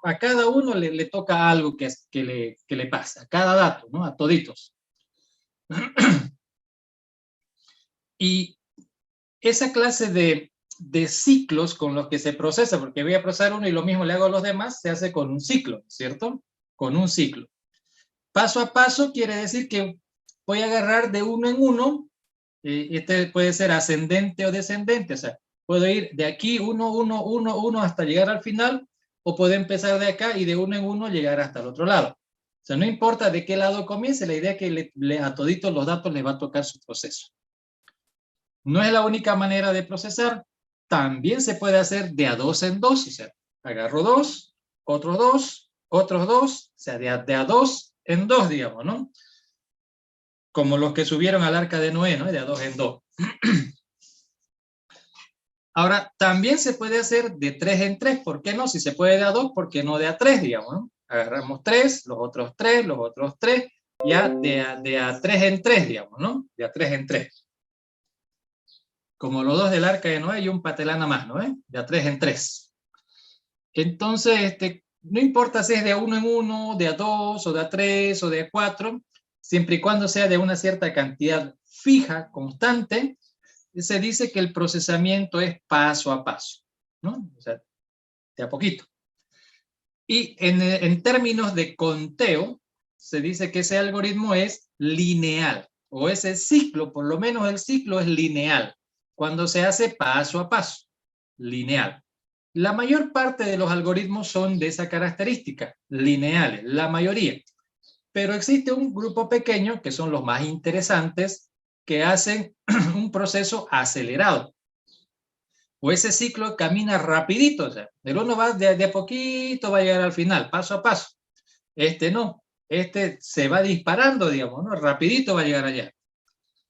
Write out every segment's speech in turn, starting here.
a cada uno le toca algo que le pasa, a cada dato, ¿no? A toditos. Y esa clase de ciclos con los que se procesa, porque voy a procesar uno y lo mismo le hago a los demás, se hace con un ciclo, ¿cierto? Con un ciclo. Paso a paso quiere decir que voy a agarrar de uno en uno, este puede ser ascendente o descendente, o sea, puedo ir de aquí 1, 1, 1, 1 hasta llegar al final, o puedo empezar de acá y de uno en uno llegar hasta el otro lado. O sea, no importa de qué lado comience, la idea es que a toditos los datos les va a tocar su proceso. No es la única manera de procesar, también se puede hacer de a dos en dos, o sea, agarro dos, otros dos, o sea, de a dos en dos, digamos, ¿no? Como los que subieron al arca de Noé, ¿no? De a dos en dos. Ahora, también se puede hacer de 3 en 3, ¿por qué no? Si se puede de a 2, ¿por qué no de a 3, digamos, ¿no? Agarramos 3, los otros 3, los otros 3, ya de a 3 en 3, digamos, ¿no? De a 3 en 3. Como los dos del arca de Noé y un patelana más, ¿no? De a 3 en 3. Entonces, no importa si es de a 1 en 1, de a 2, o de a 3, o de a 4, siempre y cuando sea de una cierta cantidad fija, constante, se dice que el procesamiento es paso a paso, ¿no? O sea, de a poquito. Y en términos de conteo, se dice que ese algoritmo es lineal, o ese ciclo, por lo menos el ciclo es lineal, cuando se hace paso a paso, lineal. La mayor parte de los algoritmos son de esa característica, lineales, la mayoría. Pero existe un grupo pequeño, que son los más interesantes, que hacen un proceso acelerado. O ese ciclo camina rapidito, o sea, el uno va de a poquito, va a llegar al final, paso a paso. Este no, este se va disparando, digamos, ¿no? Rapidito va a llegar allá.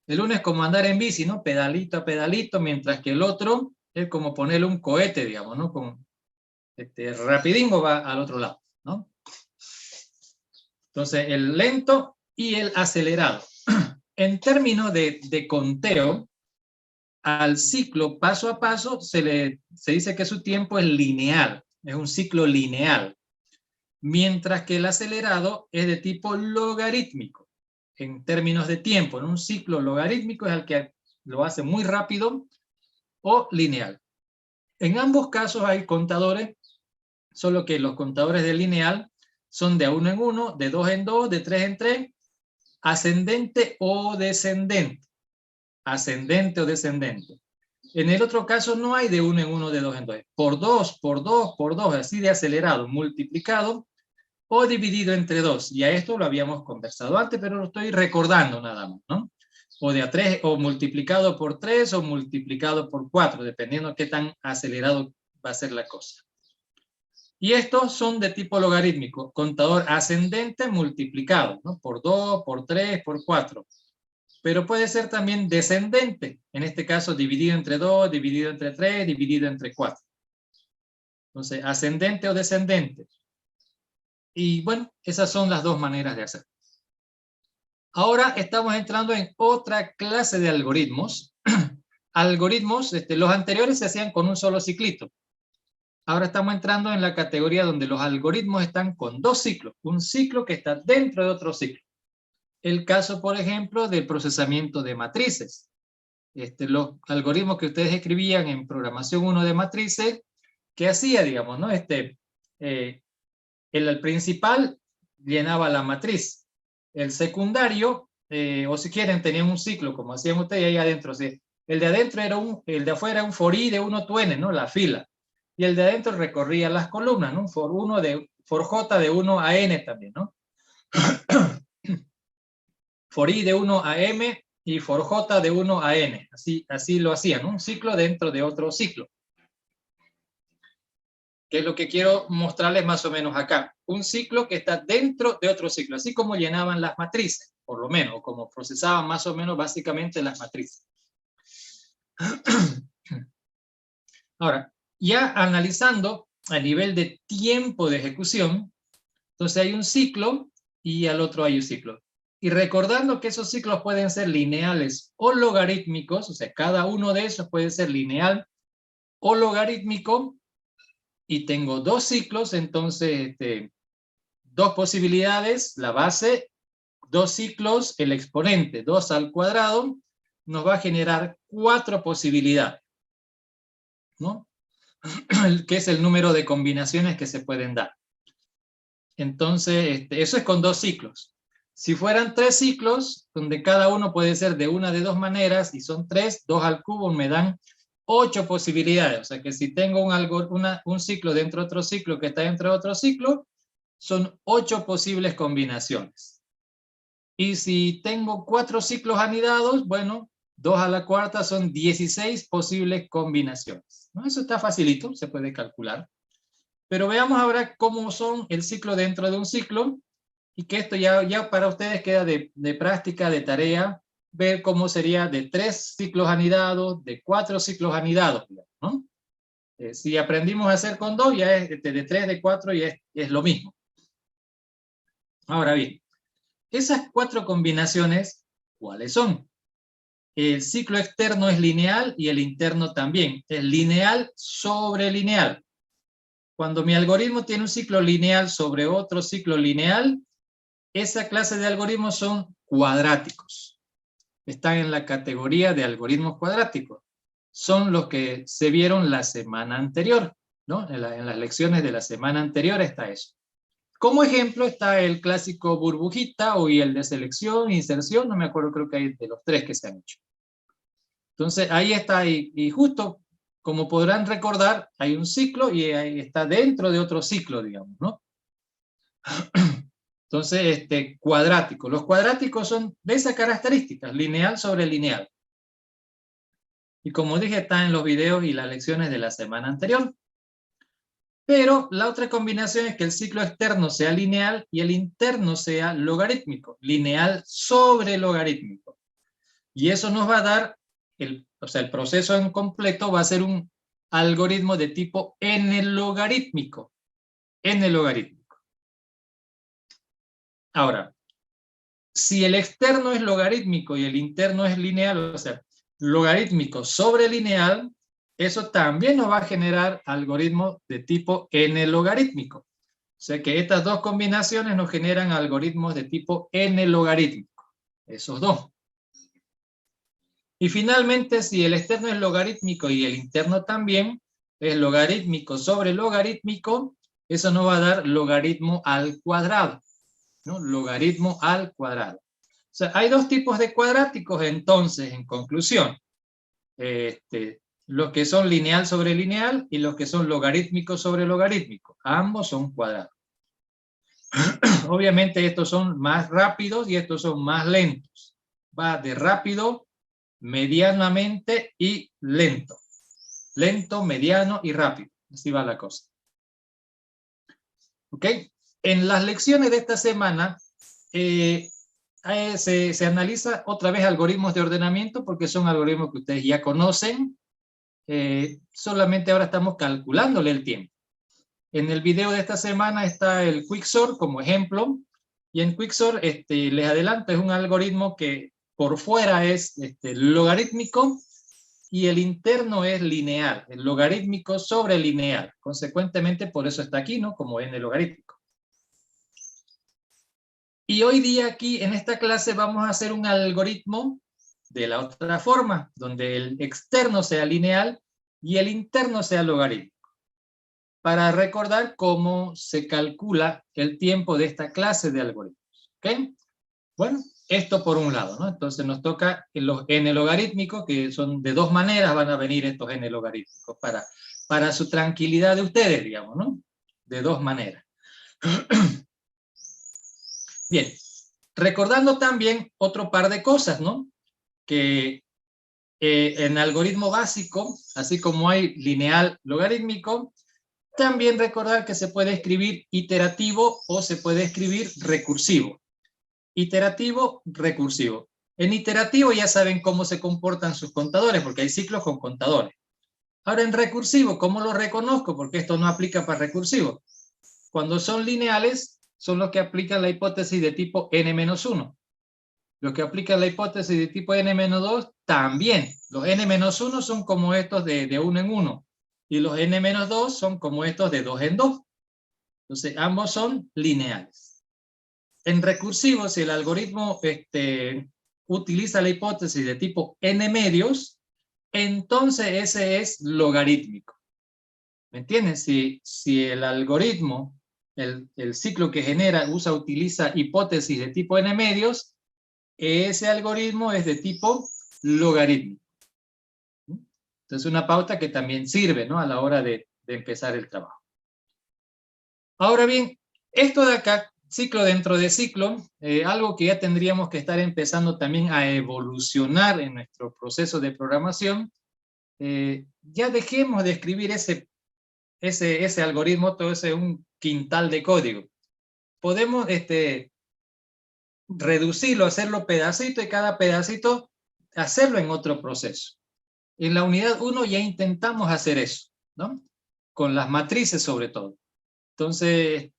El uno es como andar en bici, ¿no? Pedalito a pedalito, mientras que el otro es como ponerle un cohete, digamos, ¿no? Con, rapidingo va al otro lado, ¿no? Entonces, el lento y el acelerado. En términos de conteo, al ciclo paso a paso se dice que su tiempo es lineal, es un ciclo lineal, mientras que el acelerado es de tipo logarítmico, en términos de tiempo. En un ciclo logarítmico es el que lo hace muy rápido o lineal. En ambos casos hay contadores, solo que los contadores de lineal son de a 1 en 1, de 2 en 2, de 3 en 3, ascendente o descendente. Ascendente o descendente. En el otro caso no hay de 1 en 1, de 2 en 2. Por 2, por 2, por 2, así de acelerado, multiplicado o dividido entre 2. Y a esto lo habíamos conversado antes, pero lo estoy recordando nada más, ¿no? O de a 3, o multiplicado por 3, o multiplicado por 4, dependiendo de qué tan acelerado va a ser la cosa. Y estos son de tipo logarítmico, contador ascendente multiplicado, ¿no? Por 2, por 3, por 4. Pero puede ser también descendente, en este caso dividido entre 2, dividido entre 3, dividido entre 4. Entonces, ascendente o descendente. Y bueno, esas son las dos maneras de hacer. Ahora estamos entrando en otra clase de algoritmos. Algoritmos, los anteriores se hacían con un solo ciclito. Ahora estamos entrando en la categoría donde los algoritmos están con dos ciclos. Un ciclo que está dentro de otro ciclo. El caso, por ejemplo, del procesamiento de matrices. Los algoritmos que ustedes escribían en programación 1 de matrices, ¿qué hacía, digamos, no? El principal llenaba la matriz. El secundario, o si quieren, tenían un ciclo, como hacían ustedes ahí adentro. ¿Sí? El de adentro era el de afuera era un for i de 1 to n, ¿no? La fila. Y el de adentro recorría las columnas, ¿no? For j de 1 a n también, ¿no? For i de 1 a m y for j de 1 a n. Así lo hacían, ¿no? Un ciclo dentro de otro ciclo. Que es lo que quiero mostrarles más o menos acá. Un ciclo que está dentro de otro ciclo, así como llenaban las matrices, por lo menos, o como procesaban más o menos básicamente las matrices. Ahora, ya analizando a nivel de tiempo de ejecución, entonces hay un ciclo y al otro hay un ciclo. Y recordando que esos ciclos pueden ser lineales o logarítmicos, o sea, cada uno de esos puede ser lineal o logarítmico, y tengo dos ciclos, entonces dos posibilidades, la base, dos ciclos, el exponente, 2 al cuadrado, nos va a generar 4 posibilidades, ¿no? Que es el número de combinaciones que se pueden dar. Entonces, eso es con dos ciclos. Si fueran 3 ciclos, donde cada uno puede ser de una de dos maneras, y son 3, 2 al cubo me dan 8 posibilidades. O sea que si tengo un ciclo dentro de otro ciclo que está dentro de otro ciclo, son 8 posibles combinaciones. Y si tengo 4 ciclos anidados, bueno, 2 a la cuarta son 16 posibles combinaciones, ¿no? Eso está facilito, se puede calcular. Pero veamos ahora cómo son el ciclo dentro de un ciclo, y que esto ya para ustedes queda de práctica, de tarea, ver cómo sería de 3 ciclos anidados, de 4 ciclos anidados, ¿no? Si aprendimos a hacer con 2, ya es de 3, de 4, y es lo mismo. Ahora bien, esas 4 combinaciones, ¿cuáles son? El ciclo externo es lineal y el interno también. Es lineal sobre lineal. Cuando mi algoritmo tiene un ciclo lineal sobre otro ciclo lineal, esa clase de algoritmos son cuadráticos. Están en la categoría de algoritmos cuadráticos. Son los que se vieron la semana anterior, ¿no? En las lecciones de la semana anterior está eso. Como ejemplo está el clásico burbujita o y el de selección, inserción, no me acuerdo, creo que hay de los 3 que se han hecho. Entonces ahí está, y justo como podrán recordar, hay un ciclo y ahí está dentro de otro ciclo, digamos, ¿no? Entonces, cuadrático. Los cuadráticos son de esas características, lineal sobre lineal. Y como dije, está en los videos y las lecciones de la semana anterior. Pero la otra combinación es que el ciclo externo sea lineal y el interno sea logarítmico, lineal sobre logarítmico. Y eso nos va a dar, o sea, el proceso en completo va a ser un algoritmo de tipo n-logarítmico. N-logarítmico. Ahora, si el externo es logarítmico y el interno es lineal, o sea, logarítmico sobre lineal, eso también nos va a generar algoritmos de tipo n-logarítmico. O sea que estas dos combinaciones nos generan algoritmos de tipo n-logarítmico. Esos dos. Y finalmente, si el externo es logarítmico y el interno también, es logarítmico sobre logarítmico, eso nos va a dar logaritmo al cuadrado, ¿no? Logaritmo al cuadrado. O sea, hay dos tipos de cuadráticos, entonces, en conclusión. Los que son lineal sobre lineal y los que son logarítmico sobre logarítmico. Ambos son cuadrados. Obviamente estos son más rápidos y estos son más lentos. Va de rápido, medianamente y lento. Lento, mediano y rápido. Así va la cosa. ¿Ok? En las lecciones de esta semana se analiza otra vez algoritmos de ordenamiento porque son algoritmos que ustedes ya conocen. Solamente ahora estamos calculándole el tiempo. En el video de esta semana está el Quicksort como ejemplo, y en Quicksort les adelanto, es un algoritmo que por fuera es logarítmico y el interno es lineal, el logarítmico sobre lineal. Consecuentemente, por eso está aquí, ¿no? Como n logarítmico. Y hoy día aquí en esta clase vamos a hacer un algoritmo de la otra forma, donde el externo sea lineal y el interno sea logarítmico, para recordar cómo se calcula el tiempo de esta clase de algoritmos. ¿Ok? Bueno, esto por un lado, ¿no? Entonces nos toca los n logarítmicos, que son de dos maneras van a venir estos n logarítmicos, para su tranquilidad de ustedes, digamos, ¿no? De dos maneras. Bien, recordando también otro par de cosas, ¿no? Que en algoritmo básico, así como hay lineal logarítmico, también recordar que se puede escribir iterativo o se puede escribir recursivo. Iterativo, recursivo. En iterativo ya saben cómo se comportan sus contadores, porque hay ciclos con contadores. Ahora en recursivo, ¿cómo lo reconozco? Porque esto no aplica para recursivo. Cuando son lineales, son los que aplican la hipótesis de tipo n-1. Los que aplican la hipótesis de tipo n-2 también. Los n-1 son como estos de uno en uno. y los n-2 son como estos de 2 en 2. Entonces, ambos son lineales. En recursivo, si el algoritmo utiliza la hipótesis de tipo n-medios, entonces ese es logarítmico. ¿Me entienden? Si el algoritmo, el ciclo que genera, utiliza hipótesis de tipo n-medios, ese algoritmo es de tipo logarítmico. Entonces, una pauta que también sirve, ¿no?, a la hora de empezar el trabajo. Ahora bien, esto de acá, ciclo dentro de ciclo, algo que ya tendríamos que estar empezando también a evolucionar en nuestro proceso de programación. Ya dejemos de escribir ese algoritmo, todo ese un quintal de código. Podemos reducirlo, hacerlo pedacito, y cada pedacito hacerlo en otro proceso. En la unidad 1 ya intentamos hacer eso, ¿no? Con las matrices sobre todo. Entonces,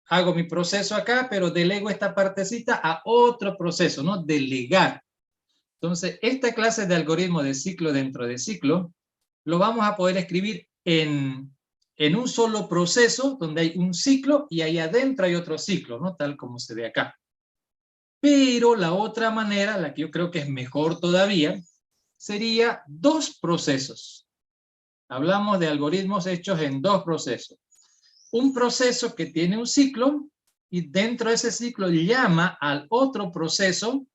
hago mi proceso acá, pero delego esta partecita a otro proceso, ¿no? Delegar. Entonces, esta clase de algoritmo de ciclo dentro de ciclo, lo vamos a poder escribir en un solo proceso, donde hay un ciclo y ahí adentro hay otro ciclo, ¿no? Tal como se ve acá. Pero la otra manera, la que yo creo que es mejor todavía, sería dos procesos. Hablamos de algoritmos hechos en dos procesos. Un proceso que tiene un ciclo y dentro de ese ciclo llama al otro proceso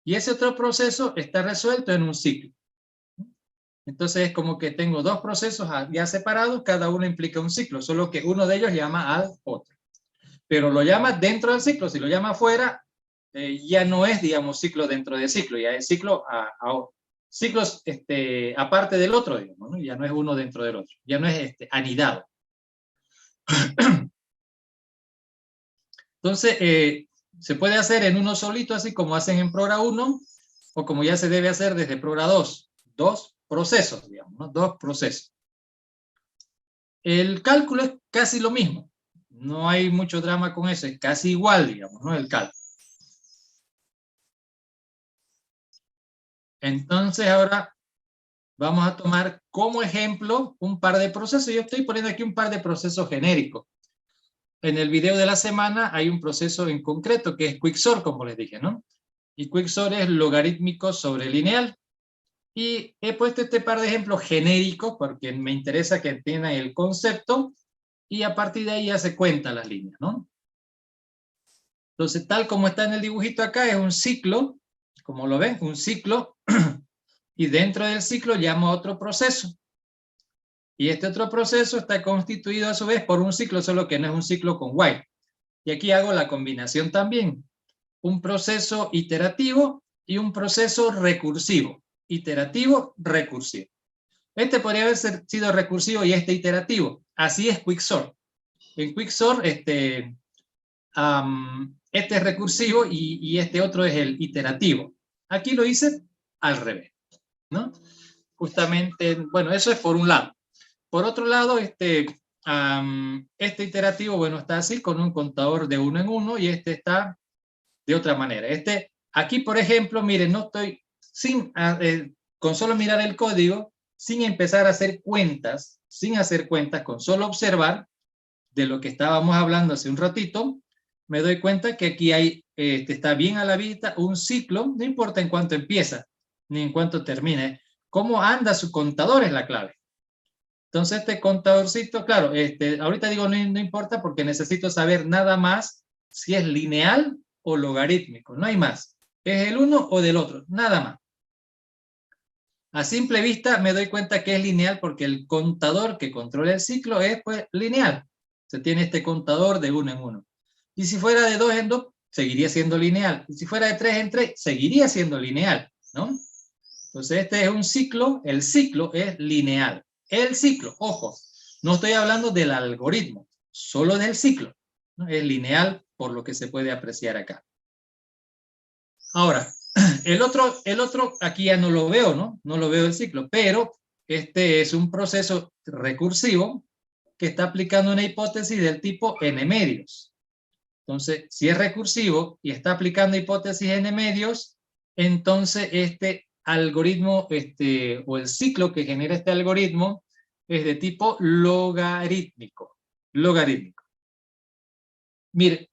y ese otro proceso está resuelto en un ciclo. Entonces es como que tengo dos procesos ya separados, cada uno implica un ciclo, solo que uno de ellos llama al otro. Pero lo llama dentro del ciclo, si lo llama afuera, ya no es, digamos, ciclo dentro de ciclo, ya es ciclo ciclos aparte del otro, digamos, ¿no? Ya no es uno dentro del otro, ya no es anidado. Entonces, se puede hacer en uno solito, así como hacen en Programa 1, o como ya se debe hacer desde Programa 2. Dos procesos, digamos, ¿no? Dos procesos. El cálculo es casi lo mismo. No hay mucho drama con eso, es casi igual, digamos, ¿no? El cálculo. Entonces, ahora vamos a tomar como ejemplo un par de procesos. Yo estoy poniendo aquí un par de procesos genéricos. En el video de la semana hay un proceso en concreto que es Quicksort, como les dije, ¿no? Y Quicksort es logarítmico sobre lineal. Y he puesto este par de ejemplos genéricos porque me interesa que entiendan el concepto y a partir de ahí ya se cuentan las líneas, ¿no? Entonces, tal como está en el dibujito acá, es un ciclo, como lo ven, un ciclo, y dentro del ciclo llamo a otro proceso. Y este otro proceso está constituido a su vez por un ciclo, solo que no es un ciclo con while. Y aquí hago la combinación también. Un proceso iterativo y un proceso recursivo. Iterativo, recursivo. Este podría haber sido recursivo y este iterativo. Así es Quicksort. En Quicksort, este es recursivo y este otro es el iterativo. Aquí lo hice al revés, ¿no? Justamente, bueno, eso es por un lado. Por otro lado, este iterativo, bueno, está así, con un contador de 1 en 1, y este está de otra manera. Aquí, por ejemplo, miren, no estoy, con solo mirar el código, sin empezar a hacer cuentas, con solo observar de lo que estábamos hablando hace un ratito, me doy cuenta que aquí hay, está bien a la vista un ciclo, no importa en cuánto empieza, ni en cuánto termine, cómo anda su contador es la clave. Entonces este contadorcito, claro, ahorita digo no importa porque necesito saber nada más si es lineal o logarítmico, no hay más. Es el uno o del otro, nada más. A simple vista me doy cuenta que es lineal porque el contador que controla el ciclo es pues lineal. Se tiene este contador de 1 en 1. Y si fuera de 2 en 2, seguiría siendo lineal. Y si fuera de 3 en 3, seguiría siendo lineal, ¿no? Entonces este es un ciclo, el ciclo es lineal. El ciclo, ojo, no estoy hablando del algoritmo, solo del ciclo, ¿no? Es lineal por lo que se puede apreciar acá. Ahora, el otro aquí ya no lo veo, ¿no? No lo veo el ciclo, pero este es un proceso recursivo que está aplicando una hipótesis del tipo n-medios. Entonces, si es recursivo y está aplicando hipótesis n-medios, entonces este algoritmo, o el ciclo que genera este algoritmo, es de tipo logarítmico. Logarítmico. Mire,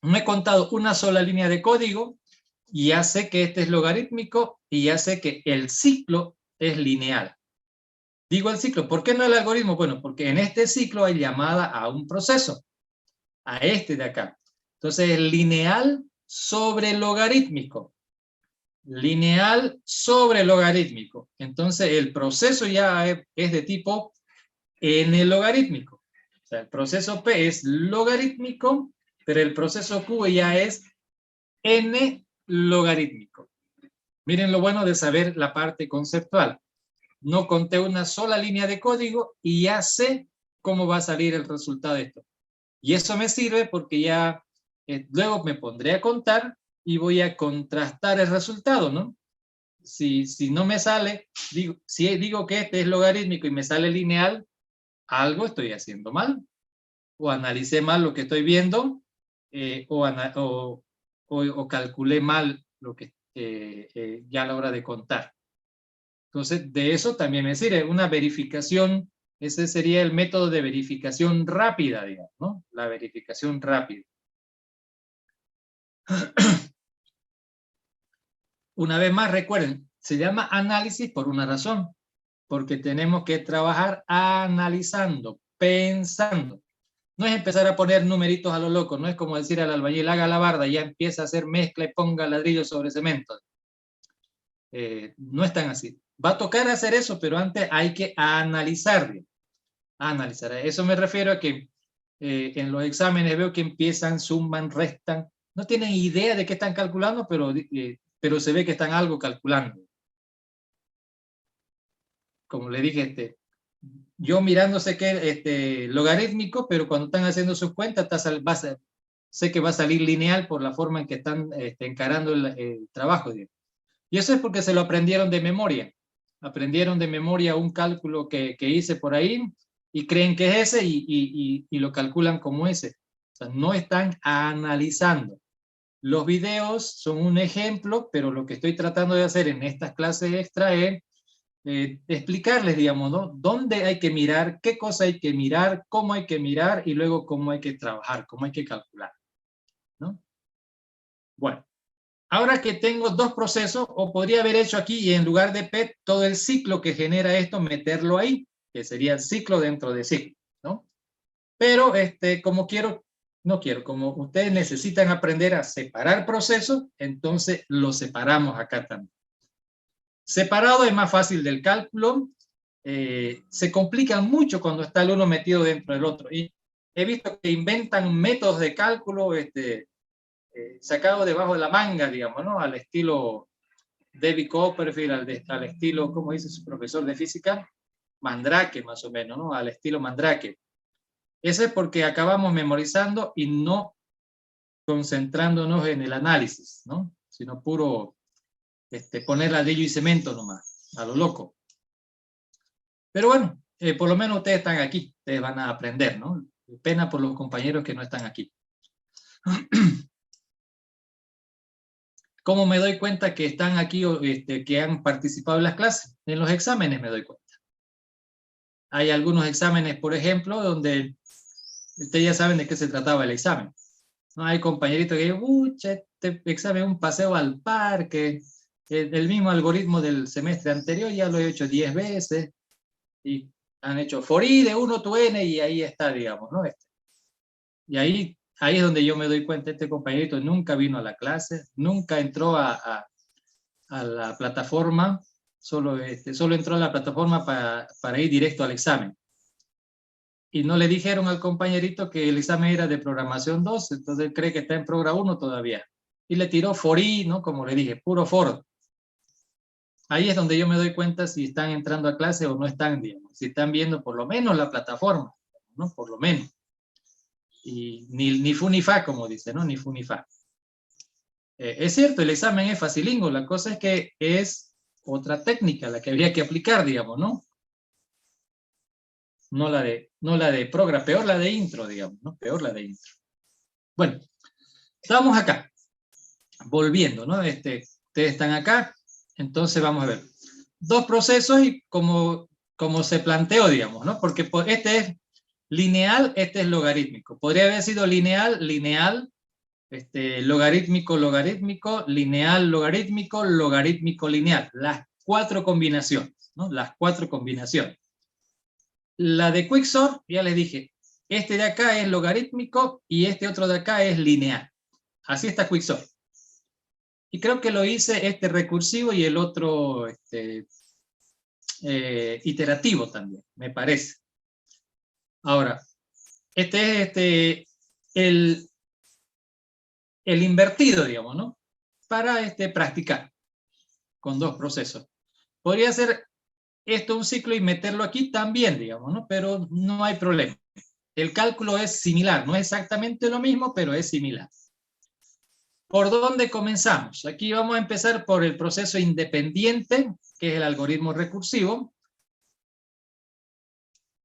me he contado una sola línea de código y ya sé que este es logarítmico y ya sé que el ciclo es lineal. Digo el ciclo, ¿por qué no el algoritmo? Bueno, porque en este ciclo hay llamada a un proceso, a este de acá. Entonces es lineal sobre logarítmico. Lineal sobre logarítmico. Entonces el proceso ya es de tipo n logarítmico. O sea, el proceso P es logarítmico, pero el proceso Q ya es n logarítmico. Miren lo bueno de saber la parte conceptual. No conté una sola línea de código y ya sé cómo va a salir el resultado de esto. Y eso me sirve porque ya luego me pondré a contar y voy a contrastar el resultado, ¿no? Si no me sale, si digo que este es logarítmico y me sale lineal, algo estoy haciendo mal. O analicé mal lo que estoy viendo, o calculé mal lo que ya a la hora de contar. Entonces, de eso también me sirve una verificación. Ese sería el método de verificación rápida, digamos, ¿no? La verificación rápida. Una vez más, recuerden, se llama análisis por una razón, porque tenemos que trabajar analizando, pensando. No es empezar a poner numeritos a lo loco, no es como decir al albañil, haga la barda, y ya empieza a hacer mezcla y ponga ladrillo sobre cemento. No es tan así. Va a tocar hacer eso, pero antes hay que analizar. Analizar. A eso me refiero a que en los exámenes veo que empiezan, suman, restan. No tienen idea de qué están calculando, pero se ve que están algo calculando. Como le dije, yo mirando sé que logarítmico, pero cuando están haciendo sus cuentas, sé que va a salir lineal por la forma en que están encarando el trabajo. Y eso es porque se lo aprendieron de memoria. Aprendieron de memoria un cálculo que hice por ahí y creen que es ese y lo calculan como ese. O sea, no están analizando. Los videos son un ejemplo, pero lo que estoy tratando de hacer en estas clases extra es explicarles, digamos, ¿no? Dónde hay que mirar, qué cosa hay que mirar, cómo hay que mirar y luego cómo hay que trabajar, cómo hay que calcular, ¿no? Bueno, ahora que tengo dos procesos, o podría haber hecho aquí y en lugar de P, todo el ciclo que genera esto, meterlo ahí, que sería el ciclo dentro de ciclo, ¿no? Pero como ustedes necesitan aprender a separar procesos, entonces lo separamos acá también. Separado es más fácil del cálculo, se complica mucho cuando está el uno metido dentro del otro. Y he visto que inventan métodos de cálculo sacados debajo de la manga, digamos, ¿no? Al estilo David Copperfield, al estilo, ¿cómo dice su profesor de física? Mandrake, más o menos, ¿no? Al estilo Mandrake. Ese es porque acabamos memorizando y no concentrándonos en el análisis, ¿no? Sino puro poner ladrillo y cemento nomás, a lo loco. Pero bueno, por lo menos ustedes están aquí, ustedes van a aprender, ¿no? Pena por los compañeros que no están aquí. ¿Cómo me doy cuenta que están aquí o que han participado en las clases? En los exámenes me doy cuenta. Hay algunos exámenes, por ejemplo, donde ustedes ya saben de qué se trataba el examen. ¿No? Hay compañeritos que dicen, pucha, este examen es un paseo al parque, el mismo algoritmo del semestre anterior ya lo he hecho 10 veces, y han hecho for i de 1 to n y ahí está, digamos, ¿no? Y ahí es donde yo me doy cuenta, este compañerito nunca vino a la clase, nunca entró a la plataforma, solo entró a la plataforma para ir directo al examen. Y no le dijeron al compañerito que el examen era de programación 2, entonces él cree que está en programa 1 todavía. Y le tiró for i, ¿no? Como le dije, puro for. Ahí es donde yo me doy cuenta si están entrando a clase o no están, digamos. Si están viendo por lo menos la plataforma, ¿no? Por lo menos. Y ni fu ni fa, como dice, ¿no? Ni fu ni fa. Es cierto, el examen es facilingo, la cosa es que es otra técnica la que habría que aplicar, digamos, ¿no? No la de progra, peor la de intro, digamos, ¿no? Peor la de intro. Bueno, estamos acá, volviendo, ¿no? Ustedes están acá, entonces vamos a ver. Dos procesos y como como se planteó, digamos, ¿no? Porque este es lineal, este es logarítmico. Podría haber sido lineal, lineal, logarítmico, logarítmico, lineal, logarítmico, logarítmico, lineal. Las 4 combinaciones, ¿no? Las 4 combinaciones. La de Quicksort, ya les dije, este de acá es logarítmico y este otro de acá es lineal. Así está Quicksort. Y creo que lo hice este recursivo y el otro iterativo también, me parece. Ahora, este es el invertido, digamos, ¿no? Para practicar con 2 procesos. Podría hacer esto un ciclo y meterlo aquí también, digamos, ¿no? Pero no hay problema. El cálculo es similar, no es exactamente lo mismo, pero es similar. ¿Por dónde comenzamos? Aquí vamos a empezar por el proceso independiente, que es el algoritmo recursivo.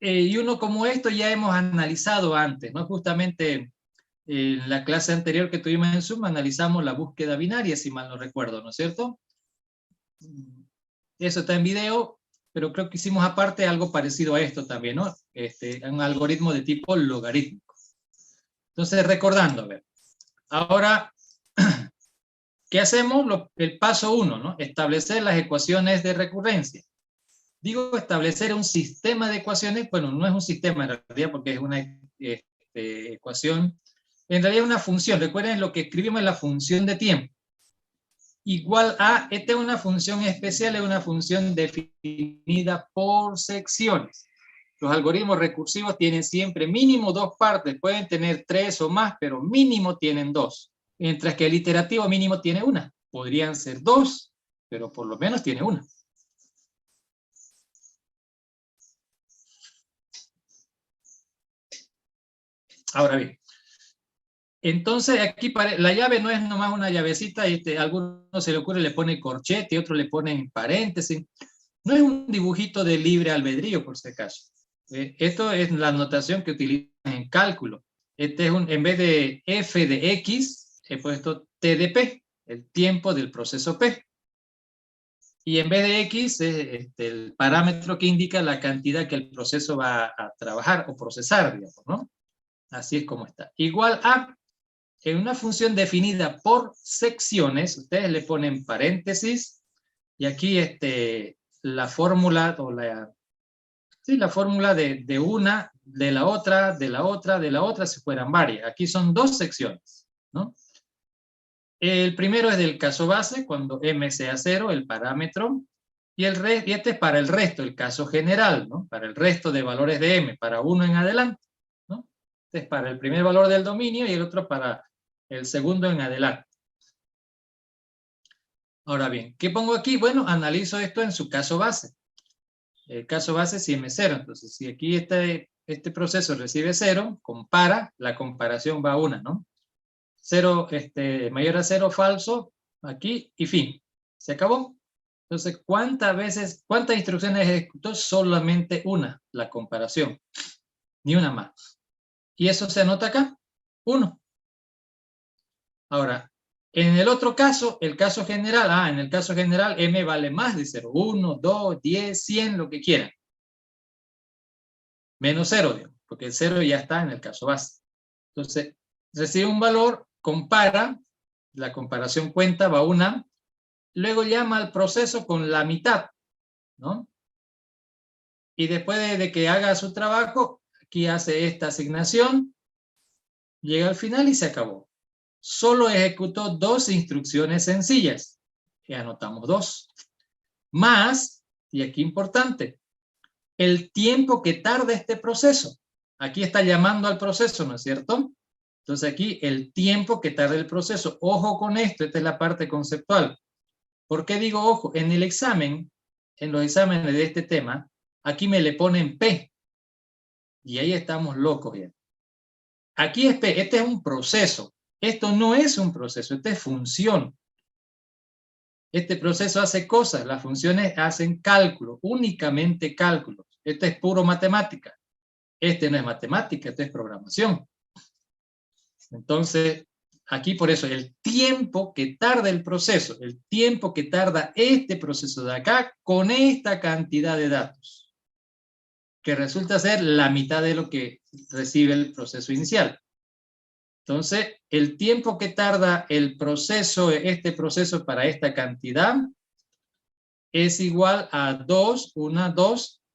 Y uno como esto ya hemos analizado antes, ¿no? Justamente en la clase anterior que tuvimos en Zoom analizamos la búsqueda binaria, si mal no recuerdo, ¿no es cierto? Eso está en video, pero creo que hicimos aparte algo parecido a esto también, ¿no? Un algoritmo de tipo logarítmico. Entonces, recordando, a ver, ahora, ¿qué hacemos? El paso 1, ¿no? Establecer las ecuaciones de recurrencia. Digo establecer un sistema de ecuaciones, bueno, no es un sistema en realidad porque es una ecuación, en realidad es una función. Recuerden lo que escribimos en la función de tiempo. Igual a, esta es una función especial, es una función definida por secciones. Los algoritmos recursivos tienen siempre mínimo 2 partes, pueden tener 3 o más, pero mínimo tienen 2. Mientras que el iterativo mínimo tiene una. Podrían ser 2, pero por lo menos tiene una. Ahora bien, entonces aquí la llave no es nomás una llavecita, a alguno se le ocurre le pone corchete, otro le pone paréntesis. No es un dibujito de libre albedrío, por si acaso. Esto es la notación que utilizan en cálculo. En vez de f de x, he puesto t de p, el tiempo del proceso p. Y en vez de x es el parámetro que indica la cantidad que el proceso va a trabajar o procesar, digamos, ¿no? Así es como está. Igual a, en una función definida por secciones, ustedes le ponen paréntesis, y aquí la fórmula o la fórmula de una, de la otra, de la otra, de la otra, si fueran varias. Aquí son 2 secciones, ¿no? El primero es del caso base, cuando m sea 0, el parámetro, y este es para el resto, el caso general, ¿no? Para el resto de valores de m, para 1 en adelante, ¿no? Este es para el primer valor del dominio y el otro para el segundo en adelante. Ahora bien, ¿qué pongo aquí? Bueno, analizo esto en su caso base. El caso base es si m es 0. Entonces, si aquí este proceso recibe 0, compara, la comparación va a 1, ¿no? 0, mayor a 0, falso, aquí, y fin. Se acabó. Entonces, ¿cuántas instrucciones ejecutó? Solamente una, la comparación. Ni una más. Y eso se anota acá, 1. Ahora, en el otro caso, el caso general, en el caso general, m vale más de 0. 1, 2, 10, 100, lo que quieran. Menos 0, digamos, porque el 0 ya está en el caso base. Entonces, recibe un valor, compara, la comparación cuenta, va una, luego llama al proceso con la mitad, ¿no? Y después de que haga su trabajo, aquí hace esta asignación, llega al final y se acabó. Solo ejecutó 2 instrucciones sencillas, y anotamos 2. Más, y aquí importante, el tiempo que tarda este proceso. Aquí está llamando al proceso, ¿no es cierto? Entonces aquí el tiempo que tarda el proceso. Ojo con esto, esta es la parte conceptual. ¿Por qué digo ojo? En el examen, en los exámenes de este tema, aquí me le ponen P. Y ahí estamos locos ya. Aquí es P, este es un proceso. Esto no es un proceso, este es función. Este proceso hace cosas, las funciones hacen cálculo, únicamente cálculos. Este es puro matemática. Este no es matemática, este es programación. Entonces, aquí por eso, el tiempo que tarda el proceso, el tiempo que tarda este proceso de acá con esta cantidad de datos. que resulta ser la mitad de lo que recibe el proceso inicial. Entonces, el tiempo que tarda el proceso, este proceso para esta cantidad, es igual a 2,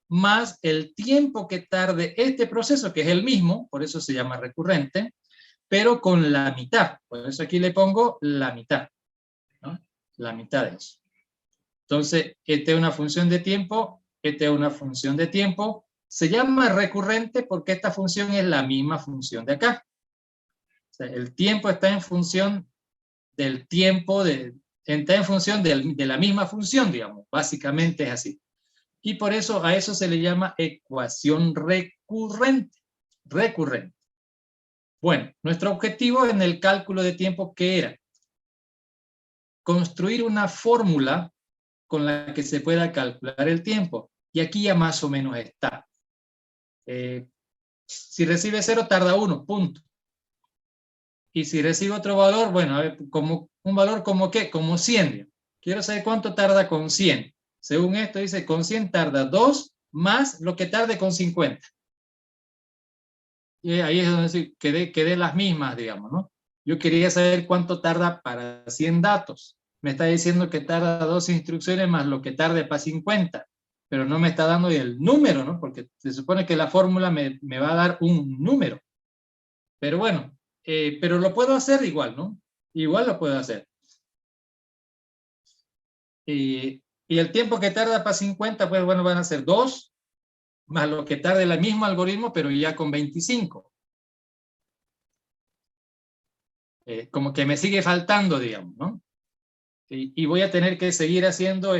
más el tiempo que tarde este proceso, que es el mismo, por eso se llama recurrente, pero con la mitad. Por eso aquí le pongo la mitad, ¿no? La mitad de eso. Entonces, esta es una función de tiempo, esta es una función de tiempo. Se llama recurrente porque esta función es la misma función de acá. O sea, el tiempo está en función del tiempo, está en función de la misma función, digamos. Básicamente es así. Y por eso a eso se le llama ecuación recurrente. Recurrente. Bueno, nuestro objetivo en el cálculo de tiempo, ¿qué era? Construir una fórmula con la que se pueda calcular el tiempo. Y aquí ya más o menos está. Si recibe 0, tarda 1, punto. Y si recibe otro valor, bueno, a ver, como, un valor como ¿qué? Como 100. Quiero saber cuánto tarda con 100. Según esto dice, con 100 tarda 2 más lo que tarde con 50. Y ahí es donde quedé las mismas, digamos, ¿no? Yo quería saber cuánto tarda para 100 datos. Me está diciendo que tarda 2 instrucciones más lo que tarde para 50, pero no me está dando el número, ¿no? Porque se supone que la fórmula me va a dar un número. Pero bueno, pero lo puedo hacer igual, ¿no? Igual lo puedo hacer. Y el tiempo que tarda para 50, pues bueno, van a ser 2 más lo que tarde el mismo algoritmo, pero ya con 25. Como que me sigue faltando, digamos, ¿no? Y voy a tener que seguir haciendo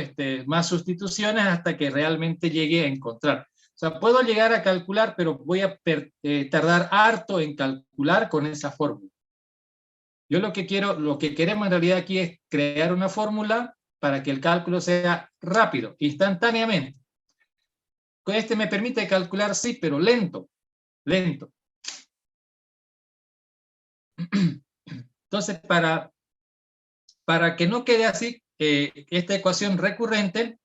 más sustituciones hasta que realmente llegue a encontrar. O sea, puedo llegar a calcular, pero voy a tardar harto en calcular con esa fórmula. Yo lo que queremos en realidad aquí es crear una fórmula para que el cálculo sea rápido, instantáneamente. Este me permite calcular, sí, pero lento, lento. Entonces, para que no quede así, esta ecuación recurrente,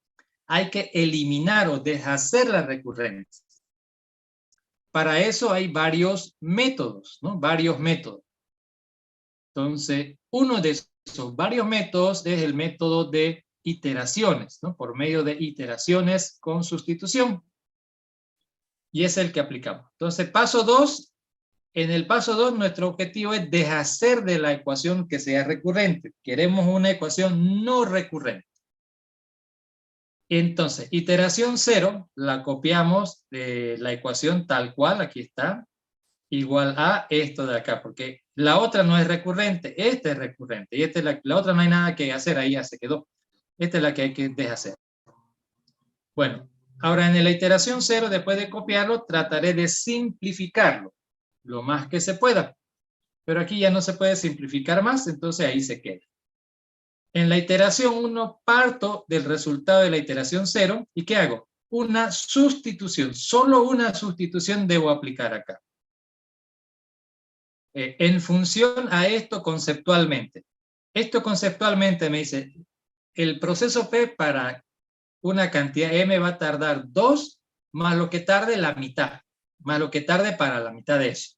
hay que eliminar o deshacer la recurrencia. Para eso hay varios métodos, ¿no? Varios métodos. Entonces, uno de esos varios métodos es el método de iteraciones, ¿no? Por medio de iteraciones con sustitución. Y es el que aplicamos. Entonces, paso 2. En el paso 2, nuestro objetivo es deshacer de la ecuación que sea recurrente. Queremos una ecuación no recurrente. Entonces, iteración 0, la copiamos de la ecuación tal cual, aquí está, igual a esto de acá, porque la otra no es recurrente, esta es recurrente, y esta es la otra no hay nada que hacer, ahí ya se quedó. Esta es la que hay que deshacer. Bueno, ahora en la iteración 0, después de copiarlo, trataré de simplificarlo lo más que se pueda. Pero aquí ya no se puede simplificar más, entonces ahí se queda. En la iteración 1 parto del resultado de la iteración 0, ¿y qué hago? Una sustitución, solo una sustitución debo aplicar acá. En función a esto conceptualmente. Esto conceptualmente me dice, el proceso P para una cantidad M va a tardar 2 más lo que tarde la mitad, más lo que tarde para la mitad de eso.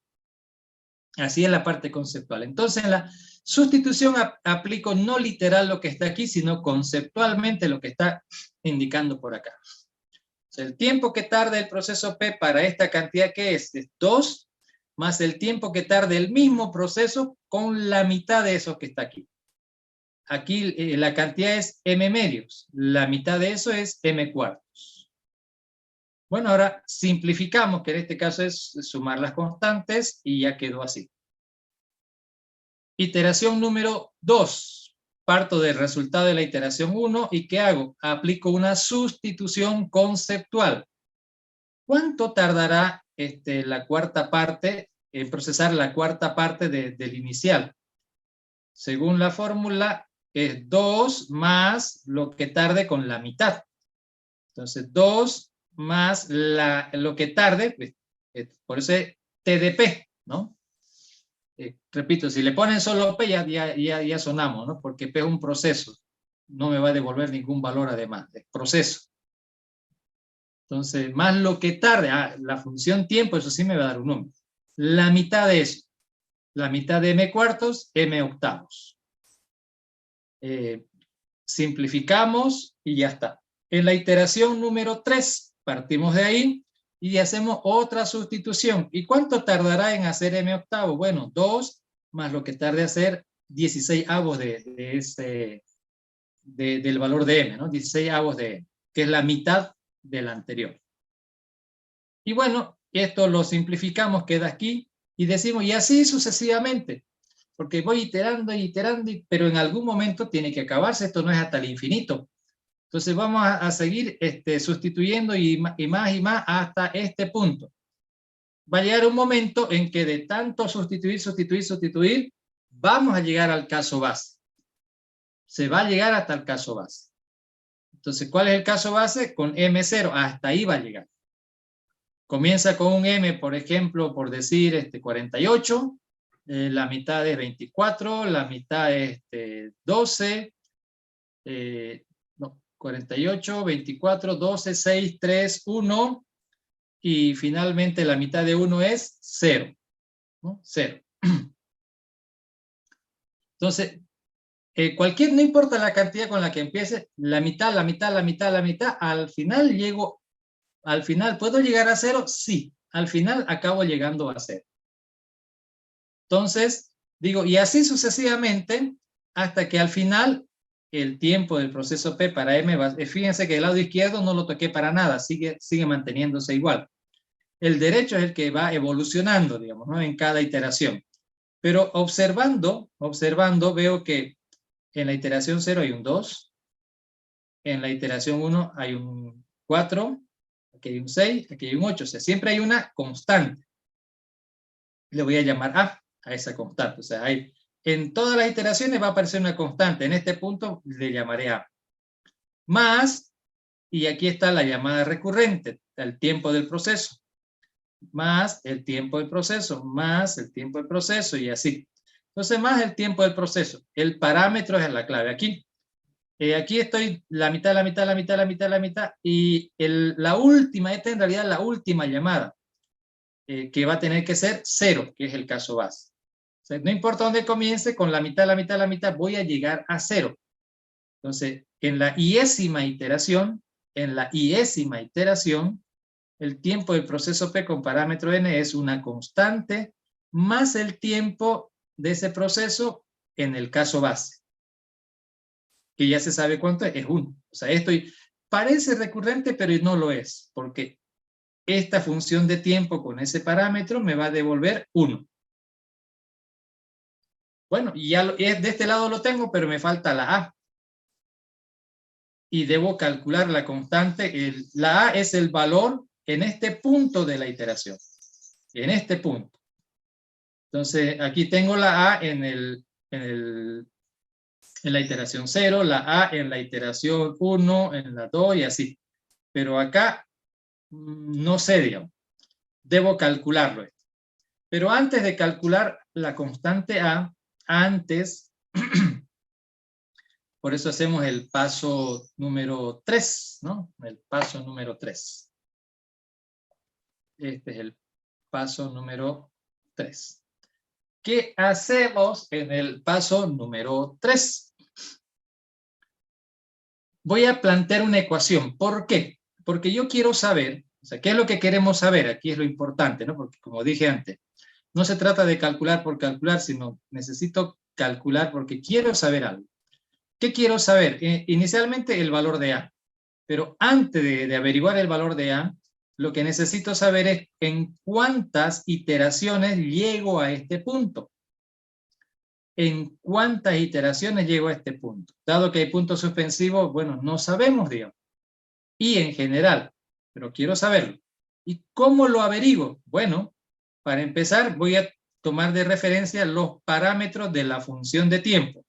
Así es la parte conceptual. Entonces, en la sustitución aplico no literal lo que está aquí, sino conceptualmente lo que está indicando por acá. O sea, el tiempo que tarda el proceso P para esta cantidad que es 2, más el tiempo que tarda el mismo proceso con la mitad de eso que está aquí. Aquí la cantidad es M medios, la mitad de eso es M cuartos. Bueno, ahora simplificamos, que en este caso es sumar las constantes, y ya quedó así. Iteración número 2. Parto del resultado de la iteración 1, ¿y qué hago? Aplico una sustitución conceptual. ¿Cuánto tardará la cuarta parte en procesar la cuarta parte del inicial? Según la fórmula, es 2 más lo que tarde con la mitad. Entonces, 2 más lo que tarde, por eso es TDP, ¿no? Repito, si le ponen solo P, ya sonamos, ¿no? Porque P es un proceso. No me va a devolver ningún valor además, es proceso. Entonces, más lo que tarde, la función tiempo, eso sí me va a dar un número. La mitad de eso, la mitad de m cuartos, m octavos. Simplificamos y ya está. En la iteración número 3, partimos de ahí y hacemos otra sustitución. ¿Y cuánto tardará en hacer m octavo? Bueno, 2 más lo que tarde hacer 16 avos del valor de m, ¿no? 16 avos de m, que es la mitad del anterior. Y bueno, esto lo simplificamos, queda aquí, y decimos, y así sucesivamente, porque voy iterando y iterando, pero en algún momento tiene que acabarse, esto no es hasta el infinito. Entonces vamos a seguir sustituyendo y más hasta este punto. Va a llegar un momento en que de tanto sustituir, vamos a llegar al caso base. Se va a llegar hasta el caso base. Entonces, ¿cuál es el caso base? Con M0, hasta ahí va a llegar. Comienza con un M, por ejemplo, por decir 48, la mitad es 24, la mitad es 12, no, 48, 24, 12, 6, 3, 1, y finalmente la mitad de 1 es 0, ¿no? 0. Entonces, no importa la cantidad con la que empiece, la mitad, al final, ¿puedo llegar a 0? Sí, al final acabo llegando a 0. Entonces, digo, y así sucesivamente, hasta que al final el tiempo del proceso P para M, fíjense que el lado izquierdo no lo toqué para nada, sigue manteniéndose igual. El derecho es el que va evolucionando, digamos, ¿no? En cada iteración. Pero observando, veo que en la iteración 0 hay un 2, en la iteración 1 hay un 4, aquí hay un 6, aquí hay un 8, o sea, siempre hay una constante. Le voy a llamar A esa constante, o sea, en todas las iteraciones va a aparecer una constante, en este punto le llamaré A. Más, y aquí está la llamada recurrente, el tiempo del proceso, más el tiempo del proceso, más el tiempo del proceso, y así. Entonces, más el tiempo del proceso. El parámetro es la clave aquí. Aquí estoy la mitad, y la última, esta en realidad es la última llamada, que va a tener que ser 0, que es el caso base. O sea, no importa dónde comience, con la mitad, voy a llegar a 0. Entonces, en la iésima iteración, el tiempo del proceso P con parámetro N es una constante más el tiempo de ese proceso en el caso base, que ya se sabe cuánto es 1. O sea, esto parece recurrente, pero no lo es, porque esta función de tiempo con ese parámetro me va a devolver 1. Bueno, y ya de este lado lo tengo, pero me falta la A. Y debo calcular la constante. La A es el valor en este punto de la iteración. En este punto. Entonces, aquí tengo la A en la iteración 0, la A en la iteración 1, en la 2 y así. Pero acá, no sé, digamos. Debo calcularlo. Pero antes de calcular la constante A, por eso hacemos el paso número 3, ¿no? El paso número 3. Este es el paso número 3. ¿Qué hacemos en el paso número 3? Voy a plantear una ecuación. ¿Por qué? Porque yo quiero saber, o sea, ¿qué es lo que queremos saber? Aquí es lo importante, ¿no? Porque como dije antes, no se trata de calcular por calcular, sino necesito calcular porque quiero saber algo. ¿Qué quiero saber? Inicialmente el valor de A, pero antes de averiguar el valor de A, lo que necesito saber es en cuántas iteraciones llego a este punto. ¿En cuántas iteraciones llego a este punto? Dado que hay puntos suspensivos, bueno, no sabemos, digamos. Y en general, pero quiero saberlo. ¿Y cómo lo averiguo? Bueno, para empezar voy a tomar de referencia los parámetros de la función de tiempo.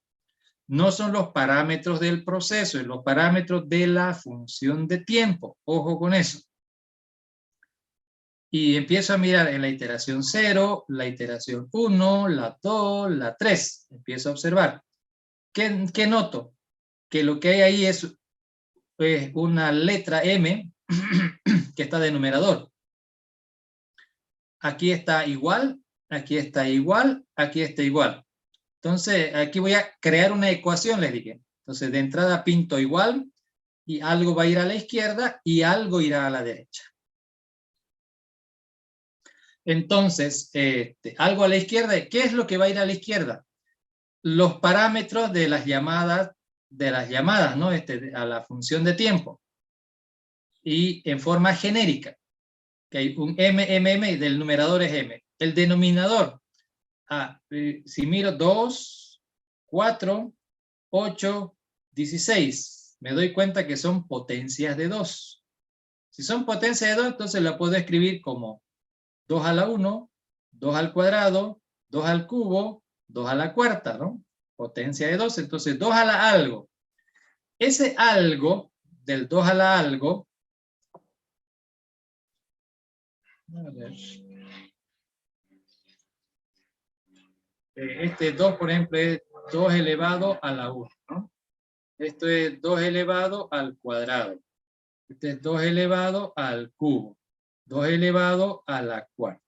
No son los parámetros del proceso, es los parámetros de la función de tiempo. Ojo con eso. Y empiezo a mirar en la iteración 0, la iteración 1, la 2, la 3. Empiezo a observar. ¿Qué noto? Que lo que hay ahí es una letra M, que está de numerador. Aquí está igual, aquí está igual, aquí está igual. Entonces, aquí voy a crear una ecuación, les dije. Entonces, de entrada pinto igual, y algo va a ir a la izquierda, y algo irá a la derecha. Entonces, algo a la izquierda, ¿qué es lo que va a ir a la izquierda? Los parámetros de las llamadas, ¿no? A la función de tiempo. Y en forma genérica, que hay un m, del numerador es m. El denominador, si miro 2, 4, 8, 16, me doy cuenta que son potencias de 2. Si son potencias de 2, entonces la puedo escribir como 2 a la 1, 2 al cuadrado, 2 al cubo, 2 a la cuarta, ¿no? Potencia de 2, entonces 2 a la algo. Ese algo, del 2 a la algo, a ver, este 2, por ejemplo, es 2 elevado a la 1, ¿no? Esto es 2 elevado al cuadrado. Este es 2 elevado al cubo. 2 elevado a la cuarta.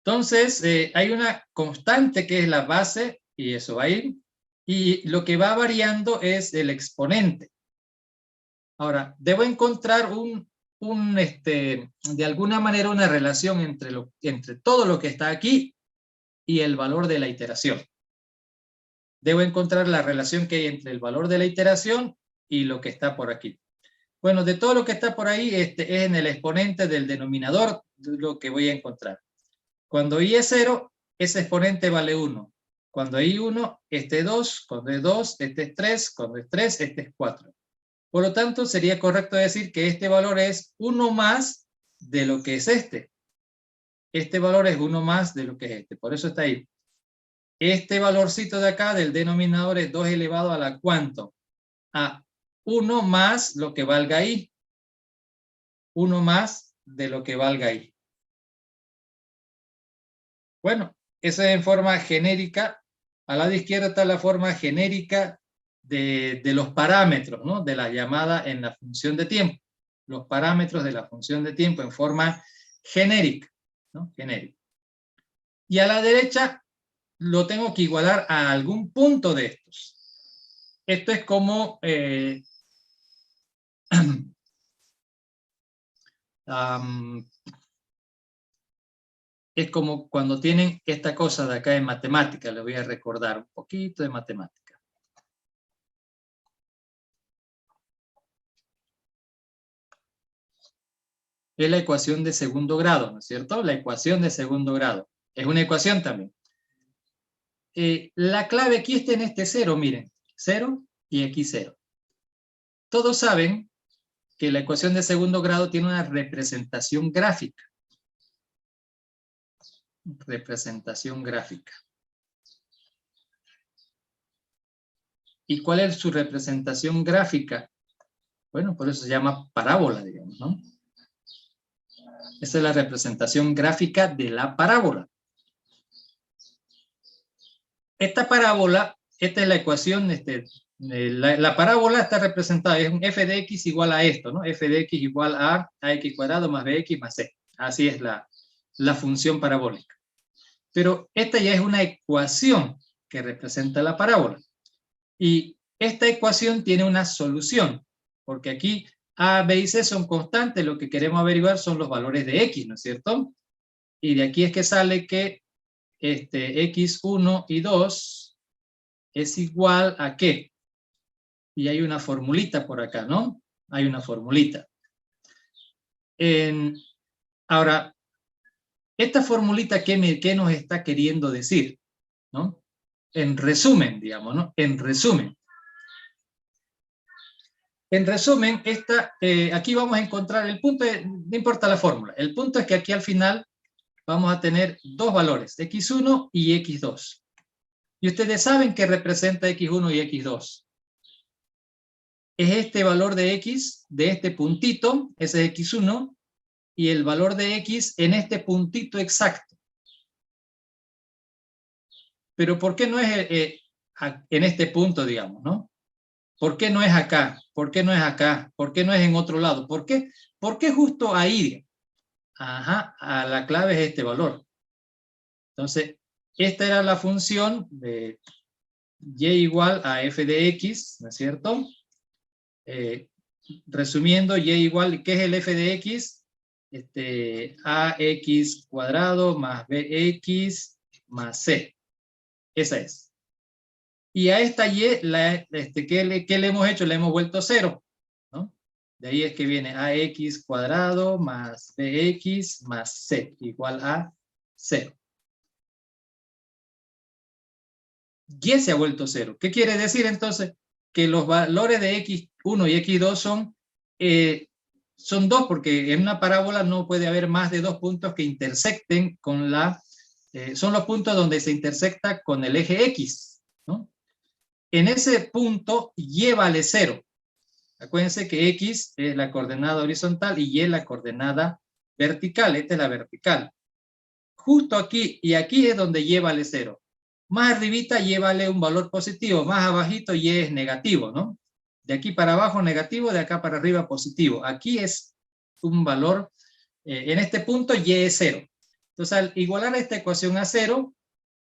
Entonces, hay una constante que es la base, y eso va a ir, y lo que va variando es el exponente. Ahora, debo encontrar de alguna manera una relación entre todo lo que está aquí y el valor de la iteración. Debo encontrar la relación que hay entre el valor de la iteración y lo que está por aquí. Bueno, de todo lo que está por ahí, es en el exponente del denominador lo que voy a encontrar. Cuando i es 0, ese exponente vale 1. Cuando i 1, este es 2. Cuando es 2, este es 3. Cuando es 3, este es 4. Por lo tanto, sería correcto decir que este valor es 1 más de lo que es este. Este valor es 1 más de lo que es este. Por eso está ahí. Este valorcito de acá del denominador es 2 elevado a la ¿cuánto? A 1 más lo que valga i. 1 más de lo que valga i. Bueno, esa es en forma genérica. A la izquierda está la forma genérica de los parámetros, ¿no? De la llamada en la función de tiempo. Los parámetros de la función de tiempo en forma genérica, ¿no? Genérica. Y a la derecha lo tengo que igualar a algún punto de estos. Esto es como es como cuando tienen esta cosa de acá en matemática. Les voy a recordar un poquito de matemática. Es la ecuación de segundo grado, ¿no es cierto? La ecuación de segundo grado. Es una ecuación también. La clave aquí está en este 0, miren. 0 y aquí 0. Todos saben que la ecuación de segundo grado tiene una representación gráfica. Representación gráfica. ¿Y cuál es su representación gráfica? Bueno, por eso se llama parábola, digamos, ¿no? Esa es la representación gráfica de la parábola. Esta parábola, esta es la ecuación, la parábola está representada, es un f de x igual a esto, ¿no? F de x igual a x cuadrado más bx más c. Así es la función parabólica. Pero esta ya es una ecuación que representa la parábola. Y esta ecuación tiene una solución, porque aquí a, b y c son constantes, lo que queremos averiguar son los valores de x, ¿no es cierto? Y de aquí es que sale que x1 y 2 es igual a ¿qué? Y hay una formulita por acá, ¿no? Hay una formulita. Ahora, esta formulita, ¿qué nos está queriendo decir? ¿No? En resumen, digamos, ¿no? En resumen. En resumen, aquí vamos a encontrar el punto, no importa la fórmula, el punto es que aquí al final vamos a tener dos valores, x1 y x2. Y ustedes saben que representa x1 y x2. Es este valor de x, de este puntito, ese es x1, y el valor de x en este puntito exacto. Pero ¿por qué no es en este punto, digamos, no? ¿Por qué no es acá? ¿Por qué no es acá? ¿Por qué no es en otro lado? ¿Por qué? ¿Por qué justo ahí? Ajá, a la clave es este valor. Entonces, esta era la función de y igual a f de x, ¿no es cierto? Resumiendo, y igual, ¿qué es el f de x? Ax cuadrado más bx más c. Esa es. Y a esta y, ¿qué le hemos hecho? Le hemos vuelto cero, ¿no? De ahí es que viene ax cuadrado más bx más c, igual a 0. Y se ha vuelto 0. ¿Qué quiere decir entonces? Que los valores de x1 y x2 son 2, porque en una parábola no puede haber más de 2 puntos que intersecten con son los puntos donde se intersecta con el eje x, ¿no? En ese punto, y vale 0. Acuérdense que x es la coordenada horizontal y es la coordenada vertical. Esta es la vertical. Justo aquí y aquí es donde y vale 0. Más arribita y vale un valor positivo, más abajito y es negativo, ¿no? De aquí para abajo negativo, de acá para arriba positivo. Aquí es un valor, en este punto y es 0. Entonces al igualar esta ecuación a 0,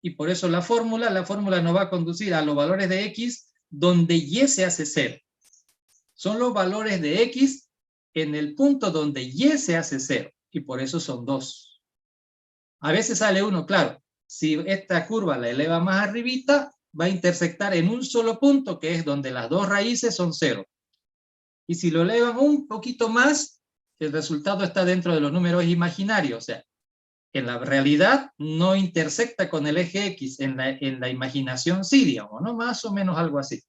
y por eso la fórmula nos va a conducir a los valores de x donde y se hace 0. Son los valores de x en el punto donde y se hace 0, y por eso son 2. A veces sale 1, claro. Si esta curva la eleva más arribita, va a intersectar en un solo punto, que es donde las dos raíces son 0. Y si lo elevan un poquito más, el resultado está dentro de los números imaginarios. O sea, en la realidad no intersecta con el eje X, en la imaginación sí, digamos, ¿no? Más o menos algo así.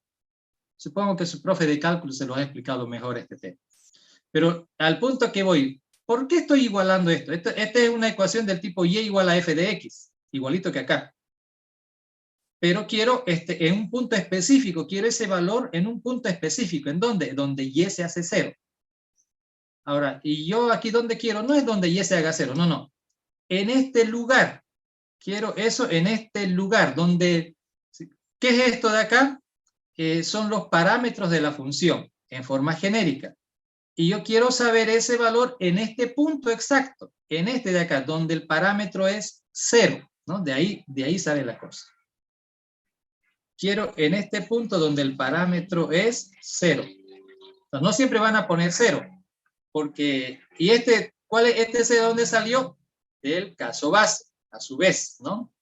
Supongo que su profe de cálculo se lo ha explicado mejor este tema. Pero al punto que voy, ¿por qué estoy igualando esto? Esta es una ecuación del tipo y igual a f de x, igualito que acá. Pero quiero en un punto específico, quiero ese valor en un punto específico. ¿En dónde? Donde y se hace 0. Ahora, y yo aquí donde quiero, no es donde y se haga 0, no, no. En este lugar, quiero eso en este lugar, donde, ¿qué es esto de acá? Son los parámetros de la función, en forma genérica. Y yo quiero saber ese valor en este punto exacto, en este de acá, donde el parámetro es 0, ¿no? De ahí sale la cosa. Quiero en este punto donde el parámetro es 0. Entonces, no siempre van a poner 0, porque, ¿y cuál es este 0? ¿Dónde salió? Del caso base, a su vez, ¿no?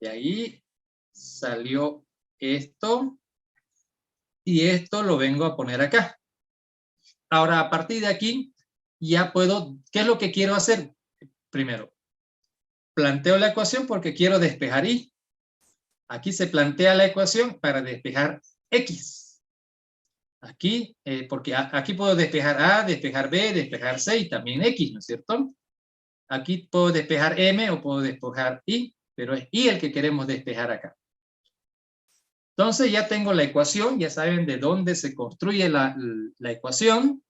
De ahí salió esto, y esto lo vengo a poner acá. Ahora, a partir de aquí, ya puedo, ¿qué es lo que quiero hacer? Primero, planteo la ecuación porque quiero despejar y. Aquí se plantea la ecuación para despejar x. Aquí, porque aquí puedo despejar a, despejar b, despejar c y también x, ¿no es cierto? Aquí puedo despejar m o puedo despejar y, pero es y el que queremos despejar acá. Entonces ya tengo la ecuación, ya saben de dónde se construye la ecuación,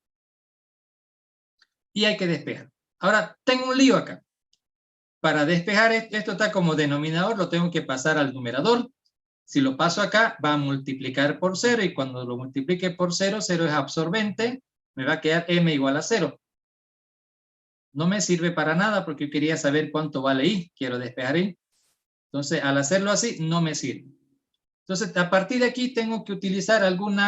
y hay que despejar. Ahora, tengo un lío acá. Para despejar esto está como denominador, lo tengo que pasar al numerador. Si lo paso acá, va a multiplicar por 0, y cuando lo multiplique por 0, 0 es absorbente, me va a quedar m igual a 0. No me sirve para nada porque yo quería saber cuánto vale y, quiero despejar y. Entonces, al hacerlo así, no me sirve. Entonces, a partir de aquí tengo que utilizar algún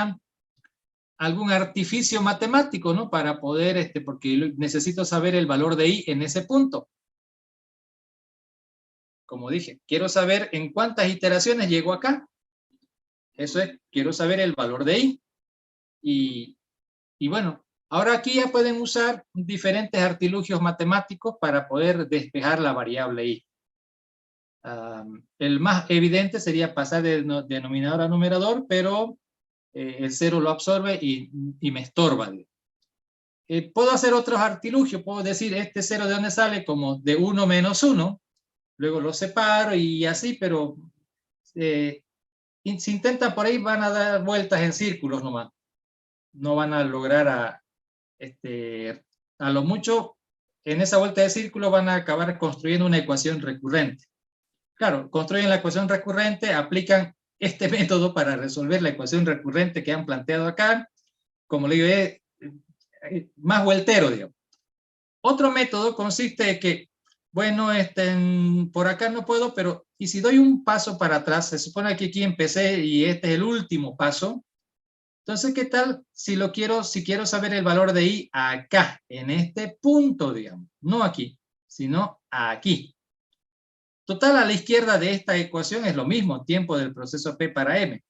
artificio matemático, ¿no? Para poder, porque necesito saber el valor de y en ese punto. Como dije, quiero saber en cuántas iteraciones llego acá. Eso es, quiero saber el valor de y. Y bueno, ahora aquí ya pueden usar diferentes artilugios matemáticos para poder despejar la variable y. El más evidente sería pasar de denominador a numerador, pero el 0 lo absorbe y me estorba. Puedo hacer otros artilugios, puedo decir este 0 de dónde sale, como de 1 menos 1, luego lo separo y así, pero si intentan por ahí van a dar vueltas en círculos nomás. No van a lograr a lo mucho, en esa vuelta de círculo van a acabar construyendo una ecuación recurrente. Claro, construyen la ecuación recurrente, aplican este método para resolver la ecuación recurrente que han planteado acá. Como le digo, es más vueltero, digamos. Otro método consiste en que, bueno, por acá no puedo, pero y si doy un paso para atrás, se supone que aquí empecé y este es el último paso. Entonces, ¿qué tal si quiero saber el valor de i acá, en este punto, digamos? No aquí, sino aquí. Total, a la izquierda de esta ecuación es lo mismo, tiempo del proceso P para M.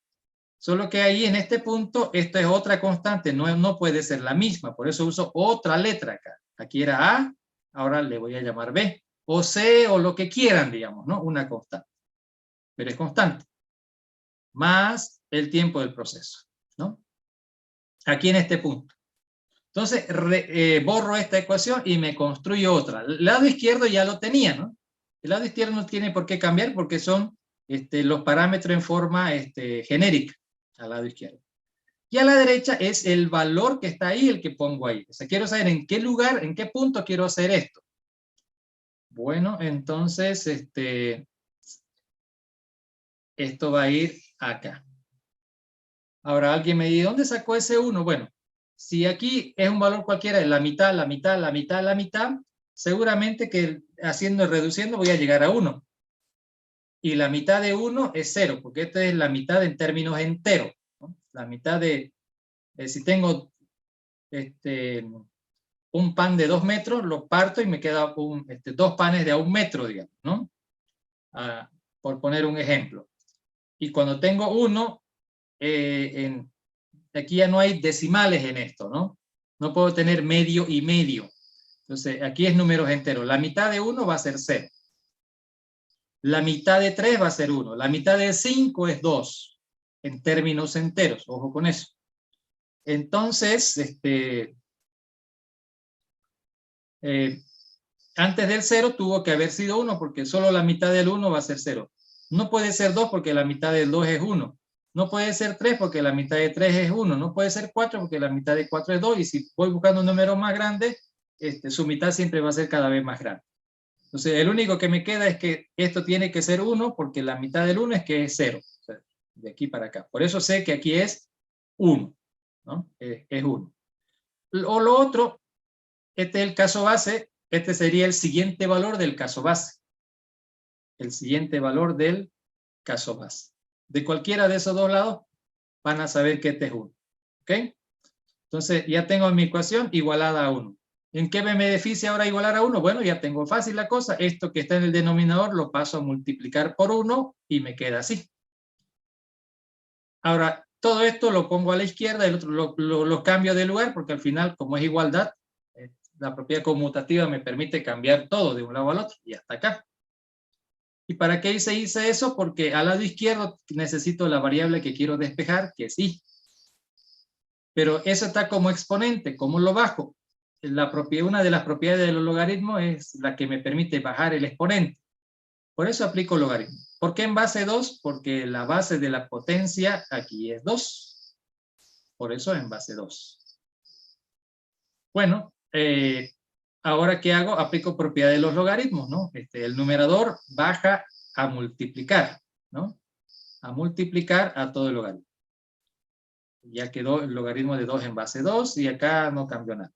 Solo que ahí en este punto, esto es otra constante, no puede ser la misma, por eso uso otra letra acá. Aquí era A, ahora le voy a llamar B, o C, o lo que quieran, digamos, ¿no? Una constante, pero es constante, más el tiempo del proceso, ¿no? Aquí en este punto. Entonces, borro esta ecuación y me construyo otra. El lado izquierdo ya lo tenía, ¿no? El lado izquierdo no tiene por qué cambiar porque son los parámetros en forma genérica al lado izquierdo. Y a la derecha es el valor que está ahí, el que pongo ahí. O sea, quiero saber en qué lugar, en qué punto quiero hacer esto. Bueno, entonces, esto va a ir acá. Ahora alguien me dice, ¿dónde sacó ese 1? Bueno, si aquí es un valor cualquiera de la mitad, la mitad, la mitad, la mitad, seguramente que haciendo, reduciendo voy a llegar a 1. Y la mitad de 1 es 0, porque esta es la mitad en términos enteros, ¿no? La mitad si tengo un pan de 2 metros, lo parto y me queda 2 panes de a 1 metro, digamos, ¿no? Por poner un ejemplo. Y cuando tengo 1, aquí ya no hay decimales en esto, ¿no? No puedo tener medio y medio. Entonces, aquí es números enteros. La mitad de 1 va a ser 0. La mitad de 3 va a ser 1. La mitad de 5 es 2. En términos enteros. Ojo con eso. Entonces, antes del 0 tuvo que haber sido 1 porque solo la mitad del 1 va a ser 0. No puede ser 2 porque la mitad del 2 es 1. No puede ser 3 porque la mitad de 3 es 1. No puede ser 4 porque la mitad de 4 es 2. Y si voy buscando un número más grande, su mitad siempre va a ser cada vez más grande. Entonces, el único que me queda es que esto tiene que ser 1 porque la mitad del 1 es que es 0. O sea, de aquí para acá. Por eso sé que aquí es 1, ¿no? Es 1. O lo otro, este es el caso base, este sería el siguiente valor del caso base. El siguiente valor del caso base. De cualquiera de esos dos lados van a saber que este es 1. ¿Ok? Entonces ya tengo mi ecuación igualada a 1. ¿En qué me beneficia ahora igualar a 1? Bueno, ya tengo fácil la cosa. Esto que está en el denominador lo paso a multiplicar por 1 y me queda así. Ahora, todo esto lo pongo a la izquierda, el otro lo cambio de lugar porque al final, como es igualdad, la propiedad conmutativa me permite cambiar todo de un lado al otro y hasta acá. ¿Y para qué hice eso? Porque al lado izquierdo necesito la variable que quiero despejar, que es i. Pero eso está como exponente. ¿Cómo lo bajo? Una de las propiedades de los logaritmos es la que me permite bajar el exponente. Por eso aplico logaritmo. ¿Por qué en base 2? Porque la base de la potencia aquí es 2. Por eso en base 2. Bueno, ahora ¿qué hago? Aplico propiedad de los logaritmos, ¿no? El numerador baja a multiplicar, ¿no? A multiplicar a todo el logaritmo. Ya quedó el logaritmo de 2 en base 2 y acá no cambió nada.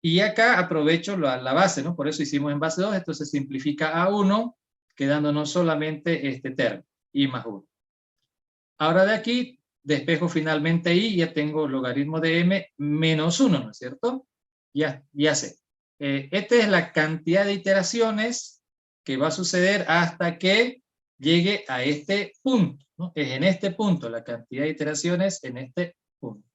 Y acá aprovecho la base, ¿no? Por eso hicimos en base 2, esto se simplifica a 1, quedándonos solamente este término, i más 1. Ahora de aquí despejo finalmente i y ya tengo logaritmo de m menos 1, ¿no es cierto? Ya sé. Esta es la cantidad de iteraciones que va a suceder hasta que llegue a este punto, ¿no? Es en este punto la cantidad de iteraciones en este punto.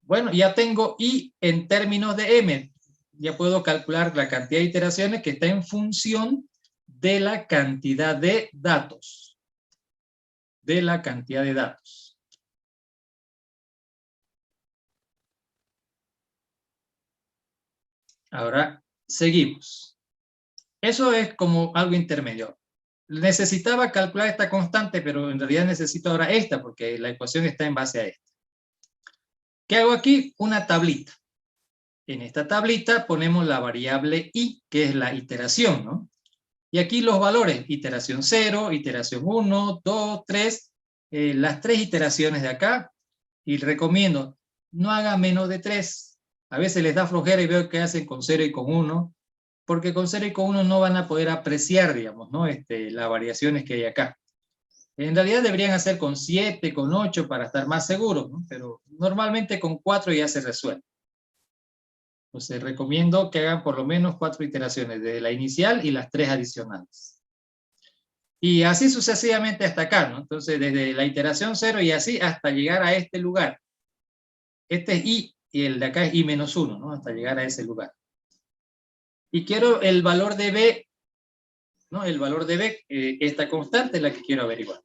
Bueno, ya tengo i en términos de m. Ya puedo calcular la cantidad de iteraciones que está en función de la cantidad de datos. De la cantidad de datos. Ahora, seguimos. Eso es como algo intermedio. Necesitaba calcular esta constante, pero en realidad necesito ahora esta, porque la ecuación está en base a esta. ¿Qué hago aquí? Una tablita. En esta tablita ponemos la variable i, que es la iteración, ¿no? Y aquí los valores, iteración 0, iteración 1, 2, 3, las 3 iteraciones de acá. Y recomiendo, no haga menos de 3. A veces les da flojera y veo que hacen con 0 y con 1, porque con 0 y con 1 no van a poder apreciar, digamos, ¿no? Las variaciones que hay acá. En realidad deberían hacer con 7, con 8 para estar más seguros, ¿no? Pero normalmente con 4 ya se resuelve. Entonces recomiendo que hagan por lo menos 4 iteraciones, de la inicial y las 3 adicionales. Y así sucesivamente hasta acá, ¿no? Entonces desde la iteración 0 y así hasta llegar a este lugar. Este es I y el de acá es I-1, ¿no? Hasta llegar a ese lugar. Y quiero el valor de B, ¿no? El valor de B, esta constante es la que quiero averiguar.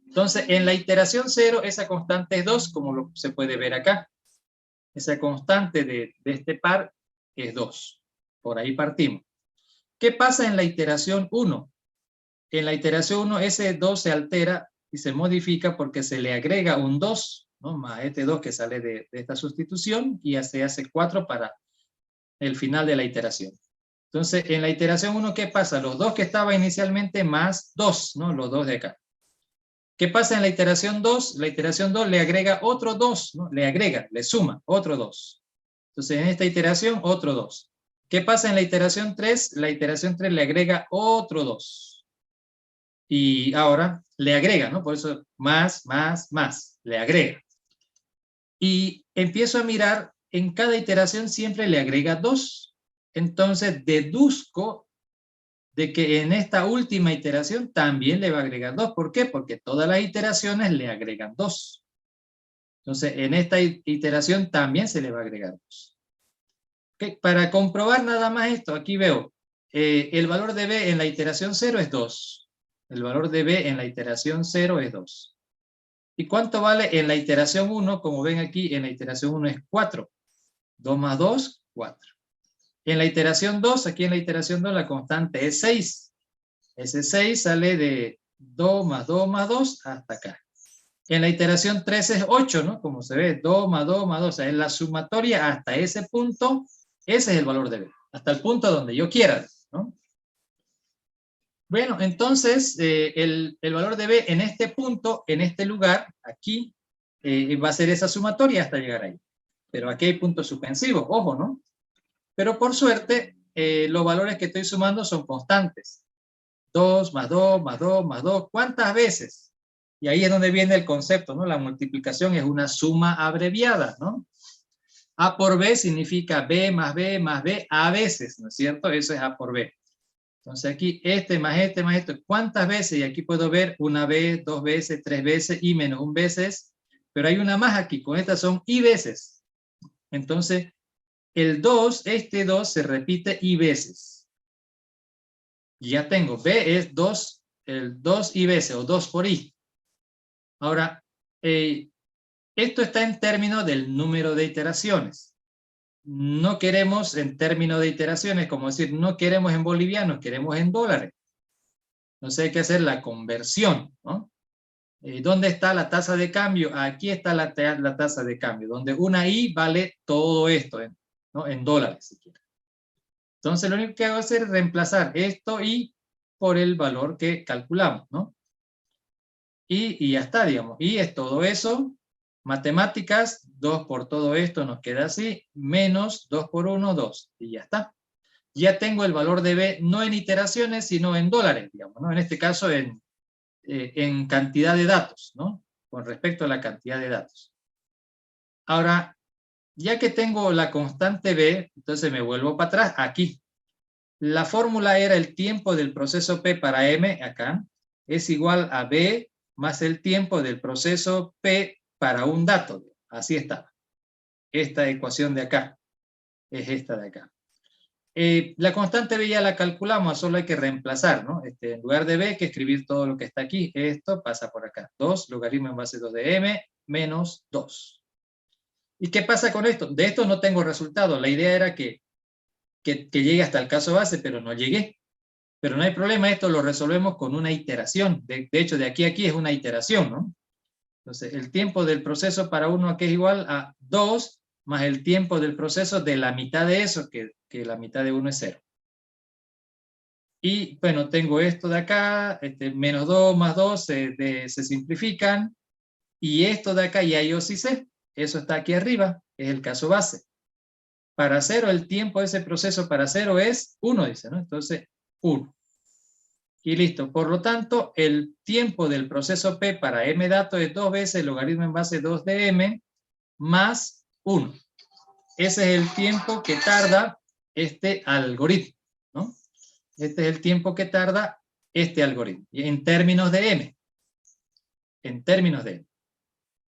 Entonces, en la iteración 0, esa constante es 2, como se puede ver acá. Esa constante de este par es 2. Por ahí partimos. ¿Qué pasa en la iteración 1? En la iteración 1, ese 2 se altera y se modifica porque se le agrega un 2, ¿no? Más este 2 que sale de esta sustitución, y ya se hace 4 para el final de la iteración. Entonces, en la iteración 1, ¿qué pasa? Los 2 que estaba inicialmente más 2, ¿no? Los 2 de acá. ¿Qué pasa en la iteración 2? La iteración 2 le agrega otro 2, ¿no? Le suma otro 2. Entonces, en esta iteración, otro 2. ¿Qué pasa en la iteración 3? La iteración 3 le agrega otro 2. Y ahora le agrega, ¿no? Por eso más, le agrega. Y empiezo a mirar, en cada iteración siempre le agrega 2. Entonces, deduzco de que en esta última iteración también le va a agregar 2. ¿Por qué? Porque todas las iteraciones le agregan 2. Entonces, en esta iteración también se le va a agregar 2. ¿Okay? Para comprobar nada más esto, aquí veo, el valor de B en la iteración 0 es 2. El valor de B en la iteración 0 es 2. ¿Y cuánto vale en la iteración 1? Como ven aquí, en la iteración 1 es 4. 2 más 2, 4. En la iteración 2, aquí en la iteración 2, la constante es 6. Ese 6 sale de 2 más 2 más 2 hasta acá. En la iteración 3 es 8, ¿no? Como se ve, 2 más 2 más 2. O sea, en la sumatoria hasta ese punto, ese es el valor de B. Hasta el punto donde yo quiera, ¿no? Bueno, entonces, el valor de B en este punto, en este lugar, aquí, va a ser esa sumatoria hasta llegar ahí. Pero aquí hay puntos suspensivos, ojo, ¿no? Pero por suerte, los valores que estoy sumando son constantes. 2 más 2 más 2 más 2. ¿Cuántas veces? Y ahí es donde viene el concepto, ¿no? La multiplicación es una suma abreviada, ¿no? A por B significa B más B más B a veces, ¿no es cierto? Eso es A por B. Entonces aquí este más esto. ¿Cuántas veces? Y aquí puedo ver una vez, 2 veces, 3 veces, y menos un veces. Pero hay una más aquí, con estas son y veces. Entonces, el 2, este 2 se repite y veces. Y ya tengo, B es 2, el 2 y veces, o 2 por i. Ahora, esto está en términos del número de iteraciones. No queremos en términos de iteraciones, como decir, no queremos en bolivianos, queremos en dólares. Entonces hay que hacer la conversión, ¿no? ¿Dónde está la tasa de cambio? Aquí está la tasa de cambio, donde una i vale todo esto, ¿no? En dólares, si quieren. Entonces lo único que hago es reemplazar esto y por el valor que calculamos, ¿no? Y ya está, digamos. Y es todo eso, matemáticas, 2 por todo esto nos queda así, menos 2 por 1, 2. Y ya está. Ya tengo el valor de B, no en iteraciones, sino en dólares, digamos, ¿no? En este caso en cantidad de datos, ¿no? Con respecto a la cantidad de datos. Ahora, ya que tengo la constante B, entonces me vuelvo para atrás, aquí. La fórmula era el tiempo del proceso P para M, acá, es igual a B más el tiempo del proceso P para un dato. Así está. Esta ecuación de acá es esta de acá. La constante B ya la calculamos, solo hay que reemplazar, ¿no? En lugar de B hay que escribir todo lo que está aquí. Esto pasa por acá. 2 logaritmo en base 2 de M menos 2. ¿Y qué pasa con esto? De esto no tengo resultado. La idea era que llegue hasta el caso base, pero no llegué. Pero no hay problema, esto lo resolvemos con una iteración. De hecho, de aquí a aquí es una iteración, ¿no? Entonces, el tiempo del proceso para uno aquí es igual a 2 más el tiempo del proceso de la mitad de eso, que la mitad de 1 es 0. Y bueno, tengo esto de acá, menos 2 más 2 se simplifican, y esto de acá ya yo sí sé, eso está aquí arriba, es el caso base. Para 0, el tiempo de ese proceso para 0 es 1, dice, ¿no? Entonces, 1. Y listo. Por lo tanto, el tiempo del proceso P para m datos es 2 veces el logaritmo en base 2 de m más 1. Ese es el tiempo que tarda este algoritmo, ¿no? Este es el tiempo que tarda este algoritmo, en términos de m. En términos de m.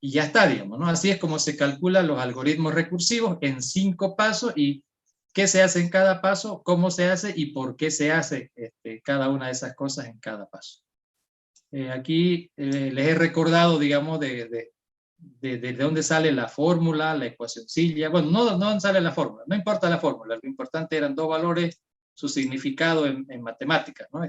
Y ya está, digamos, ¿no? Así es como se calculan los algoritmos recursivos en 5 pasos y qué se hace en cada paso, cómo se hace y por qué se hace cada una de esas cosas en cada paso. Aquí les he recordado, digamos, de dónde sale la fórmula, la ecuacioncilla. Bueno, no dónde sale la fórmula, no importa la fórmula, lo importante eran dos valores, su significado en matemáticas, ¿no?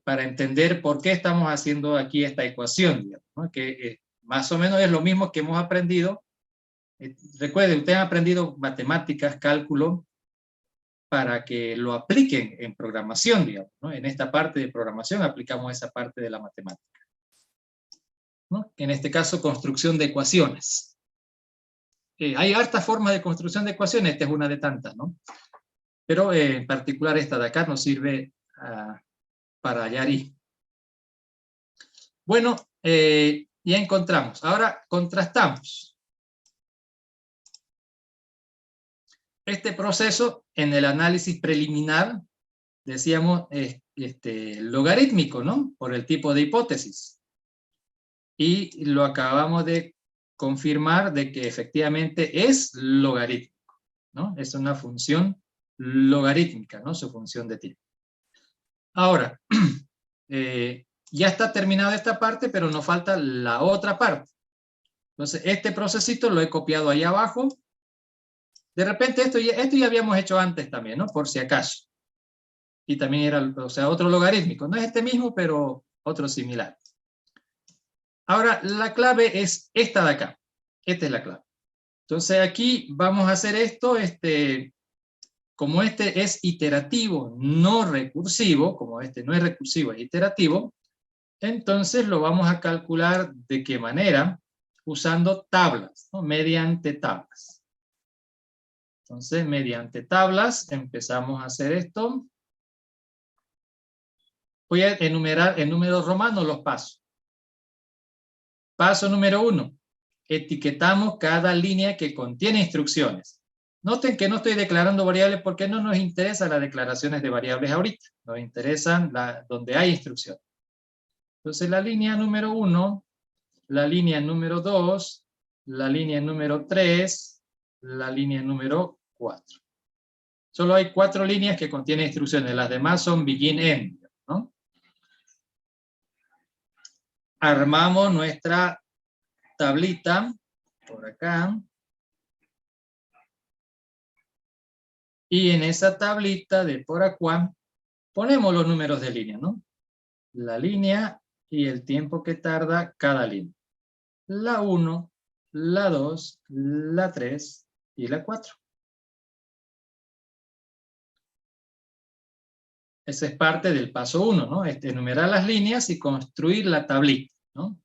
Para entender por qué estamos haciendo aquí esta ecuación, digamos, ¿no? Que más o menos es lo mismo que hemos aprendido. Recuerden, ustedes han aprendido matemáticas, cálculo, para que lo apliquen en programación, digamos, ¿no? En esta parte de programación aplicamos esa parte de la matemática, ¿no? En este caso, construcción de ecuaciones. Hay hartas formas de construcción de ecuaciones, esta es una de tantas, ¿no? Pero en particular esta de acá nos sirve para hallar I. Bueno, ya encontramos. Ahora contrastamos. Este proceso en el análisis preliminar, decíamos, logarítmico, ¿no? Por el tipo de hipótesis. Y lo acabamos de confirmar de que efectivamente es logarítmico, ¿no? Es una función logarítmica, ¿no? Su función de tiempo. Ahora, ya está terminada esta parte, pero nos falta la otra parte. Entonces, este procesito lo he copiado ahí abajo. De repente esto ya habíamos hecho antes también, ¿no? Por si acaso. Y también era, o sea, otro logarítmico. No es este mismo, pero otro similar. Ahora, la clave es esta de acá. Esta es la clave. Entonces aquí vamos a hacer esto, como este es iterativo, no recursivo, como este no es recursivo, es iterativo, entonces lo vamos a calcular ¿de qué manera? Usando tablas, ¿no? Mediante tablas. Entonces, mediante tablas empezamos a hacer esto. Voy a enumerar en números romanos los pasos. Paso número 1. Etiquetamos cada línea que contiene instrucciones. Noten que no estoy declarando variables porque no nos interesan las declaraciones de variables ahorita. Nos interesan donde hay instrucciones. Entonces, la línea número 1, la línea número 2, la línea número 3, la línea número 4. Solo hay 4 líneas que contienen instrucciones. Las demás son begin, end, ¿no? Armamos nuestra tablita por acá. Y en esa tablita de por acá ponemos los números de línea, ¿no? La línea y el tiempo que tarda cada línea. La 1, la 2, la 3 y la 4. Esa es parte del paso 1, ¿no? Enumerar las líneas y construir la tablita, ¿no?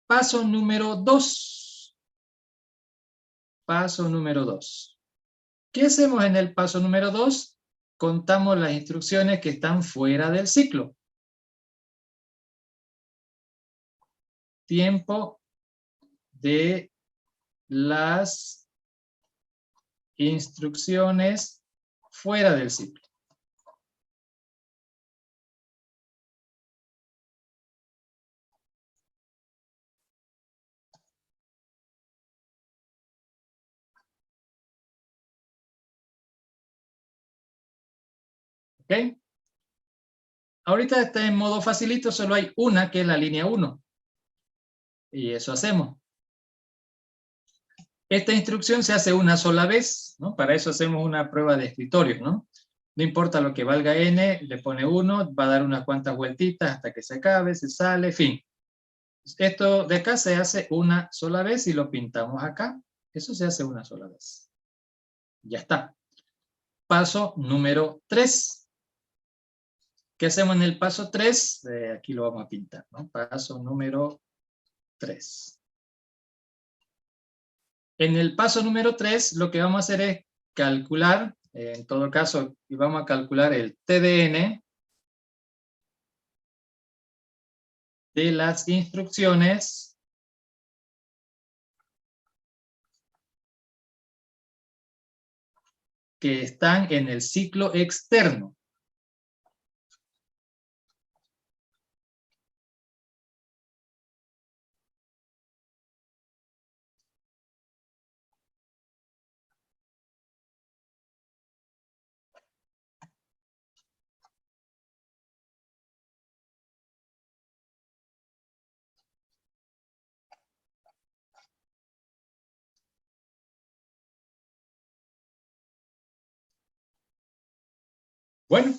Paso número 2. Paso número 2. ¿Qué hacemos en el paso número 2? Contamos las instrucciones que están fuera del ciclo. Tiempo de las instrucciones fuera del ciclo. ¿Ok? Ahorita está en modo facilito, solo hay una que es la línea 1. Y eso hacemos. Esta instrucción se hace una sola vez, ¿no? Para eso hacemos una prueba de escritorio, ¿no? No importa lo que valga n, le pone 1, va a dar unas cuantas vueltitas hasta que se acabe, se sale, fin. Esto de acá se hace una sola vez y lo pintamos acá. Eso se hace una sola vez. Ya está. paso número 3. ¿Qué hacemos en el paso 3? Aquí lo vamos a pintar, ¿no? Paso número 3. En el paso número 3, lo que vamos a hacer es calcular, en todo caso, vamos a calcular el TDN de las instrucciones que están en el ciclo externo. Bueno,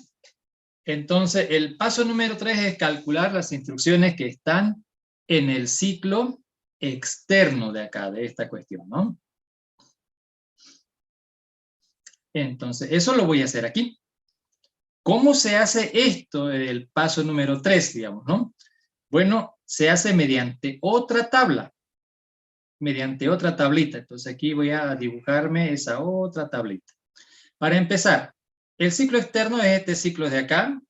entonces el paso número 3 es calcular las instrucciones que están en el ciclo externo de acá, de esta cuestión, ¿no? Entonces, eso lo voy a hacer aquí. ¿Cómo se hace esto del paso número 3, digamos, no? Bueno, se hace mediante otra tabla, mediante otra tablita. Entonces aquí voy a dibujarme esa otra tablita. Para empezar, el ciclo externo es este ciclo de acá,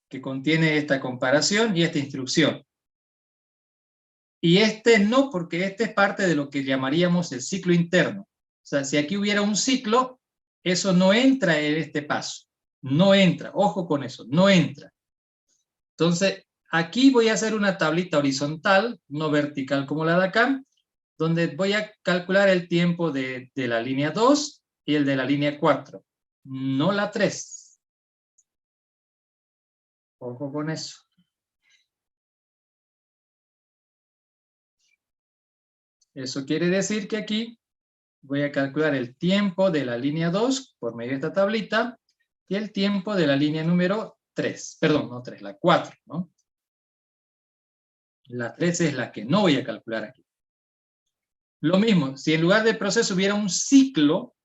que contiene esta comparación y esta instrucción. Y este no, porque este es parte de lo que llamaríamos el ciclo interno. O sea, si aquí hubiera un ciclo, eso no entra en este paso. No entra, ojo con eso, no entra. Entonces, aquí voy a hacer una tablita horizontal, no vertical como la de acá, donde voy a calcular el tiempo de la línea 2 y el de la línea 4, no la 3. Ojo con eso. Eso quiere decir que aquí voy a calcular el tiempo de la línea 2 por medio de esta tablita y el tiempo de la línea número 3. Perdón, no 3, la 4, ¿no? La 3 es la que no voy a calcular aquí. Lo mismo, si en lugar de proceso hubiera un ciclo,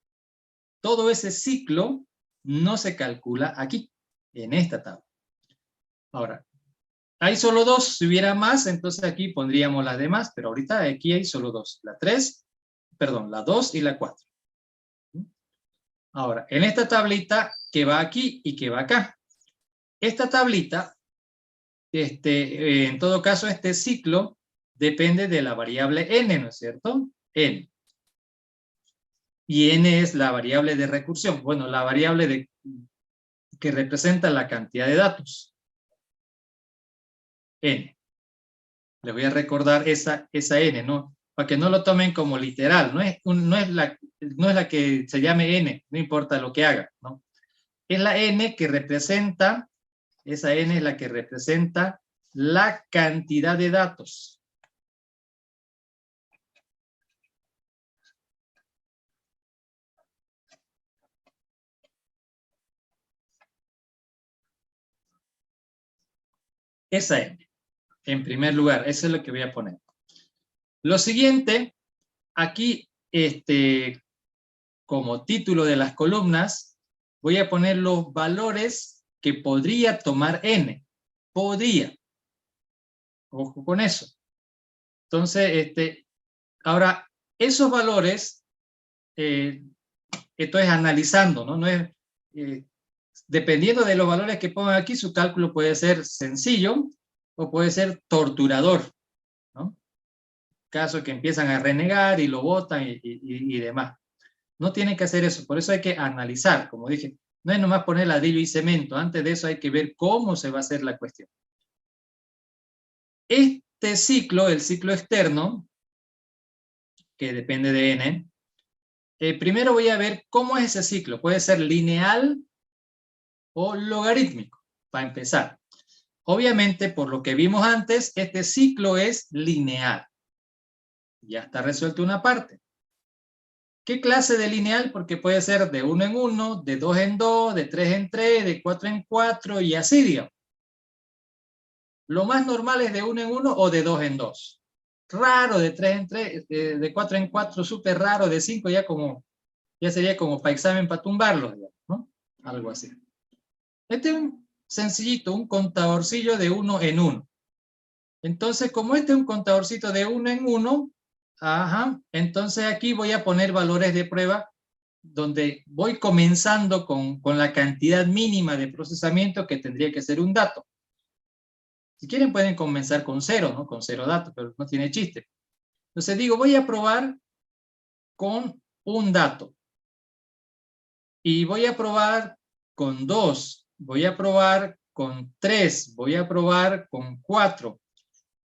todo ese ciclo no se calcula aquí, en esta tabla. Ahora, hay solo dos, si hubiera más, entonces aquí pondríamos las demás, pero ahorita aquí hay solo dos, la 3, perdón, la 2 y la 4. Ahora, en esta tablita, que va aquí y que va acá. Esta tablita, en todo caso, este ciclo depende de la variable n, ¿no es cierto? N. Y n es la variable de recursión, bueno, la variable que representa la cantidad de datos. N. Les voy a recordar esa n, ¿no? Para que no lo tomen como literal, no es la que se llame n, no importa lo que haga, ¿no? Es la n que representa, esa n es la que representa la cantidad de datos. Esa n, en primer lugar, eso es lo que voy a poner. Lo siguiente, aquí, como título de las columnas, voy a poner los valores que podría tomar n. Podría. Ojo con eso. Entonces, ahora, esos valores, esto es analizando, ¿no? No es, dependiendo de los valores que pongan aquí, su cálculo puede ser sencillo o puede ser torturador, ¿no? Caso que empiezan a renegar y lo botan y demás. No tienen que hacer eso, por eso hay que analizar, como dije. No es nomás poner ladrillo y cemento, antes de eso hay que ver cómo se va a hacer la cuestión. Este ciclo, el ciclo externo, que depende de n, primero voy a ver cómo es ese ciclo. Puede ser lineal o logarítmico, para empezar. Obviamente, por lo que vimos antes, este ciclo es lineal. Ya está resuelto una parte. ¿Qué clase de lineal? Porque puede ser de 1 en 1, de 2 en 2, de 3 en 3, de 4 en 4 y así, digamos. Lo más normal es de 1 en 1 o de 2 en 2. Raro de 3 en 3, de 4 en 4, súper raro, de 5 ya sería como para examen, para tumbarlo, digamos, ¿no? algo así. Este es un sencillito, un contadorcillo de 1 en 1. Entonces, como este es un contadorcito de 1 en 1, entonces aquí voy a poner valores de prueba donde voy comenzando con la cantidad mínima de procesamiento que tendría que ser un dato. Si quieren pueden comenzar con 0, ¿no? Con 0 datos, pero no tiene chiste. Entonces digo, voy a probar con un dato. Y voy a probar con 2, voy a probar con 3, voy a probar con 4.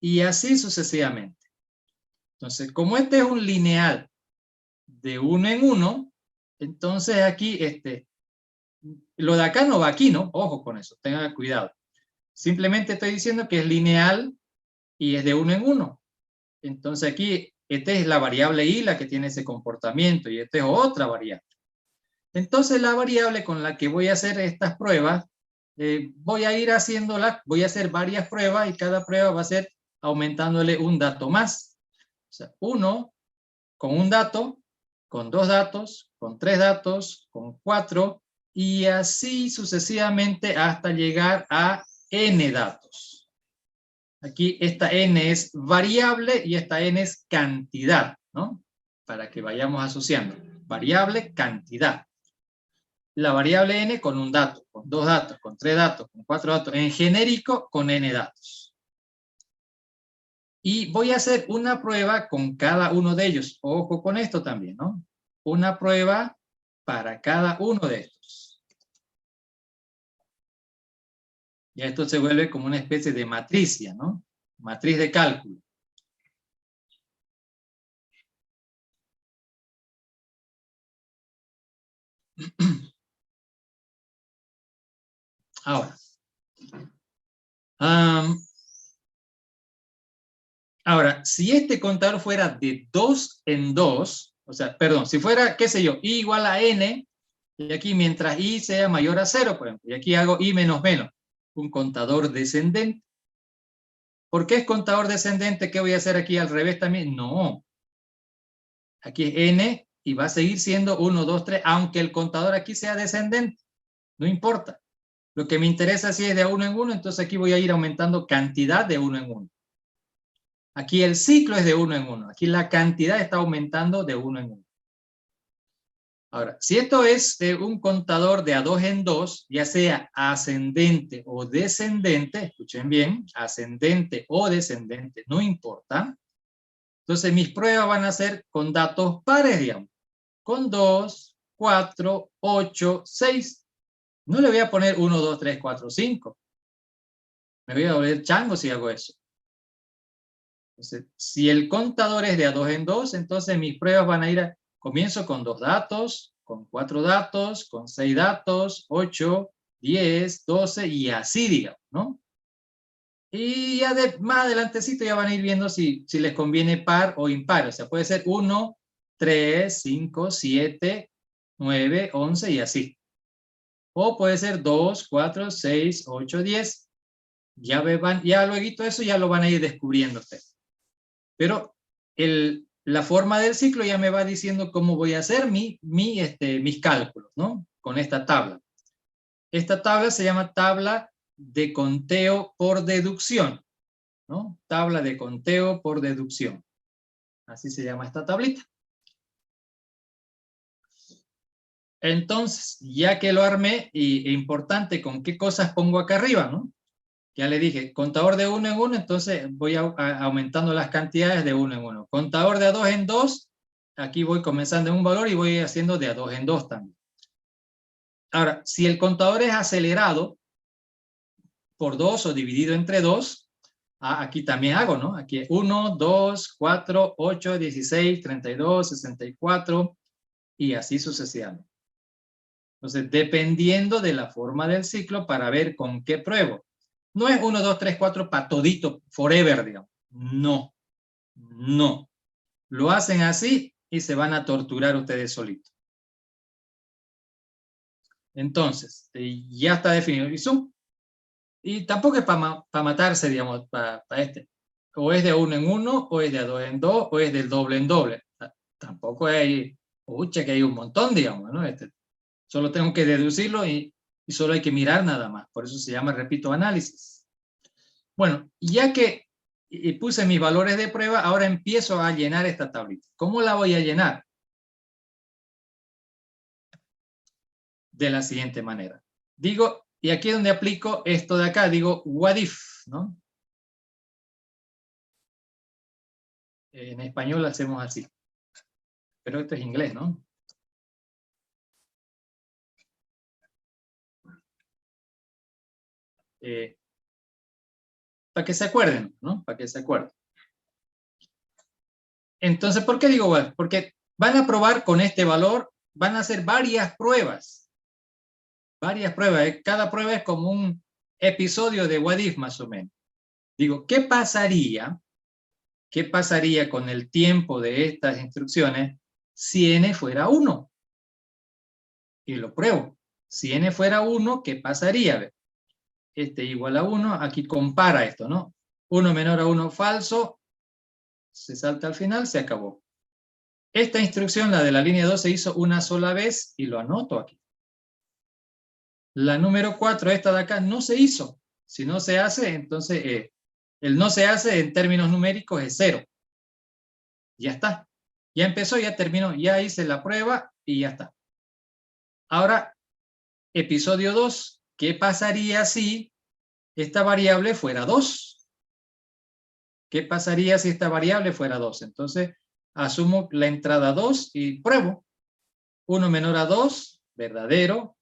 Y así sucesivamente. Entonces, como este es un lineal de 1 en 1, entonces aquí, lo de acá no va aquí, ¿no? Ojo con eso, tengan cuidado. Simplemente estoy diciendo que es lineal y es de 1 en 1. Entonces aquí, esta es la variable i la que tiene ese comportamiento y esta es otra variable. Entonces la variable con la que voy a hacer estas pruebas, voy a ir haciéndolas, voy a hacer varias pruebas y cada prueba va a ser aumentándole un dato más. O sea, 1 con un dato, con 2 datos, con 3 datos, con 4 y así sucesivamente hasta llegar a n datos. Aquí esta n es variable y esta n es cantidad, ¿no? Para que vayamos asociando. Variable, cantidad. La variable n con un dato, con 2 datos, con 3 datos, con 4 datos, en genérico con n datos. Y voy a hacer una prueba con cada uno de ellos. Ojo con esto también, ¿no? Una prueba para cada uno de estos. Y esto se vuelve como una especie de matricia, ¿no? Matriz de cálculo. Ahora, si este contador fuera de 2 en 2, o sea, perdón, si fuera, qué sé yo, i igual a n, y aquí mientras i sea mayor a 0, por ejemplo, y aquí hago i menos menos, un contador descendente. ¿Por qué es contador descendente? ¿Qué voy a hacer aquí al revés también? No. Aquí es n y va a seguir siendo 1, 2, 3, aunque el contador aquí sea descendente. No importa. Lo que me interesa si es de 1 en 1, entonces aquí voy a ir aumentando cantidad de 1 en 1. Aquí el ciclo es de 1 en 1. Aquí la cantidad está aumentando de 1 en 1. Ahora, si esto es un contador de a 2 en 2, ya sea ascendente o descendente, escuchen bien, ascendente o descendente, no importa. Entonces mis pruebas van a ser con datos pares, digamos, con 2, 4, 8, 6. No le voy a poner 1, 2, 3, 4, 5. Me voy a volver chango si hago eso. Entonces, si el contador es de a 2 en 2, entonces mis pruebas van a ir comienzo con 2 datos, con 4 datos, con 6 datos, 8, 10, 12 y así, digamos, ¿no? Y ya más adelantecito ya van a ir viendo si les conviene par o impar. O sea, puede ser 1, 3, 5, 7, 9, 11 y así. O puede ser 2, 4, 6, 8, 10. Ya luego eso ya lo van a ir descubriendo ustedes. Pero la forma del ciclo ya me va diciendo cómo voy a hacer mis cálculos, ¿no? Con esta tabla. Esta tabla se llama tabla de conteo por deducción, ¿no? Tabla de conteo por deducción. Así se llama esta tablita. Entonces, ya que lo armé, y importante con qué cosas pongo acá arriba, ¿no? Ya le dije, contador de 1 en 1, entonces voy aumentando las cantidades de 1 en 1. Contador de a 2 en 2, aquí voy comenzando en un valor y voy haciendo de a 2 en 2 también. Ahora, si el contador es acelerado por 2 o dividido entre 2, aquí también hago, ¿no? Aquí es 1, 2, 4, 8, 16, 32, 64 y así sucesivamente. Entonces, dependiendo de la forma del ciclo para ver con qué pruebo. No es 1, 2, 3, 4 para todito, forever, digamos. No, no. Lo hacen así y se van a torturar ustedes solitos. Entonces, ya está definido el zoom. Y tampoco es para matarse, digamos, para este. O es de 1 en 1, o es de 2 en 2, o es del doble en doble. Tampoco hay, pucha, que hay un montón, digamos, ¿no? Solo tengo que deducirlo y solo hay que mirar nada más. Por eso se llama, repito, análisis. Bueno, ya que puse mis valores de prueba, ahora empiezo a llenar esta tablita. ¿Cómo la voy a llenar? De la siguiente manera. Digo, y aquí es donde aplico esto de acá, digo, what if, ¿no? En español lo hacemos así. Pero esto es inglés, ¿no? Para que se acuerden, ¿no? Para que se acuerden. Entonces, ¿por qué digo what if? Porque van a probar con este valor, van a hacer varias pruebas. Varias pruebas. Cada prueba es como un episodio de what if, más o menos. Digo, ¿qué pasaría con el tiempo de estas instrucciones si n fuera 1? Y lo pruebo. Si n fuera 1, ¿qué pasaría? Este igual a 1, aquí compara esto, ¿no? 1 menor a 1 falso, se salta al final, se acabó. Esta instrucción, la de la línea 2, se hizo una sola vez y lo anoto aquí. La número 4, esta de acá, no se hizo. Si no se hace, entonces el no se hace en términos numéricos es 0. Ya está. Ya empezó, ya terminó, ya hice la prueba y ya está. Ahora, episodio 2. ¿Qué pasaría si esta variable fuera 2? ¿Qué pasaría si esta variable fuera 2? Entonces, asumo la entrada 2 y pruebo. 1 menor a 2, verdadero.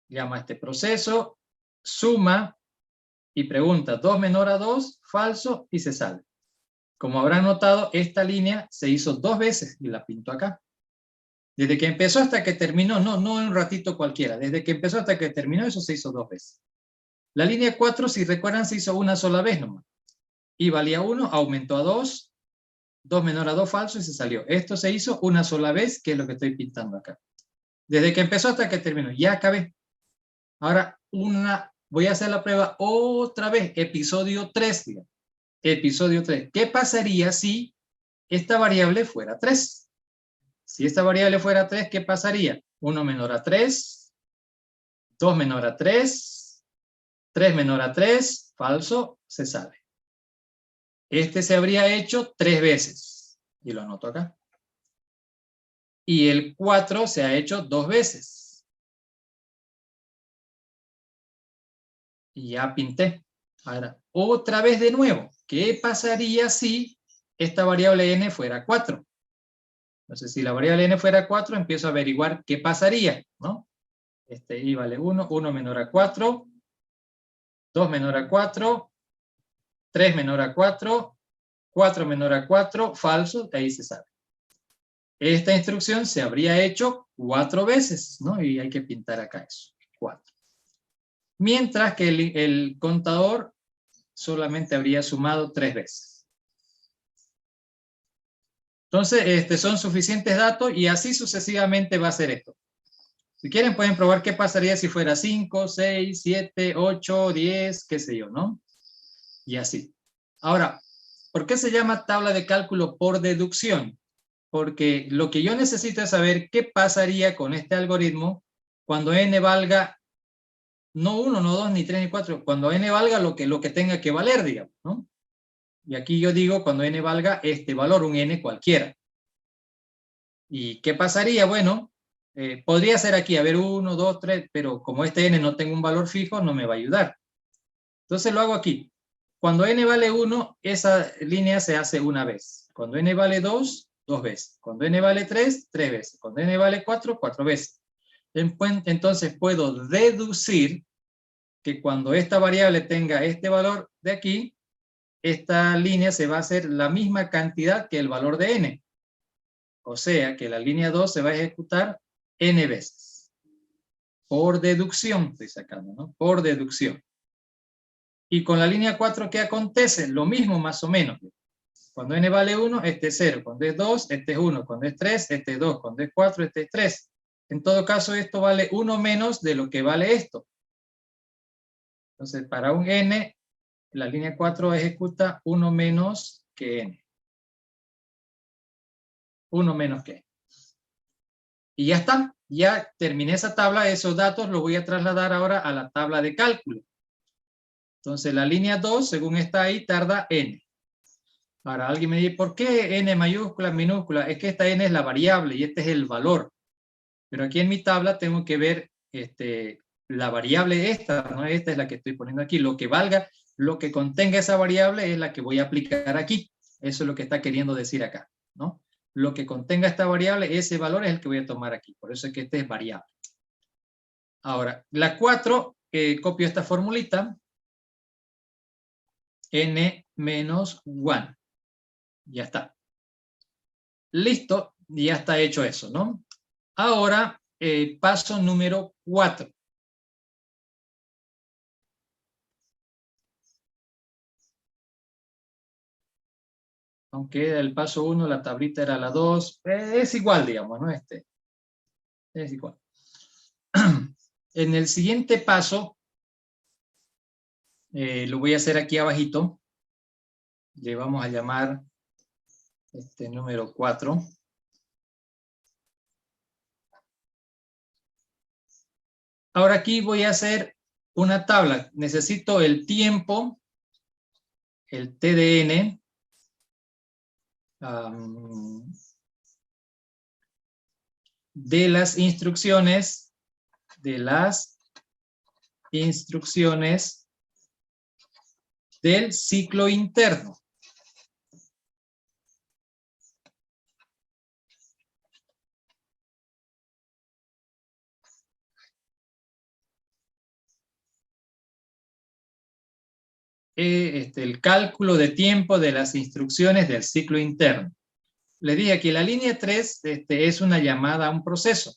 Llama a este proceso, suma y pregunta 2 menor a 2, falso, y se sale. Como habrán notado, esta línea se hizo 2 veces y la pinto acá. Desde que empezó hasta que terminó, no en un ratito cualquiera, desde que empezó hasta que terminó, eso se hizo 2 veces. La línea 4, si recuerdan, se hizo una sola vez nomás. Y valía 1, aumentó a 2, 2 menor a 2 falso y se salió. Esto se hizo una sola vez, que es lo que estoy pintando acá. Desde que empezó hasta que terminó, ya acabé. Ahora voy a hacer la prueba otra vez, episodio 3, digamos. Episodio 3. ¿Qué pasaría si esta variable fuera 3? Si esta variable fuera 3, ¿qué pasaría? 1 menor a 3, 2 menor a 3, 3 menor a 3, falso, se sale. Este se habría hecho 3 veces, y lo anoto acá. Y el 4 se ha hecho 2 veces. Y ya pinté. Ahora, otra vez de nuevo. ¿Qué pasaría si esta variable n fuera 4? Entonces, si la variable n fuera 4, empiezo a averiguar qué pasaría, ¿no? Y vale 1, 1 menor a 4, 2 menor a 4, 3 menor a 4, 4 menor a 4, falso, de ahí se sabe. Esta instrucción se habría hecho 4 veces, ¿no? Y hay que pintar acá eso, 4. Mientras que el contador solamente habría sumado 3 veces. Entonces, son suficientes datos y así sucesivamente va a ser esto. Si quieren pueden probar qué pasaría si fuera 5, 6, 7, 8, 10, qué sé yo, ¿no? Y así. Ahora, ¿por qué se llama tabla de cálculo por deducción? Porque lo que yo necesito es saber qué pasaría con este algoritmo cuando n valga no 1, no 2, ni 3, ni 4, cuando n valga lo que tenga que valer, digamos, ¿no? Y aquí yo digo cuando n valga este valor, un n cualquiera. ¿Y qué pasaría? Bueno, podría ser aquí, a ver, 1, 2, 3, pero como este n no tengo un valor fijo, no me va a ayudar. Entonces lo hago aquí. Cuando n vale 1, esa línea se hace una vez. Cuando n vale 2, 2 veces. Cuando n vale 3, 3 veces. Cuando n vale 4, 4 veces. Entonces puedo deducir que cuando esta variable tenga este valor de aquí, esta línea se va a hacer la misma cantidad que el valor de n. O sea que la línea 2 se va a ejecutar n veces. Por deducción estoy sacando, ¿no? Por deducción. Y con la línea 4, ¿qué acontece? Lo mismo más o menos. Cuando n vale 1, este es 0. Cuando es 2, este es 1. Cuando es 3, este es 2. Cuando es 4, este es 3. En todo caso, esto vale 1 menos de lo que vale esto. Entonces, para un n, la línea 4 ejecuta 1 menos que n. 1 menos que n. Y ya está. Ya terminé esa tabla, esos datos los voy a trasladar ahora a la tabla de cálculo. Entonces la línea 2, según está ahí, tarda n. Ahora alguien me dice, ¿por qué n mayúscula, minúscula? Es que esta n es la variable y este es el valor. Pero aquí en mi tabla tengo que ver la variable esta, ¿no? Esta es la que estoy poniendo aquí. Lo que valga, lo que contenga esa variable es la que voy a aplicar aquí. Eso es lo que está queriendo decir acá, ¿no? Lo que contenga esta variable, ese valor es el que voy a tomar aquí. Por eso es que este es variable. Ahora, la 4, copio esta formulita. N menos 1. Ya está. Listo, ya está hecho eso, ¿no? Ahora, paso número 4. Aunque el paso 1, la tablita era la 2, es igual, digamos, ¿no? Es igual. En el siguiente paso, lo voy a hacer aquí abajito. Le vamos a llamar número 4. Ahora aquí voy a hacer una tabla. Necesito el tiempo, el TDN, de las instrucciones del ciclo interno. El cálculo de tiempo de las instrucciones del ciclo interno. Les dije que la línea 3 es una llamada a un proceso,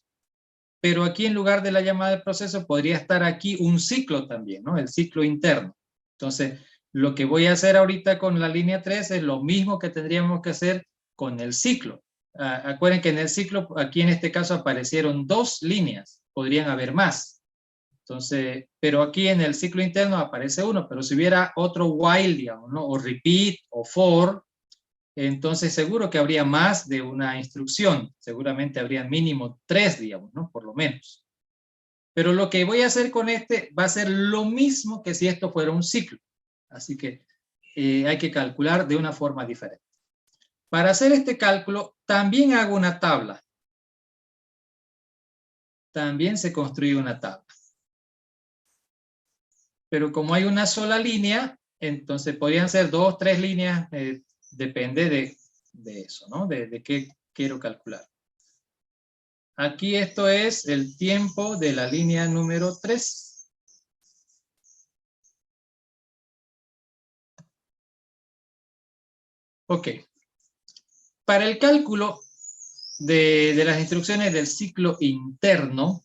pero aquí en lugar de la llamada del proceso podría estar aquí un ciclo también, ¿no? El ciclo interno. Entonces, lo que voy a hacer ahorita con la línea 3 es lo mismo que tendríamos que hacer con el ciclo. Acuérdense que en el ciclo, aquí en este caso aparecieron 2 líneas, podrían haber más. Entonces, pero aquí en el ciclo interno aparece uno, pero si hubiera otro while, digamos, ¿no? O repeat o for, entonces seguro que habría más de una instrucción. Seguramente habría mínimo 3, digamos, ¿no? Por lo menos. Pero lo que voy a hacer con este va a ser lo mismo que si esto fuera un ciclo. Así que hay que calcular de una forma diferente. Para hacer este cálculo, también hago una tabla. También se construye una tabla. Pero como hay una sola línea, entonces podrían ser 2, 3 líneas, depende de eso, ¿no? De qué quiero calcular. Aquí esto es el tiempo de la línea número 3. Ok. Para el cálculo de las instrucciones del ciclo interno,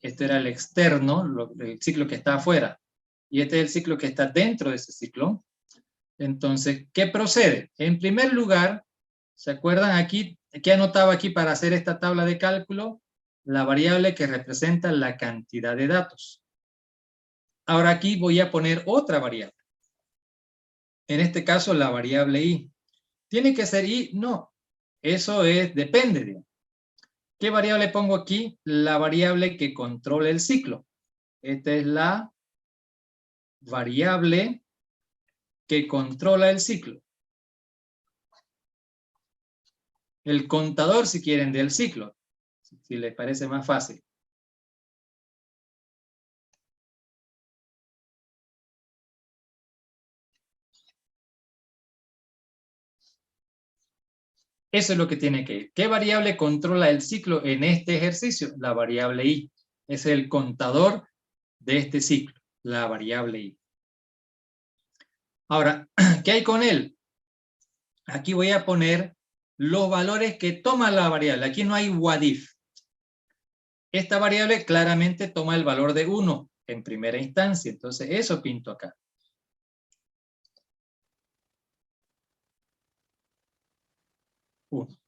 este era el externo, el ciclo que está afuera, y este es el ciclo que está dentro de ese ciclo. Entonces, ¿qué procede? En primer lugar, ¿se acuerdan aquí? ¿Qué anotaba aquí para hacer esta tabla de cálculo? La variable que representa la cantidad de datos. Ahora aquí voy a poner otra variable. En este caso, la variable i. ¿Tiene que ser i? No. Eso depende. Digamos. ¿Qué variable pongo aquí? La variable que controla el ciclo. Esta es la variable que controla el ciclo. El contador, si quieren, del ciclo. Si les parece más fácil. Eso es lo que tiene que ir. ¿Qué variable controla el ciclo en este ejercicio? La variable i. Es el contador de este ciclo, la variable i. Ahora, ¿qué hay con él? Aquí voy a poner los valores que toma la variable. Aquí no hay what if. Esta variable claramente toma el valor de 1 en primera instancia. Entonces, eso pinto acá. 1.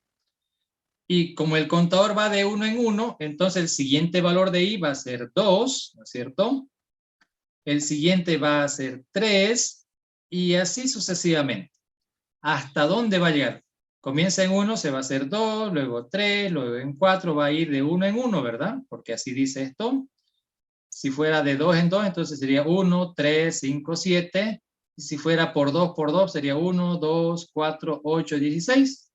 Y como el contador va de 1 en 1, entonces el siguiente valor de i va a ser 2, ¿no es cierto? El siguiente va a ser 3 y así sucesivamente. ¿Hasta dónde va a llegar? Comienza en 1, se va a hacer 2, luego 3, luego en 4, va a ir de 1 en 1, ¿verdad? Porque así dice esto. Si fuera de 2 en 2, entonces sería 1, 3, 5, 7. Y si fuera por 2 sería 1, 2, 4, 8, 16.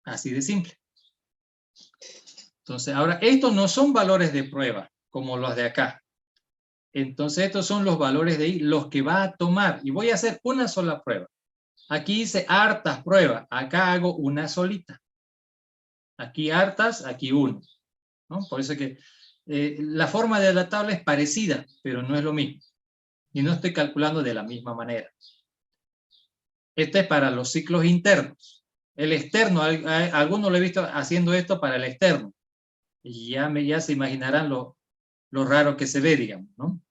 Así de simple. Entonces, ahora, estos no son valores de prueba, como los de acá. Entonces, estos son los valores de ahí, los que va a tomar. Y voy a hacer una sola prueba. Aquí dice hartas pruebas. Acá hago una solita. Aquí hartas, aquí uno, ¿no? Por eso que la forma de la tabla es parecida, pero no es lo mismo. Y no estoy calculando de la misma manera. Este es para los ciclos internos. El externo, algunos lo he visto haciendo esto para el externo. Y ya se imaginarán lo raro que se ve, digamos, ¿no?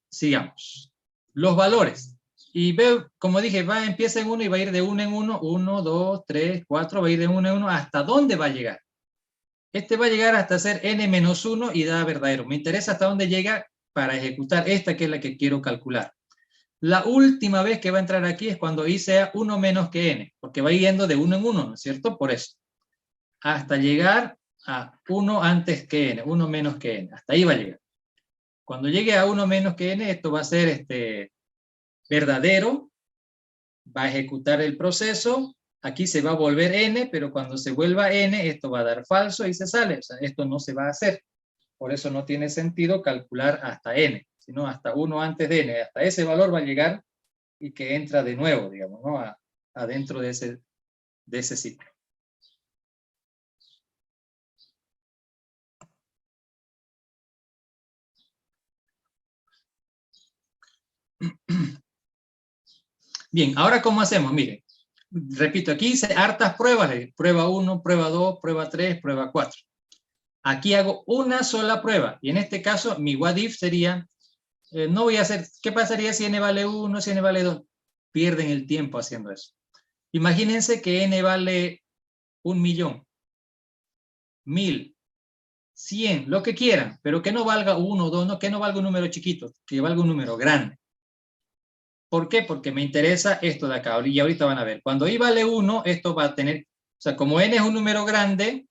Sigamos. Los valores. Y veo, como dije, empieza en 1 y va a ir de 1 en 1, 1, 2, 3, 4, va a ir de 1 en 1. ¿Hasta dónde va a llegar? Este va a llegar hasta ser n-1 y da verdadero. Me interesa hasta dónde llega para ejecutar esta, que es la que quiero calcular. La última vez que va a entrar aquí es cuando i sea 1 menos que n, porque va yendo de 1 en 1, ¿no es cierto? Por eso. Hasta llegar a 1 antes que n, 1 menos que n. Hasta ahí va a llegar. Cuando llegue a 1 menos que n, esto va a ser verdadero, va a ejecutar el proceso, aquí se va a volver n, pero cuando se vuelva n, esto va a dar falso y se sale. O sea, esto no se va a hacer. Por eso no tiene sentido calcular hasta n, sino hasta 1 antes de n. Hasta ese valor va a llegar y que entra de nuevo, digamos, ¿no? Adentro de ese ciclo. Bien, ahora ¿cómo hacemos? Miren, repito, aquí hice hartas pruebas, prueba 1, prueba 2, prueba 3, prueba 4. Aquí hago una sola prueba, y en este caso mi what if sería, no voy a hacer, ¿qué pasaría si n vale 1, si n vale 2? Pierden el tiempo haciendo eso. Imagínense que n vale 1.000.000, 1.000, 100, lo que quieran, pero que no valga 1, 2, no, que no valga un número chiquito, que valga un número grande. ¿Por qué? Porque me interesa esto de acá, y ahorita van a ver. Cuando i vale 1, esto va a tener, o sea, como n es un número grande,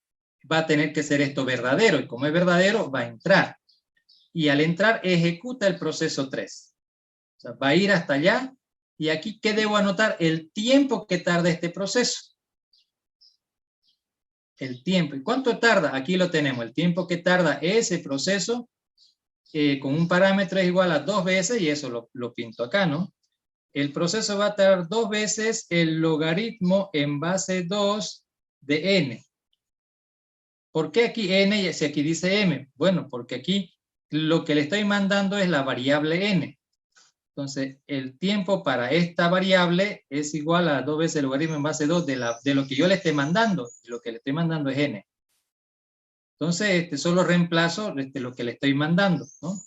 va a tener que ser esto verdadero, y como es verdadero, va a entrar. Y al entrar, ejecuta el proceso 3. O sea, va a ir hasta allá, y aquí, ¿qué debo anotar? El tiempo que tarda este proceso. El tiempo. ¿Y cuánto tarda? Aquí lo tenemos. El tiempo que tarda ese proceso con un parámetro es igual a 2 veces, y eso lo pinto acá, ¿no? El proceso va a tardar 2 veces el logaritmo en base 2 de n. ¿Por qué aquí n si aquí dice m? Bueno, porque aquí lo que le estoy mandando es la variable n. Entonces, el tiempo para esta variable es igual a 2 veces el logaritmo en base 2 de lo que yo le esté mandando. Y lo que le estoy mandando es n. Entonces, solo reemplazo lo que le estoy mandando, ¿no?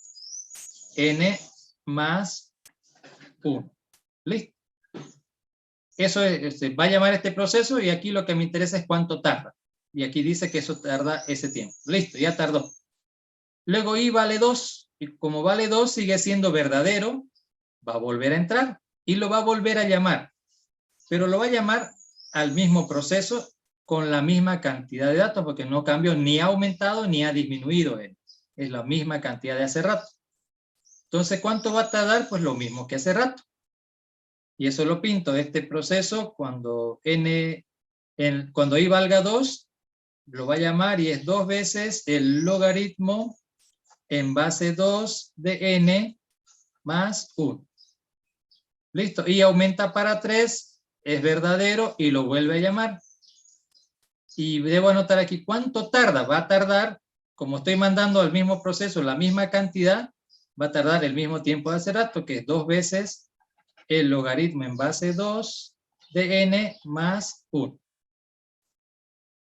N más 1. Listo. Eso va a llamar este proceso, y aquí lo que me interesa es cuánto tarda. Y aquí dice que eso tarda ese tiempo. Listo, ya tardó. Luego i vale 2. Y como vale 2 sigue siendo verdadero, va a volver a entrar y lo va a volver a llamar. Pero lo va a llamar al mismo proceso con la misma cantidad de datos, porque no cambió, ni ha aumentado ni ha disminuido. Es la misma cantidad de hace rato. Entonces, ¿cuánto va a tardar? Pues lo mismo que hace rato. Y eso lo pinto, este proceso, cuando cuando i valga 2, lo va a llamar y es 2 veces el logaritmo en base 2 de n más 1. Listo, y aumenta para 3, es verdadero y lo vuelve a llamar. Y debo anotar aquí cuánto tarda. Va a tardar, como estoy mandando al mismo proceso la misma cantidad, va a tardar el mismo tiempo de hace rato, que es 2 veces el logaritmo en base 2 de n más 1.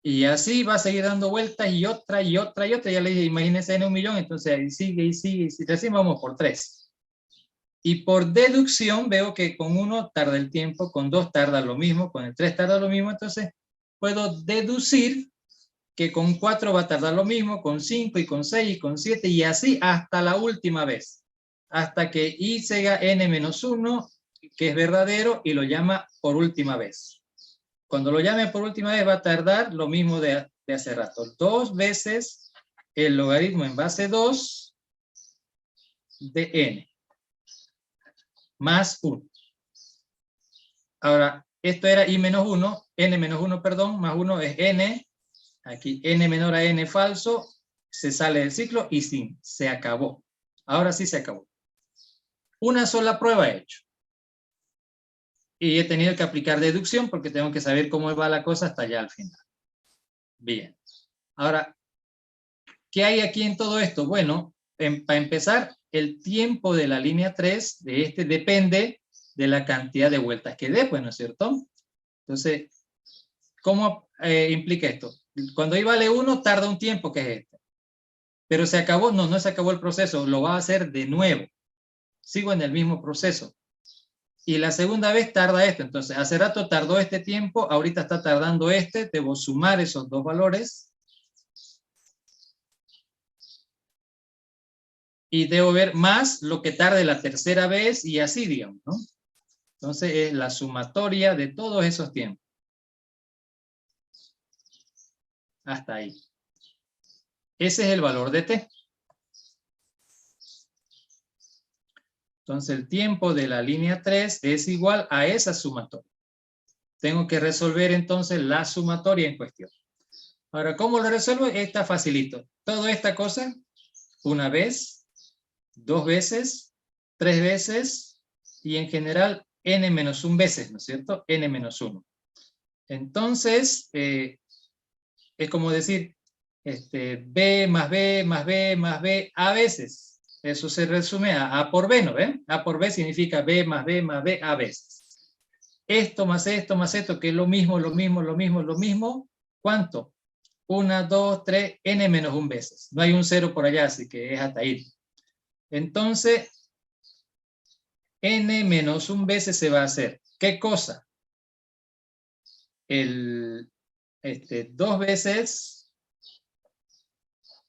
Y así va a seguir dando vueltas y otra y otra y otra. Ya le dije, imagínense n 1.000.000, entonces ahí sigue y sigue y sigue. Así vamos por 3. Y por deducción veo que con 1 tarda el tiempo, con 2 tarda lo mismo, con el 3 tarda lo mismo. Entonces puedo deducir que con 4 va a tardar lo mismo, con 5 y con 6 y con 7 y así hasta la última vez. Hasta que i sea n menos 1 que es verdadero y lo llama por última vez. Cuando lo llame por última vez va a tardar lo mismo de hace rato. 2 veces el logaritmo en base 2 de n. Más 1. Ahora, esto era i menos 1, n menos 1, perdón, más 1 es n. Aquí n menor a n falso, se sale del ciclo y sin, se acabó. Ahora sí se acabó. Una sola prueba he hecho. Y he tenido que aplicar deducción porque tengo que saber cómo va la cosa hasta allá al final. Bien. Ahora, ¿qué hay aquí en todo esto? Bueno, para empezar, el tiempo de la línea 3 de este depende de la cantidad de vueltas que dé, pues, ¿no es cierto? Entonces, ¿cómo implica esto? Cuando i vale 1, tarda un tiempo, que es este. Pero se acabó, no se acabó el proceso, lo va a hacer de nuevo. Sigo en el mismo proceso. Y la segunda vez tarda esto. Entonces, hace rato tardó este tiempo, ahorita está tardando este, debo sumar esos dos valores. Y debo ver más lo que tarde la tercera vez y así, digamos, ¿no? Entonces, es la sumatoria de todos esos tiempos. Hasta ahí. Ese es el valor de t. Entonces, el tiempo de la línea 3 es igual a esa sumatoria. Tengo que resolver entonces la sumatoria en cuestión. Ahora, ¿cómo lo resuelvo? Está facilito. Toda esta cosa, una vez, 2 veces, 3 veces, y en general n-1 veces, ¿no es cierto? n-1. Entonces, es como decir, b más b más b más b a veces. Eso se resume a por b, ¿no ven? A por b significa b más b más b a veces. Esto más esto, que es lo mismo, lo mismo, lo mismo, lo mismo. ¿Cuánto? 1, 2, 3, n-1 veces. No hay un 0 por allá, así que es hasta ahí. Entonces, n-1 veces se va a hacer. ¿Qué cosa? 2 veces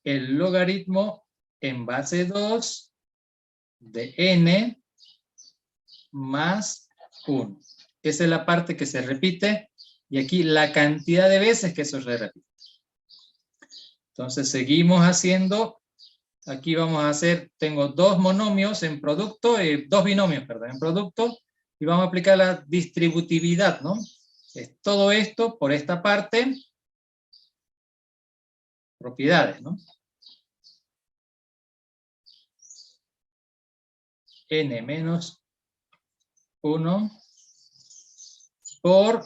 el logaritmo en base 2 de n más 1. Esa es la parte que se repite, y aquí la cantidad de veces que eso se repite. Entonces seguimos haciendo, aquí vamos a hacer, tengo dos monomios en producto, dos binomios, perdón, en producto, y vamos a aplicar la distributividad, ¿no? Es todo esto por esta parte, propiedades, ¿no? n menos 1 por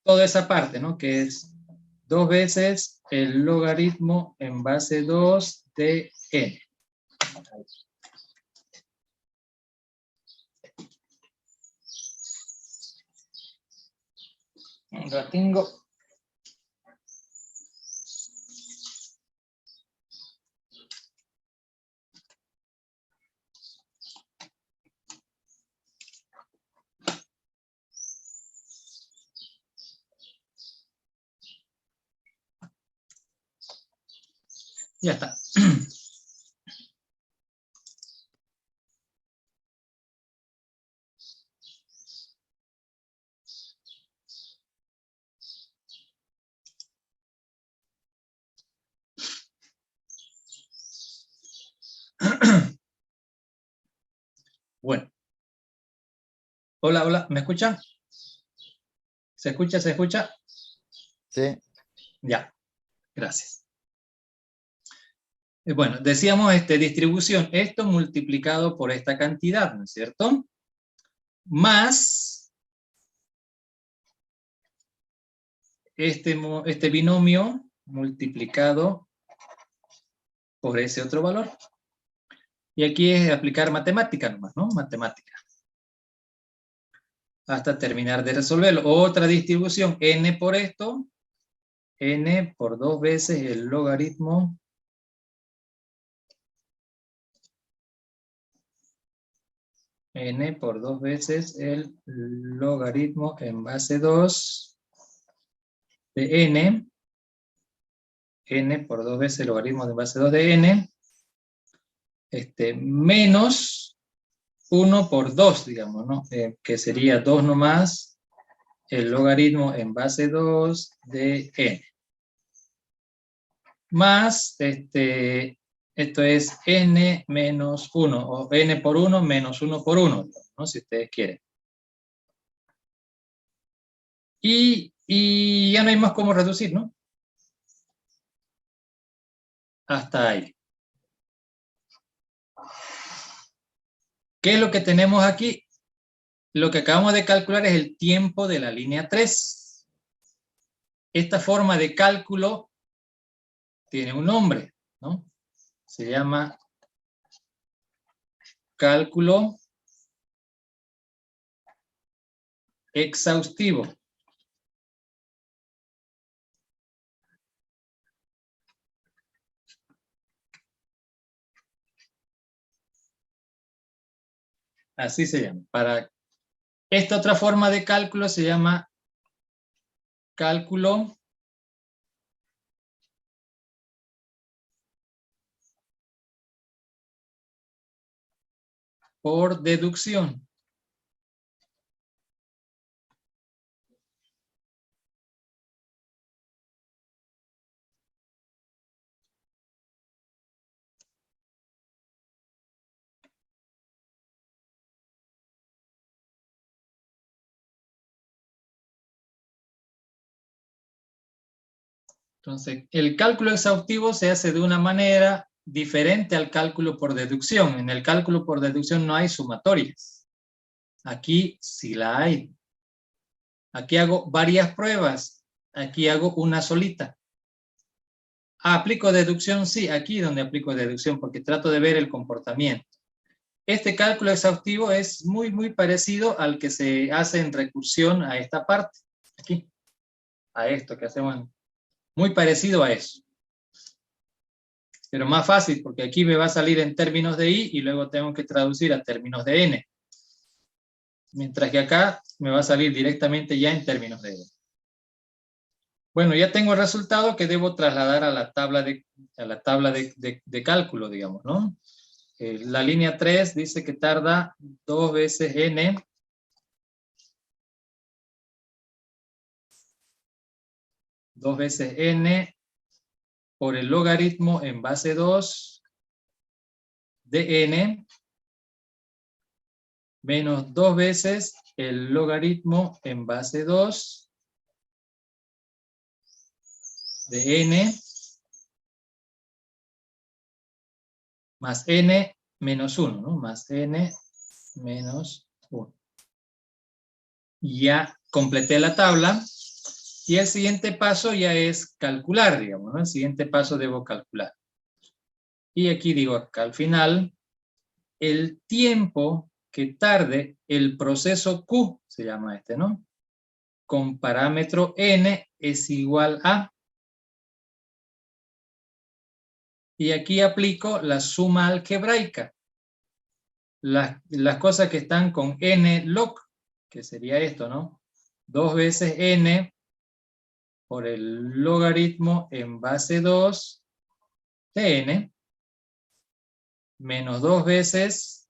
toda esa parte, ¿no? Que es 2 veces el logaritmo en base 2 de n. Lo tengo. Ya está. Bueno. Hola, hola, ¿me escuchan? ¿Se escucha, se escucha? Sí. Ya, gracias. Bueno, decíamos distribución, esto multiplicado por esta cantidad, ¿no es cierto? Más este binomio multiplicado por ese otro valor. Y aquí es aplicar matemática nomás, ¿no? Matemática. Hasta terminar de resolverlo. Otra distribución, n por esto, n por 2 veces el logaritmo n por 2 veces el logaritmo en base 2 de n, n por 2 veces el logaritmo de base 2 de n, menos 1 por 2, digamos, ¿no? Que sería 2 nomás, el logaritmo en base 2 de n. Más, esto es n menos 1, o n por 1 menos 1 por 1, ¿no? Si ustedes quieren. Y ya no hay más cómo reducir, ¿no? Hasta ahí. ¿Qué es lo que tenemos aquí? Lo que acabamos de calcular es el tiempo de la línea 3. Esta forma de cálculo tiene un nombre, ¿no? Se llama cálculo exhaustivo. Así se llama. Para esta otra forma de cálculo se llama cálculo por deducción. Entonces, el cálculo exhaustivo se hace de una manera diferente al cálculo por deducción. En el cálculo por deducción no hay sumatorias. Aquí sí la hay. Aquí hago varias pruebas. Aquí hago una solita. ¿Aplico deducción? Sí, aquí donde aplico deducción, porque trato de ver el comportamiento. Este cálculo exhaustivo es muy, muy parecido al que se hace en recursión a esta parte. Aquí. A esto que hacemos. Muy parecido a eso. Pero más fácil, porque aquí me va a salir en términos de i y luego tengo que traducir a términos de n. Mientras que acá me va a salir directamente ya en términos de n. Bueno, ya tengo el resultado que debo trasladar a la tabla de cálculo, digamos, ¿no? La línea 3 dice que tarda 2 veces n por el logaritmo en base 2 de n menos 2 veces el logaritmo en base 2 de n más n menos 1, ¿no? Más n menos 1. Ya completé la tabla y el siguiente paso ya es calcular, digamos, ¿no? El siguiente paso debo calcular. Y aquí digo acá al final, el tiempo que tarde el proceso Q, se llama este, ¿no? Con parámetro n es igual a... Y aquí aplico la suma algebraica. Las cosas que están con n log, que sería esto, ¿no? 2 veces n por el logaritmo en base 2 de n, menos 2 veces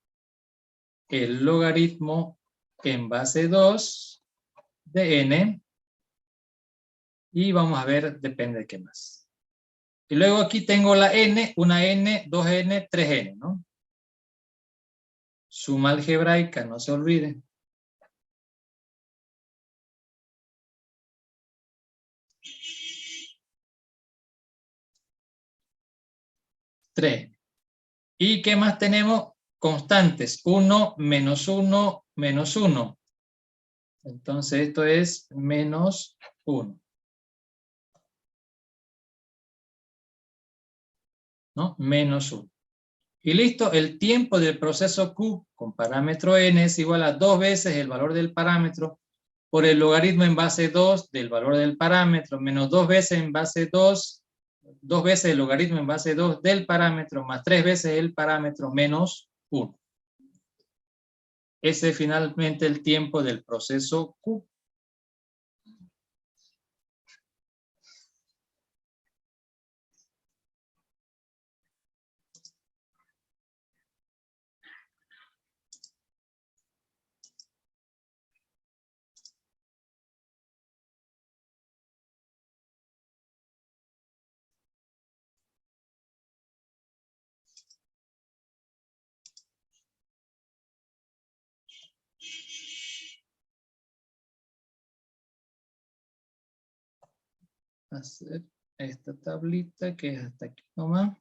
el logaritmo en base 2 de n, y vamos a ver, depende de qué más. Y luego aquí tengo la n, una n, 2n, 3n, ¿no? Suma algebraica, no se olvide. 3. ¿Y qué más tenemos? Constantes. 1, menos 1, menos 1. Entonces esto es menos 1. ¿No? Menos 1. Y listo, el tiempo del proceso Q con parámetro n es igual a 2 veces el valor del parámetro por el logaritmo en base 2 del valor del parámetro, menos 2 veces en base 2, 2 veces el logaritmo en base 2 del parámetro, más 3 veces el parámetro, menos 1. Ese es finalmente el tiempo del proceso Q. hacer esta tablita que es hasta aquí nomás.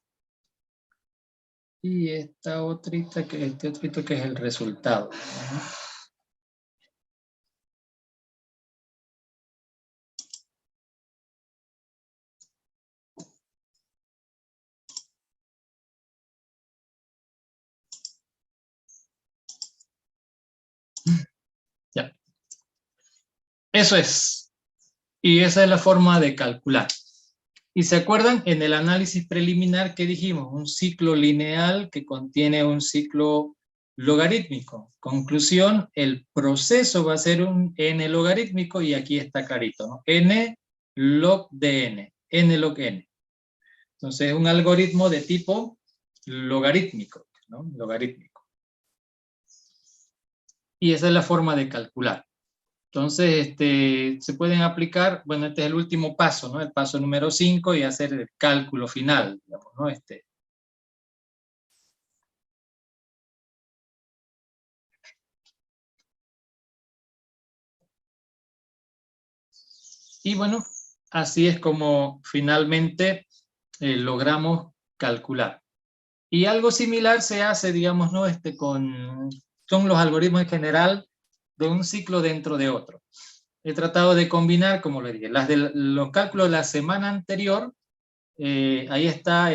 Y esta otrita, este otrito que es el resultado. Ya. Eso es. Y esa es la forma de calcular. Y se acuerdan en el análisis preliminar que dijimos, un ciclo lineal que contiene un ciclo logarítmico. Conclusión, el proceso va a ser un n logarítmico y aquí está clarito, ¿no? N log de n log n. Entonces es un algoritmo de tipo logarítmico, ¿no? Logarítmico. Y esa es la forma de calcular. Entonces, se pueden aplicar, bueno, este es el último paso, ¿no? El paso número 5 y hacer el cálculo final, digamos, ¿no? Y bueno, así es como finalmente logramos calcular. Y algo similar se hace, digamos, ¿no? Son los algoritmos en general de un ciclo dentro de otro. He tratado de combinar, como le dije, los cálculos de la semana anterior, ahí está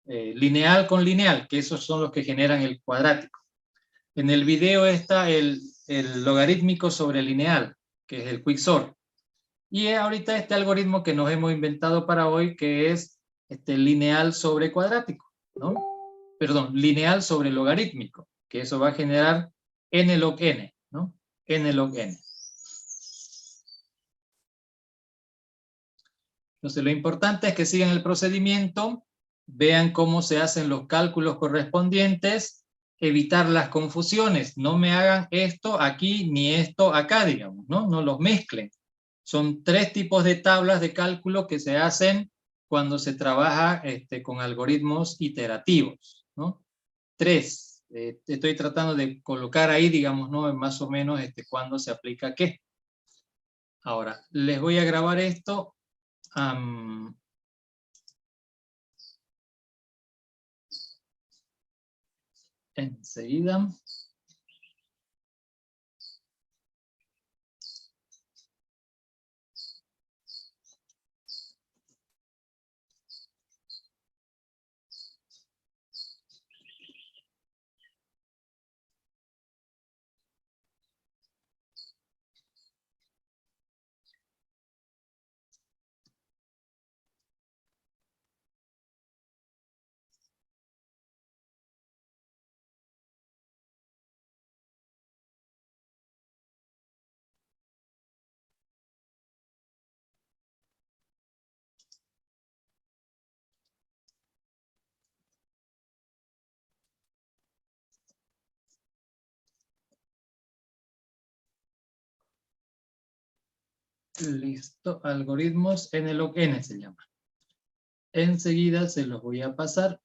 lineal con lineal, que esos son los que generan el cuadrático. En el video está el logarítmico sobre lineal, que es el Quicksort. Y ahorita este algoritmo que nos hemos inventado para hoy, que es lineal sobre cuadrático, ¿no? Perdón, lineal sobre logarítmico, que eso va a generar n log n, ¿no? N log n. Entonces lo importante es que sigan el procedimiento, vean cómo se hacen los cálculos correspondientes, evitar las confusiones, no me hagan esto aquí ni esto acá, digamos, ¿no? No los mezclen. Son 3 tipos de tablas de cálculo que se hacen cuando se trabaja con algoritmos iterativos, ¿no? 3. Estoy tratando de colocar ahí, digamos, ¿no? Más o menos cuándo se aplica qué. Ahora, les voy a grabar esto. Enseguida. Listo, algoritmos n log n se llama. Enseguida se los voy a pasar.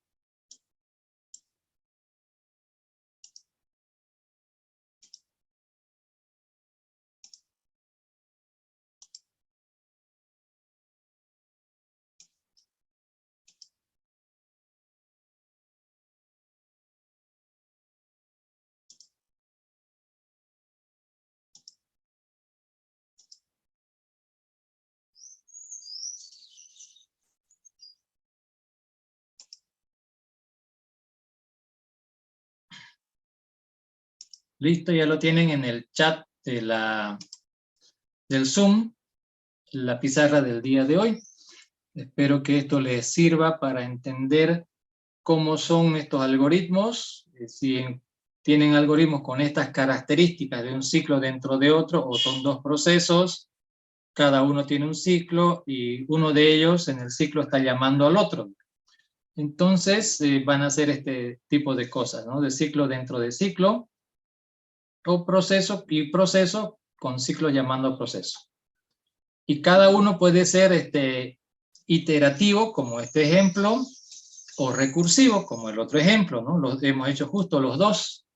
Listo, ya lo tienen en el chat del Zoom, la pizarra del día de hoy. Espero que esto les sirva para entender cómo son estos algoritmos, si tienen algoritmos con estas características de un ciclo dentro de otro, o son 2 procesos, cada uno tiene un ciclo, y uno de ellos en el ciclo está llamando al otro. Entonces van a hacer este tipo de cosas, ¿no? De ciclo dentro de ciclo, o proceso y proceso con ciclos llamando a proceso. Y cada uno puede ser iterativo, como este ejemplo, o recursivo, como el otro ejemplo, ¿no? Los hemos hecho justo los dos.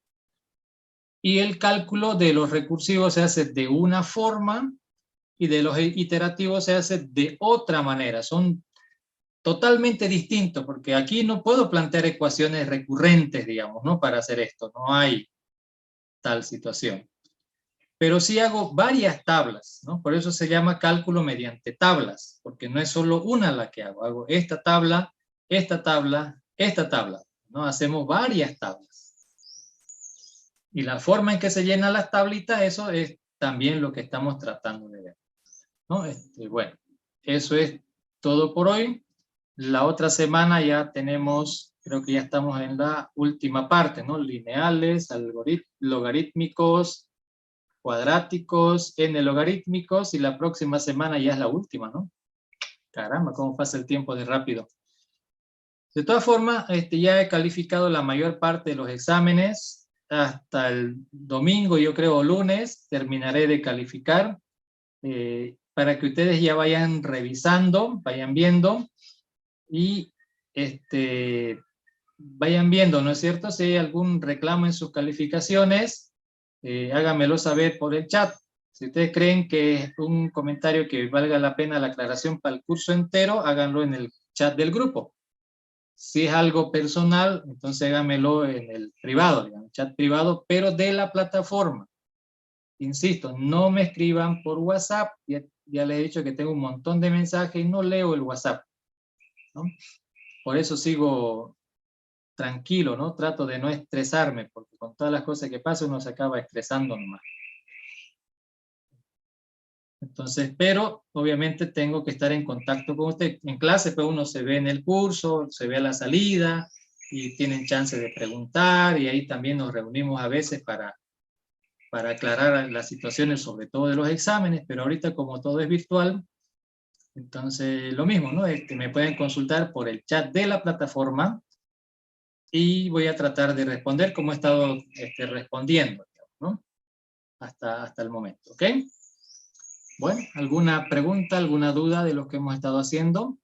Y el cálculo de los recursivos se hace de una forma, y de los iterativos se hace de otra manera. Son totalmente distintos, porque aquí no puedo plantear ecuaciones recurrentes, digamos, ¿no? Para hacer esto, no hay tal situación. Pero sí hago varias tablas, ¿no? Por eso se llama cálculo mediante tablas, porque no es solo una la que hago esta tabla, esta tabla, esta tabla, ¿no? Hacemos varias tablas. Y la forma en que se llenan las tablitas, eso es también lo que estamos tratando de ver, ¿no? Bueno, eso es todo por hoy. La otra semana ya tenemos, creo que ya estamos en la última parte, ¿no? Lineales, logarítmicos, cuadráticos, n logarítmicos, y la próxima semana ya es la última, ¿no? Caramba, cómo pasa el tiempo de rápido. De todas formas, ya he calificado la mayor parte de los exámenes. Hasta el domingo, yo creo, o lunes, terminaré de calificar, para que ustedes ya vayan revisando, vayan viendo, y vayan viendo, ¿no es cierto? Si hay algún reclamo en sus calificaciones, háganmelo saber por el chat. Si ustedes creen que es un comentario que valga la pena la aclaración para el curso entero, háganlo en el chat del grupo. Si es algo personal, entonces háganmelo en el privado, en el chat privado, pero de la plataforma. Insisto, no me escriban por WhatsApp. Ya les he dicho que tengo un montón de mensajes y no leo el WhatsApp, ¿no? Por eso sigo tranquilo, ¿no? Trato de no estresarme, porque con todas las cosas que pasan uno se acaba estresando nomás. Entonces, pero obviamente tengo que estar en contacto con usted. En clase, pues uno se ve en el curso, se ve a la salida, y tienen chance de preguntar, y ahí también nos reunimos a veces para aclarar las situaciones, sobre todo de los exámenes, pero ahorita como todo es virtual, entonces lo mismo, ¿no? Me pueden consultar por el chat de la plataforma, y voy a tratar de responder como he estado respondiendo, ¿no? Hasta el momento, ¿ok? Bueno, ¿alguna pregunta, alguna duda de lo que hemos estado haciendo?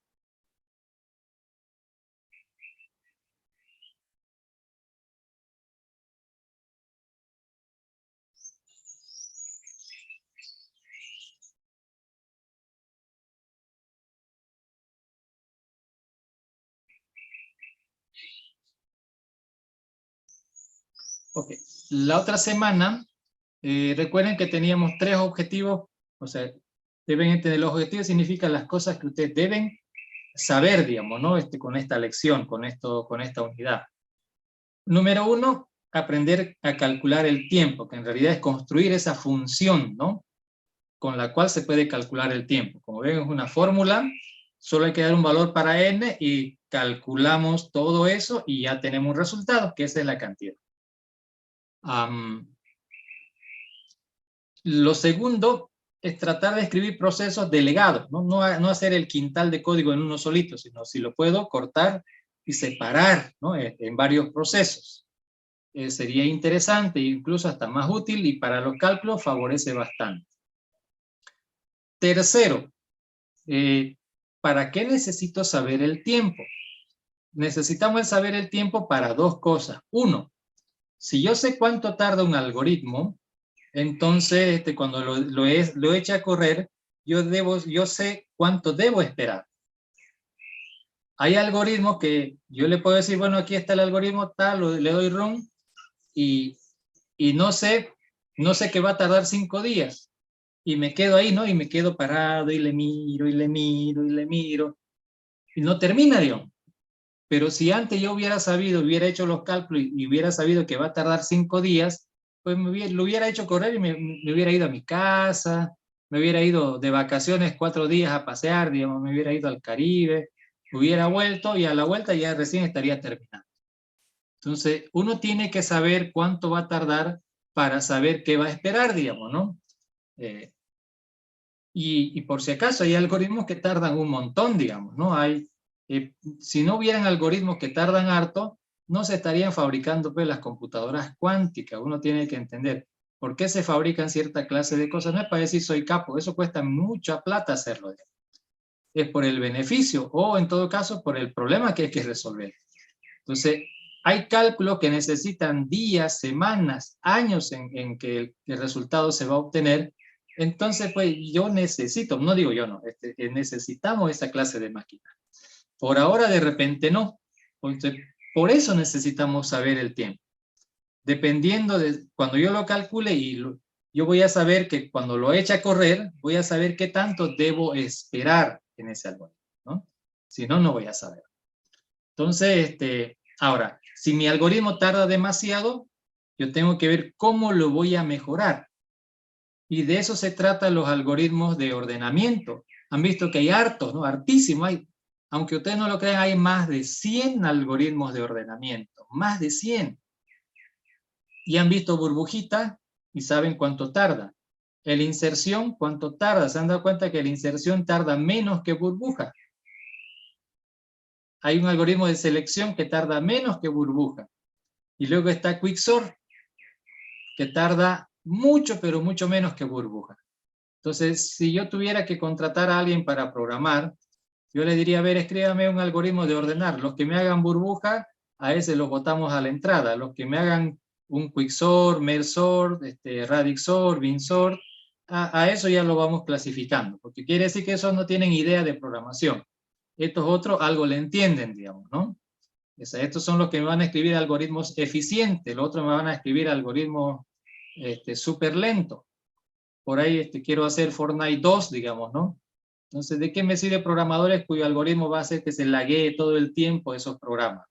Ok, la otra semana, recuerden que teníamos 3 objetivos, o sea, deben entender, los objetivos significan las cosas que ustedes deben saber, digamos, ¿no? Con esta lección, con esta unidad. Número 1, aprender a calcular el tiempo, que en realidad es construir esa función, ¿no? Con la cual se puede calcular el tiempo. Como ven, es una fórmula, solo hay que dar un valor para n y calculamos todo eso y ya tenemos un resultado, que esa es la cantidad. Lo segundo es tratar de escribir procesos delegados, ¿no? No hacer el quintal de código en uno solito, sino si lo puedo cortar y separar, ¿no? En varios procesos. Sería interesante, incluso hasta más útil, y para los cálculos favorece bastante. Tercero, ¿para qué necesito saber el tiempo? Necesitamos saber el tiempo para 2 cosas. Uno, si yo sé cuánto tarda un algoritmo, entonces cuando lo eche a correr, yo sé cuánto debo esperar. Hay algoritmos que yo le puedo decir, bueno, aquí está el algoritmo tal, le doy run, y no sé que va a tardar 5 días. Y me quedo ahí, ¿no? Y me quedo parado y le miro, y le miro, y le miro. Y no termina, digamos. Pero si antes yo hubiera sabido, hubiera hecho los cálculos y hubiera sabido que va a tardar 5 días, pues lo hubiera hecho correr y me hubiera ido a mi casa, me hubiera ido de vacaciones 4 días a pasear, digamos, me hubiera ido al Caribe, hubiera vuelto y a la vuelta ya recién estaría terminando. Entonces, uno tiene que saber cuánto va a tardar para saber qué va a esperar, digamos, ¿no? Y por si acaso hay algoritmos que tardan un montón, digamos, ¿no? Si no hubieran algoritmos que tardan harto, no se estarían fabricando pues, las computadoras cuánticas. Uno tiene que entender por qué se fabrican cierta clase de cosas. No es para decir soy capo, eso cuesta mucha plata hacerlo. Digamos. Es por el beneficio o en todo caso por el problema que hay que resolver. Entonces, hay cálculos que necesitan días, semanas, años en que el resultado se va a obtener. Entonces, pues yo necesito, no digo yo no, necesitamos esa clase de máquina. Por ahora de repente no. Entonces, por eso necesitamos saber el tiempo. Dependiendo de cuando yo lo calcule yo voy a saber que cuando lo eche a correr, voy a saber qué tanto debo esperar en ese algoritmo, ¿no? Si no, no voy a saber. Entonces, ahora, si mi algoritmo tarda demasiado, yo tengo que ver cómo lo voy a mejorar. Y de eso se tratan los algoritmos de ordenamiento. Han visto que hay hartos, ¿no? Hartísimos. Aunque ustedes no lo crean, hay más de 100 algoritmos de ordenamiento. Más de 100. Y han visto burbujitas y saben cuánto tarda. El inserción, ¿cuánto tarda? ¿Se han dado cuenta que la inserción tarda menos que burbuja? Hay un algoritmo de selección que tarda menos que burbuja. Y luego está Quicksort, que tarda mucho, pero mucho menos que burbuja. Entonces, si yo tuviera que contratar a alguien para programar, yo le diría, a ver, escríbame un algoritmo de ordenar. Los que me hagan burbuja, a ese los botamos a la entrada. Los que me hagan un Quicksort, Mersort, Radixort, Binsort, a eso ya lo vamos clasificando, porque quiere decir que esos no tienen idea de programación. Estos otros algo le entienden, digamos, ¿no? Estos son los que me van a escribir algoritmos eficientes, los otros me van a escribir algoritmos súper lentos. Por ahí quiero hacer Fortnite 2, digamos, ¿no? Entonces, ¿de qué me sirve programadores cuyo algoritmo va a hacer que se laguee todo el tiempo esos programas?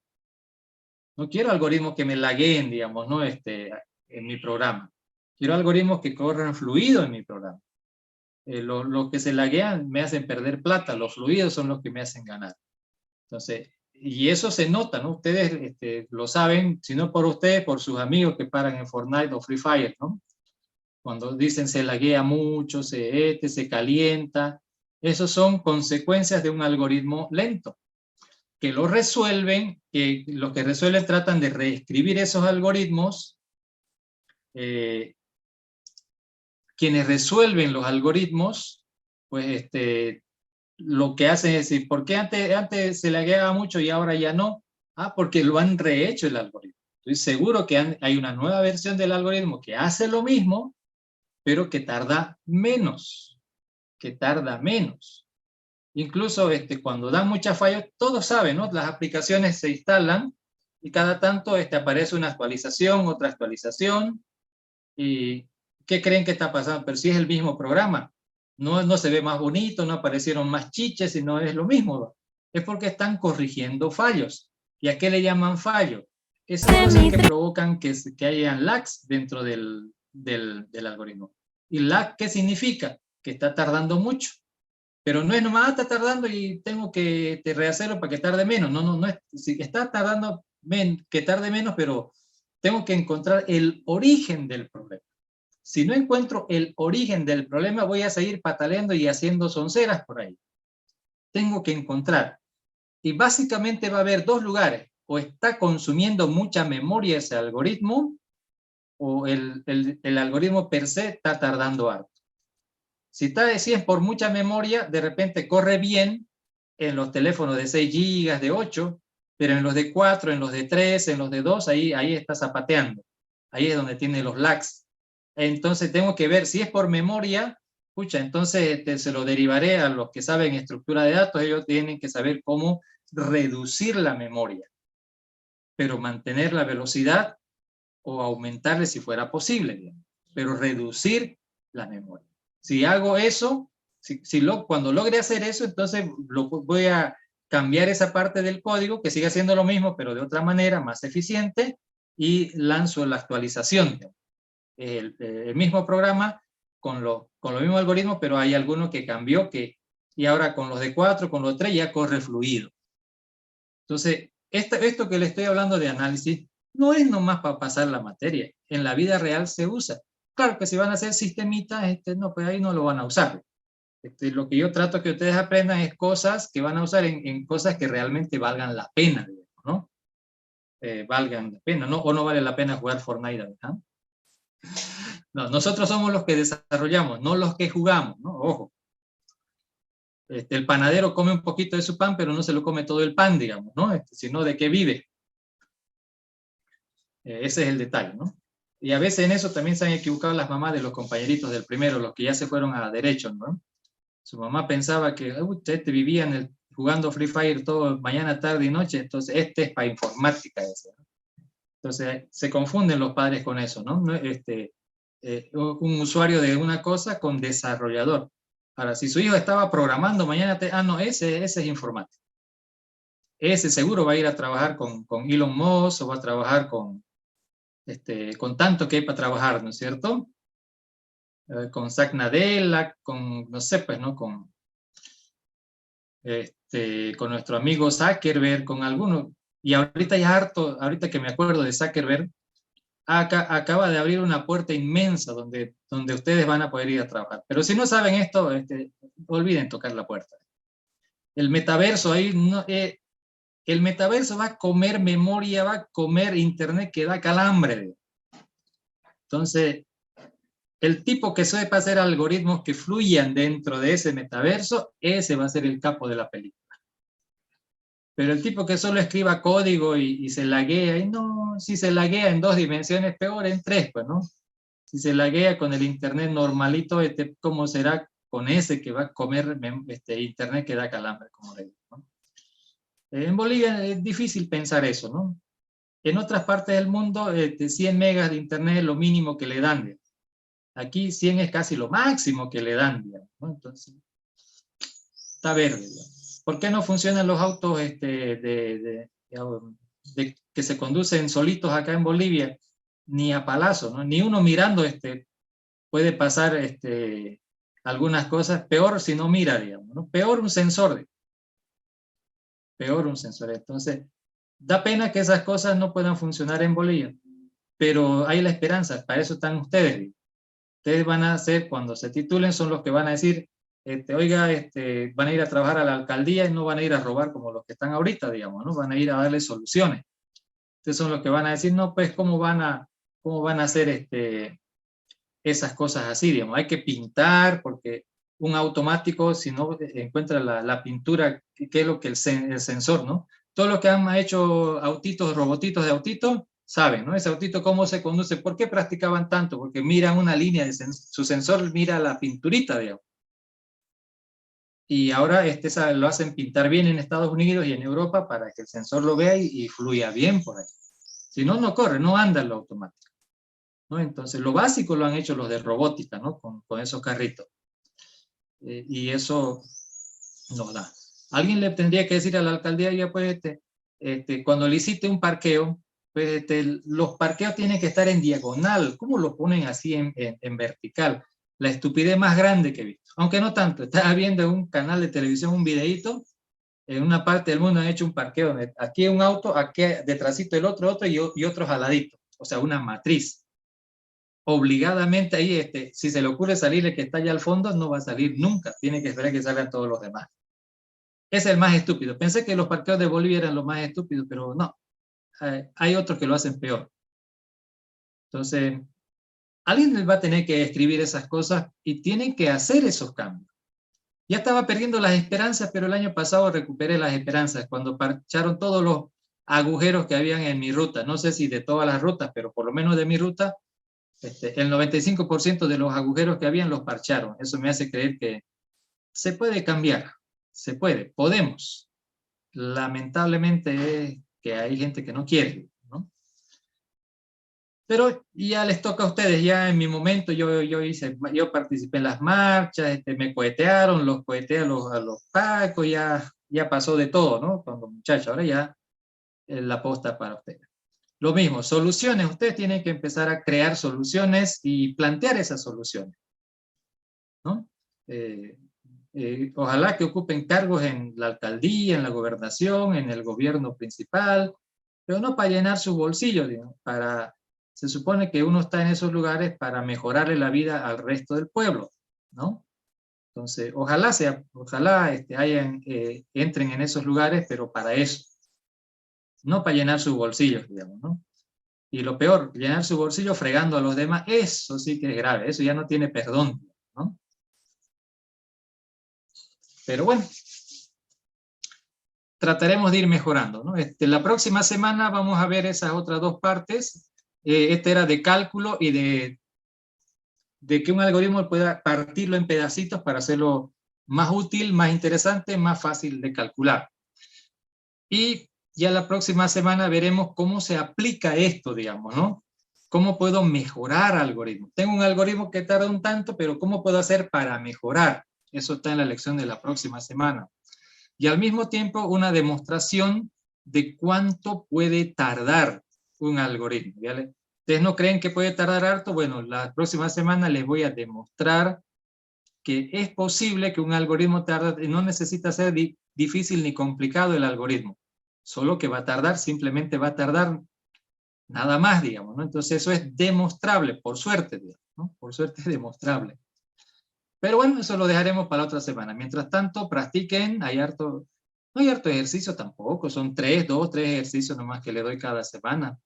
No quiero algoritmos que me lagueen, digamos, ¿no? En mi programa. Quiero algoritmos que corran fluido en mi programa. Los que se laguean me hacen perder plata, los fluidos son los que me hacen ganar. Entonces, y eso se nota, ¿no? Ustedes lo saben, si no por ustedes, por sus amigos que paran en Fortnite o Free Fire, ¿no? Cuando dicen se laguea mucho, se calienta, esos son consecuencias de un algoritmo lento, que lo resuelven, que los que resuelven tratan de reescribir esos algoritmos. Quienes resuelven los algoritmos, pues lo que hacen es decir, ¿por qué antes se lagueaba mucho y ahora ya no? Ah, porque lo han rehecho el algoritmo. Estoy seguro que hay una nueva versión del algoritmo que hace lo mismo, pero que tarda menos. Incluso cuando dan muchas fallas, todos saben, ¿no? Las aplicaciones se instalan y cada tanto aparece una actualización, otra actualización, y ¿qué creen que está pasando? Pero si es el mismo programa, no se ve más bonito, no aparecieron más chiches, sino es lo mismo. Es porque están corrigiendo fallos. ¿Y a qué le llaman fallo? Esas cosas que provocan que hayan lags dentro del algoritmo. ¿Y lag qué significa? Que está tardando mucho. Pero no es nomás, está tardando y tengo que rehacerlo para que tarde menos. No es, si está tardando que tarde menos, pero tengo que encontrar el origen del problema. Si no encuentro el origen del problema, voy a seguir pataleando y haciendo sonceras por ahí. Tengo que encontrar. Y básicamente va a haber dos lugares. O está consumiendo mucha memoria ese algoritmo, o el algoritmo per se está tardando harto. Si es por mucha memoria, de repente corre bien en los teléfonos de 6 GB, de 8, pero en los de 4, en los de 3, en los de 2, ahí está zapateando. Ahí es donde tiene los lags. Entonces tengo que ver si es por memoria, pucha, entonces se lo derivaré a los que saben estructura de datos. Ellos tienen que saber cómo reducir la memoria, pero mantener la velocidad o aumentarle si fuera posible, digamos, pero reducir la memoria. Si hago eso, cuando logre hacer eso, entonces voy a cambiar esa parte del código que sigue haciendo lo mismo, pero de otra manera, más eficiente, y lanzo la actualización. El mismo programa con los mismos algoritmos, pero hay alguno que cambió, y ahora con los de 4, con los de 3 ya corre fluido. Entonces, esto que le estoy hablando de análisis, no es nomás para pasar la materia. En la vida real se usa. Claro que si van a hacer sistemitas, no, pues ahí no lo van a usar. Lo que yo trato que ustedes aprendan es cosas que van a usar en cosas que realmente valgan la pena, ¿no? Valgan la pena, ¿no? O no vale la pena jugar Fortnite, ¿no? No, nosotros somos los que desarrollamos, no los que jugamos, ¿no? Ojo. El panadero come un poquito de su pan, pero no se lo come todo el pan, digamos, ¿no? Sino de qué vive. Ese es el detalle, ¿no? Y a veces en eso también se han equivocado las mamás de los compañeritos del primero, los que ya se fueron a derecho, ¿no? Su mamá pensaba que usted vivía jugando Free Fire todo mañana, tarde y noche, entonces este es para informática. Ese, ¿no? Entonces se confunden los padres con eso, ¿no? Un usuario de una cosa con desarrollador. Ahora, si su hijo estaba programando, mañana no, ese es informático. Ese seguro va a ir a trabajar con Elon Musk o va a trabajar con tanto que hay para trabajar, ¿no es cierto? Con Zach Nadella, con, no sé, pues, ¿no? Con nuestro amigo Zuckerberg, con algunos. Y ahorita ya harto, ahorita que me acuerdo de Zuckerberg, acaba de abrir una puerta inmensa donde ustedes van a poder ir a trabajar. Pero si no saben esto, olviden tocar la puerta. El metaverso ahí, no, el metaverso va a comer memoria, va a comer internet que da calambre. Entonces, el tipo que sepa hacer algoritmos que fluyan dentro de ese metaverso, ese va a ser el capo de la película. Pero el tipo que solo escriba código y se laguea, y no, si se laguea en 2 dimensiones, peor en 3, pues, ¿no? Si se laguea con el internet normalito, ¿cómo será con ese que va a comer internet que da calambre, como le digo, ¿no? En Bolivia es difícil pensar eso, ¿no? En otras partes del mundo, 100 megas de internet es lo mínimo que le dan. Aquí 100 es casi lo máximo que le dan, ¿no? Entonces, está verde. ¿Por qué no funcionan los autos que se conducen solitos acá en Bolivia? Ni a palazo, ¿no? Ni uno mirando puede pasar algunas cosas. Peor si no mira, digamos, ¿no? Peor un sensor. Peor un sensor. Entonces, da pena que esas cosas no puedan funcionar en Bolivia, pero hay la esperanza. Para eso están ustedes. Ustedes van a ser, cuando se titulen, son los que van a decir, oiga, van a ir a trabajar a la alcaldía y no van a ir a robar como los que están ahorita, digamos, ¿no? Van a ir a darle soluciones. Ustedes son los que van a decir, no, pues, ¿cómo van a hacer esas cosas así, digamos? Hay que pintar, porque un automático, si no encuentra la pintura, ¿qué es lo que el sensor, ¿no? Todos los que han hecho autitos, robotitos de autito, saben, ¿no? Ese autito cómo se conduce. ¿Por qué practicaban tanto? Porque miran una línea, su sensor mira la pinturita, digamos. Y ahora lo hacen pintar bien en Estados Unidos y en Europa para que el sensor lo vea y fluya bien por ahí. Si no, no corre, no anda en lo automático, ¿no? Entonces, lo básico lo han hecho los de robótica, ¿no? Con esos carritos. Y eso no da. Alguien le tendría que decir a la alcaldía, ya pues, cuando licite un parqueo, pues los parqueos tienen que estar en diagonal. ¿Cómo lo ponen así en vertical? La estupidez más grande que he visto. Aunque no tanto. Estaba viendo en un canal de televisión un videíto. En una parte del mundo han hecho un parqueo. Aquí un auto, aquí detrásito el otro y otro jaladito. O sea, una matriz. Obligadamente ahí, si se le ocurre salir el que está allá al fondo, no va a salir nunca. Tiene que esperar que salgan todos los demás. Es el más estúpido. Pensé que los parqueos de Bolivia eran los más estúpidos, pero no. Hay otros que lo hacen peor. Entonces, alguien les va a tener que escribir esas cosas y tienen que hacer esos cambios. Ya estaba perdiendo las esperanzas, pero el año pasado recuperé las esperanzas cuando parcharon todos los agujeros que habían en mi ruta. No sé si de todas las rutas, pero por lo menos de mi ruta, el 95% de los agujeros que habían los parcharon. Eso me hace creer que se puede cambiar. Se puede, podemos. Lamentablemente es que hay gente que no quiere, ¿no? Pero ya les toca a ustedes, ya en mi momento yo participé en las marchas, me cohetearon, los coheteé a los pacos, ya pasó de todo, ¿no? Cuando muchachos, ahora ya la posta para ustedes. Lo mismo, soluciones, ustedes tienen que empezar a crear soluciones y plantear esas soluciones, ¿no? Ojalá que ocupen cargos en la alcaldía, en la gobernación, en el gobierno principal, pero no para llenar su bolsillo, digamos, se supone que uno está en esos lugares para mejorarle la vida al resto del pueblo, ¿no? Entonces, ojalá entren en esos lugares, pero para eso, no para llenar sus bolsillos, digamos, ¿no? Y lo peor, llenar su bolsillo fregando a los demás, eso sí que es grave, eso ya no tiene perdón, ¿no? Pero bueno, trataremos de ir mejorando, ¿no? La próxima semana vamos a ver esas otras 2 partes. Este era de cálculo y de que un algoritmo pueda partirlo en pedacitos para hacerlo más útil, más interesante, más fácil de calcular. Y ya la próxima semana veremos cómo se aplica esto, digamos, ¿no? ¿Cómo puedo mejorar algoritmos? Tengo un algoritmo que tarda un tanto, pero ¿cómo puedo hacer para mejorar? Eso está en la lección de la próxima semana. Y al mismo tiempo una demostración de cuánto puede tardar un algoritmo. ¿Vale? ¿Ustedes no creen que puede tardar harto? Bueno, la próxima semana les voy a demostrar que es posible que un algoritmo tarde, no necesita ser difícil ni complicado el algoritmo, solo que va a tardar, simplemente va a tardar nada más, digamos, ¿no? Entonces eso es demostrable, por suerte, digamos, ¿no? Por suerte es demostrable. Pero bueno, eso lo dejaremos para otra semana. Mientras tanto, practiquen, no hay harto ejercicio tampoco, son 3 ejercicios nomás que le doy cada semana.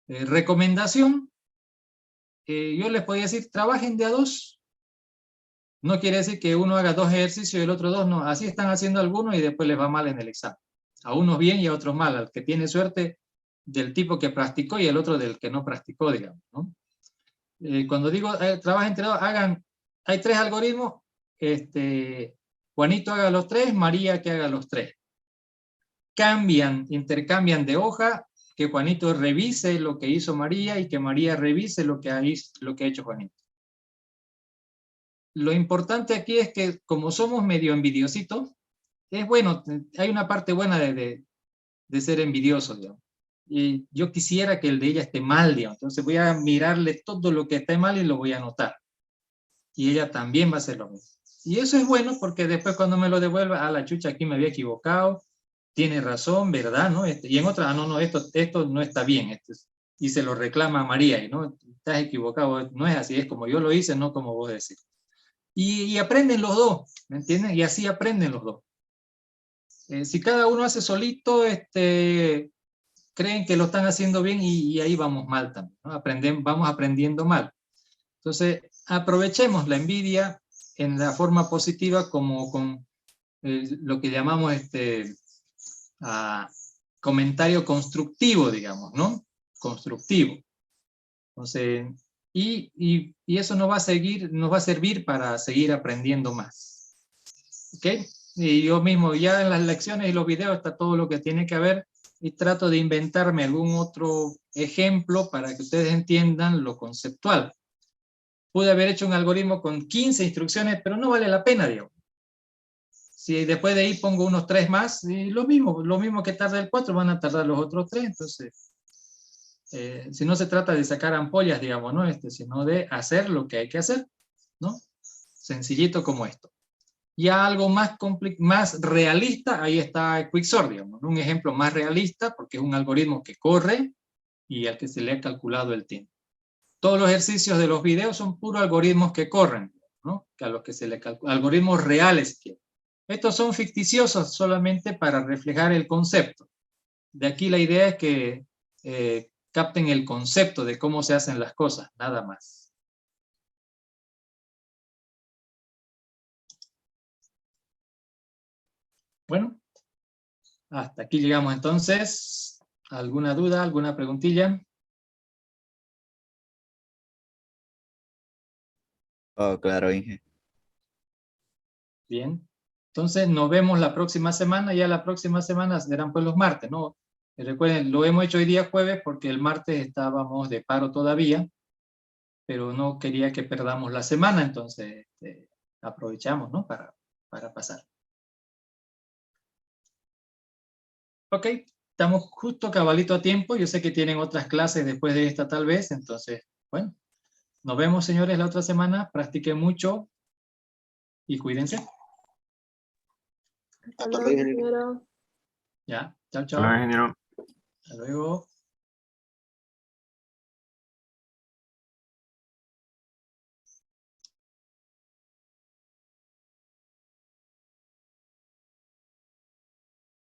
Recomendación, yo les podría decir, trabajen de a 2. No quiere decir que uno haga 2 ejercicios y el otro 2 no. Así están haciendo algunos y después les va mal en el examen. A unos bien y a otros mal. Al que tiene suerte del tipo que practicó y el otro del que no practicó, digamos, ¿no? Cuando digo trabajen entre 2, hay 3 algoritmos, Juanito haga los 3, María que haga los 3. Intercambian de hoja, que Juanito revise lo que hizo María y que María revise lo que ha hecho Juanito. Lo importante aquí es que como somos medio envidiositos, es bueno, hay una parte buena de ser envidioso, digamos. Y yo quisiera que el de ella esté mal, digamos. Entonces voy a mirarle todo lo que esté mal y lo voy a anotar. Y ella también va a hacer lo mismo. Y eso es bueno porque después cuando me lo devuelva, la chucha, aquí me había equivocado, tiene razón, ¿verdad? ¿No? Y en otra, no, esto no está bien. Y se lo reclama a María, y no, estás equivocado, no es así, es como yo lo hice, no como vos decís. Y aprenden los dos, ¿me entienden? Y así aprenden los dos. Si cada uno hace solito, creen que lo están haciendo bien y ahí vamos mal también, ¿no? Vamos aprendiendo mal. Entonces, aprovechemos la envidia en la forma positiva como con lo que llamamos comentario constructivo, digamos, ¿no? Constructivo. Entonces, y eso nos va a servir para seguir aprendiendo más. ¿Ok? Y yo mismo, ya en las lecciones y los videos está todo lo que tiene que haber, y trato de inventarme algún otro ejemplo para que ustedes entiendan lo conceptual. Pude haber hecho un algoritmo con 15 instrucciones, pero no vale la pena, digamos. Si después de ahí pongo unos 3 más, y lo mismo que tarda el 4, van a tardar los otros 3, entonces, si no se trata de sacar ampollas, digamos, ¿no? Sino de hacer lo que hay que hacer, ¿no? Sencillito como esto. Ya algo más realista, ahí está Quicksort, digamos, un ejemplo más realista, porque es un algoritmo que corre y al que se le ha calculado el tiempo. Todos los ejercicios de los videos son puros algoritmos que corren, ¿no? Que a los que se le calcula, algoritmos reales. Estos son ficticiosos solamente para reflejar el concepto. De aquí la idea es que capten el concepto de cómo se hacen las cosas, nada más. Bueno, hasta aquí llegamos entonces. ¿Alguna duda, alguna preguntilla? Oh, claro, Inge. Bien. Entonces nos vemos la próxima semana. Ya la próxima semana serán pues los martes, ¿no? Recuerden, lo hemos hecho hoy día jueves porque el martes estábamos de paro todavía, pero no quería que perdamos la semana, entonces aprovechamos, ¿no? Para pasar. Ok, estamos justo cabalito a tiempo. Yo sé que tienen otras clases después de esta tal vez, entonces, bueno, nos vemos señores la otra semana. Practiquen mucho y cuídense. Hasta luego, ingeniero. Ya, chao, Hola, chao. ingeniero. Hasta luego.